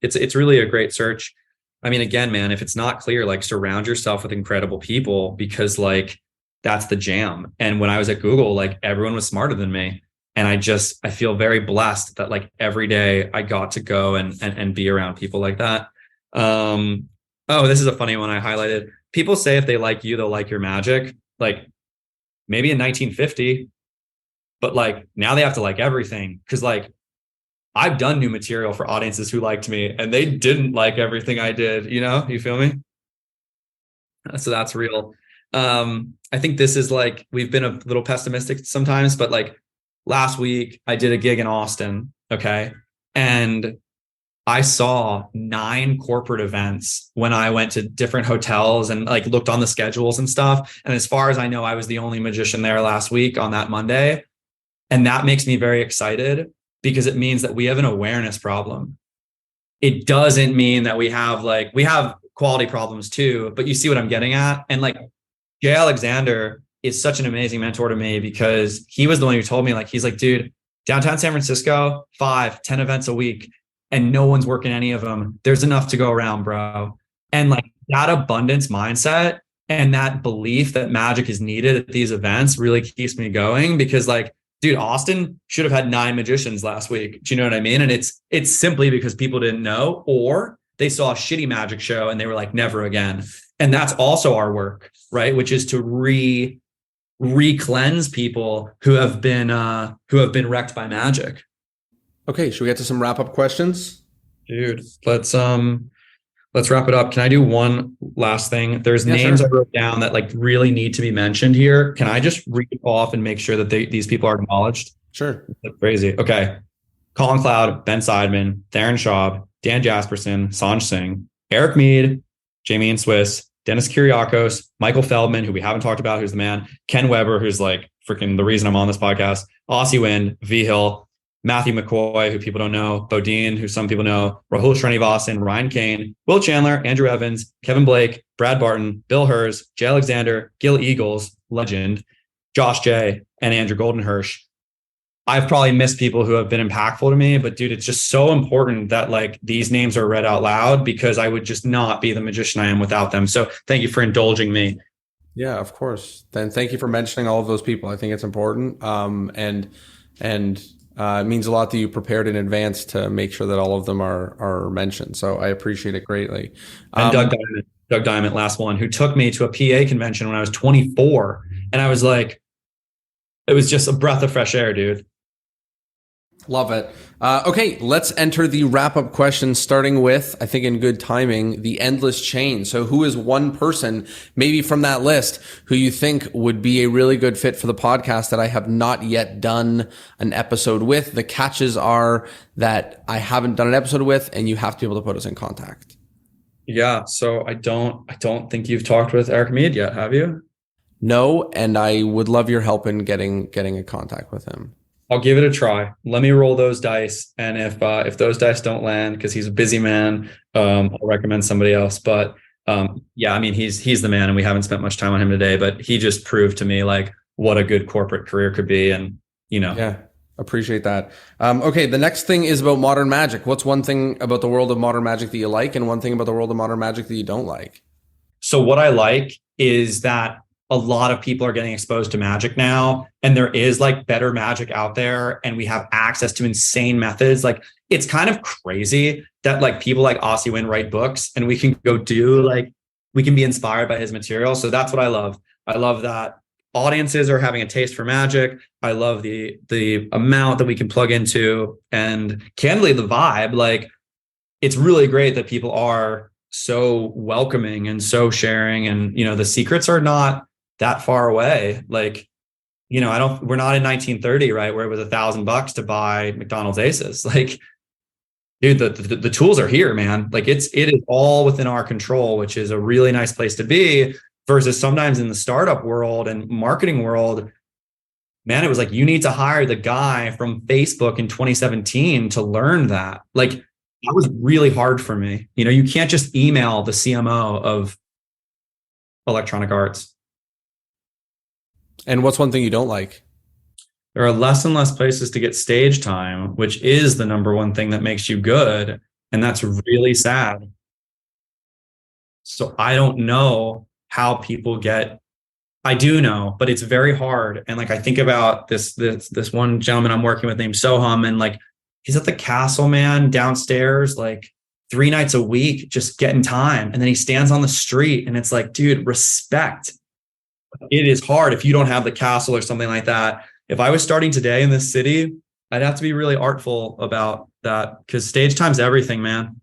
it's really a great search. I mean, again, man, if it's not clear, like surround yourself with incredible people, because like that's the jam. And when I was at Google, like everyone was smarter than me. And I feel very blessed that like every day I got to go and be around people like that. Oh, this is a funny one I highlighted. People say if they like you, they'll like your magic. Like maybe in 1950, but like now they have to like everything. Cause like I've done new material for audiences who liked me and they didn't like everything I did, you feel me? So that's real. I think this is like, we've been a little pessimistic sometimes, but like last week I did a gig in Austin. Okay. And I saw 9 corporate events when I went to different hotels and like looked on the schedules and stuff. And as far as I know, I was the only magician there last week on that Monday. And that makes me very excited because it means that we have an awareness problem. It doesn't mean that we have quality problems too, but you see what I'm getting at. And like Jay Alexander is such an amazing mentor to me because he was the one who told me, like, he's like, dude, downtown San Francisco, 5-10 events a week, and no one's working any of them. There's enough to go around, bro. And like that abundance mindset and that belief that magic is needed at these events really keeps me going because like, dude, Austin should have had 9 magicians last week. Do you know what I mean? And it's simply because people didn't know, or they saw a shitty magic show and they were like, never again. And that's also our work, right? Which is to re-cleanse people who have been wrecked by magic. Okay, should we get to some wrap-up questions? Dude, let's wrap it up. Can I do one last thing? There's names, sure, I wrote down that like really need to be mentioned here. Can I just read off and make sure that these people are acknowledged? Sure. That's crazy. Okay. Colin Cloud, Ben Seidman, Theron Schaub, Dan Jasperson, Sanj Singh, Eric Mead, Jamie and Swiss, Dennis Kyriakos, Michael Feldman, who we haven't talked about, who's the man, Ken Weber, who's like freaking the reason I'm on this podcast, Aussie Wind, V Hill, Matthew McCoy, who people don't know, Bodine, who some people know, Rahul Srinivasan, Ryan Kane, Will Chandler, Andrew Evans, Kevin Blake, Brad Barton, Bill Hers, Jay Alexander, Gil Eagles, legend, Josh J, and Andrew Goldenhirsch. I've probably missed people who have been impactful to me, but dude, it's just so important that like these names are read out loud because I would just not be the magician I am without them. So thank you for indulging me. Yeah, of course. Then thank you for mentioning all of those people. I think it's important. And it means a lot that you prepared in advance to make sure that all of them are mentioned. So I appreciate it greatly. And Doug Diamond, last one, who took me to a PA convention when I was 24. And I was like, it was just a breath of fresh air, dude. Love it. Okay, let's enter the wrap-up questions, starting with, I think in good timing, the endless chain. So who is one person, maybe from that list, who you think would be a really good fit for the podcast that I have not yet done an episode with? The catches are that I haven't done an episode with, and you have to be able to put us in contact. Yeah, so I don't think you've talked with Eric Mead yet, have you? No, and I would love your help in getting in contact with him. I'll give it a try. Let me roll those dice. And if those dice don't land, because he's a busy man, I'll recommend somebody else. But yeah, I mean, he's the man, and we haven't spent much time on him today, but he just proved to me like what a good corporate career could be. And, you know. Yeah, appreciate that. Okay, the next thing is about modern magic. What's one thing about the world of modern magic that you like, and one thing about the world of modern magic that you don't like? So what I like is that a lot of people are getting exposed to magic now, and there is like better magic out there, and we have access to insane methods. Like it's kind of crazy that like people like Aussie Win write books, and we can go we can be inspired by his material. So that's what I love. I love that audiences are having a taste for magic. I love the amount that we can plug into, and candidly the vibe. Like it's really great that people are so welcoming and so sharing, and you know, the secrets are not that far away. Like, you know, we're not in 1930, right? Where it was $1,000 to buy McDonald's Aces. Like, dude, the tools are here, man. Like it is all within our control, which is a really nice place to be, versus sometimes in the startup world and marketing world, man, it was like, you need to hire the guy from Facebook in 2017 to learn that. Like that was really hard for me. You know, you can't just email the CMO of Electronic Arts. And what's one thing you don't like? There are less and less places to get stage time, which is the number one thing that makes you good. And that's really sad. So I don't know how people I do know, but it's very hard. And like, I think about this one gentleman I'm working with named Soham, and like, he's at the castle, man, downstairs, like 3 nights a week, just getting time. And then he stands on the street, and it's like, dude, respect. It is hard if you don't have the castle or something like that. If I was starting today in this city, I'd have to be really artful about that, because stage time's everything, man.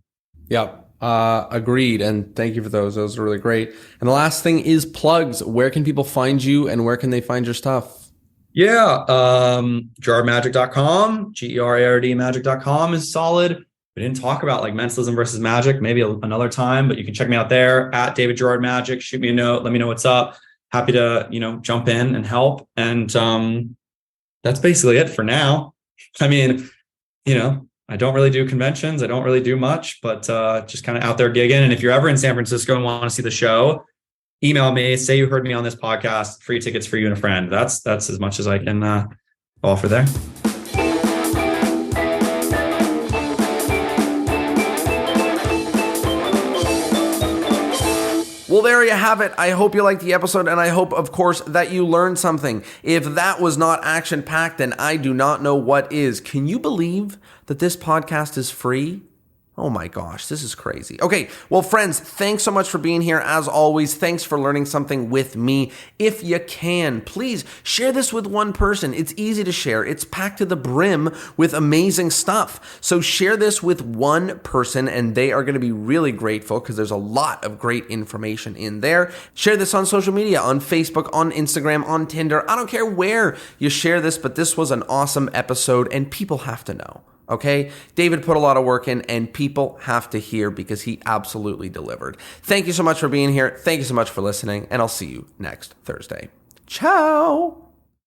Yeah, agreed. And thank you for those. Those are really great. And the last thing is plugs. Where can people find you, and where can they find your stuff? Yeah, gerardmagic.com, GERARD magic.com is solid. we didn't talk about like mentalism versus magic, maybe another time, but you can check me out there at David Gerard Magic. Shoot me a note. Let me know what's up. Happy to, jump in and help. And that's basically it for now. I mean, I don't really do conventions. I don't really do much, but just kind of out there gigging. And if you're ever in San Francisco and want to see the show, email me, say you heard me on this podcast, free tickets for you and a friend. That's as much as I can offer there. Well, there you have it. I hope you liked the episode, and I hope, of course, that you learned something. If that was not action-packed, then I do not know what is. Can you believe that this podcast is free? Oh my gosh, this is crazy. Okay, well, friends, thanks so much for being here. As always, thanks for learning something with me. If you can, please share this with one person. It's easy to share. It's packed to the brim with amazing stuff. So share this with one person, and they are going to be really grateful because there's a lot of great information in there. Share this on social media, on Facebook, on Instagram, on Tinder. I don't care where you share this, but this was an awesome episode, and people have to know. Okay, David put a lot of work in, and people have to hear because he absolutely delivered. Thank you so much for being here. Thank you so much for listening, and I'll see you next Thursday. Ciao.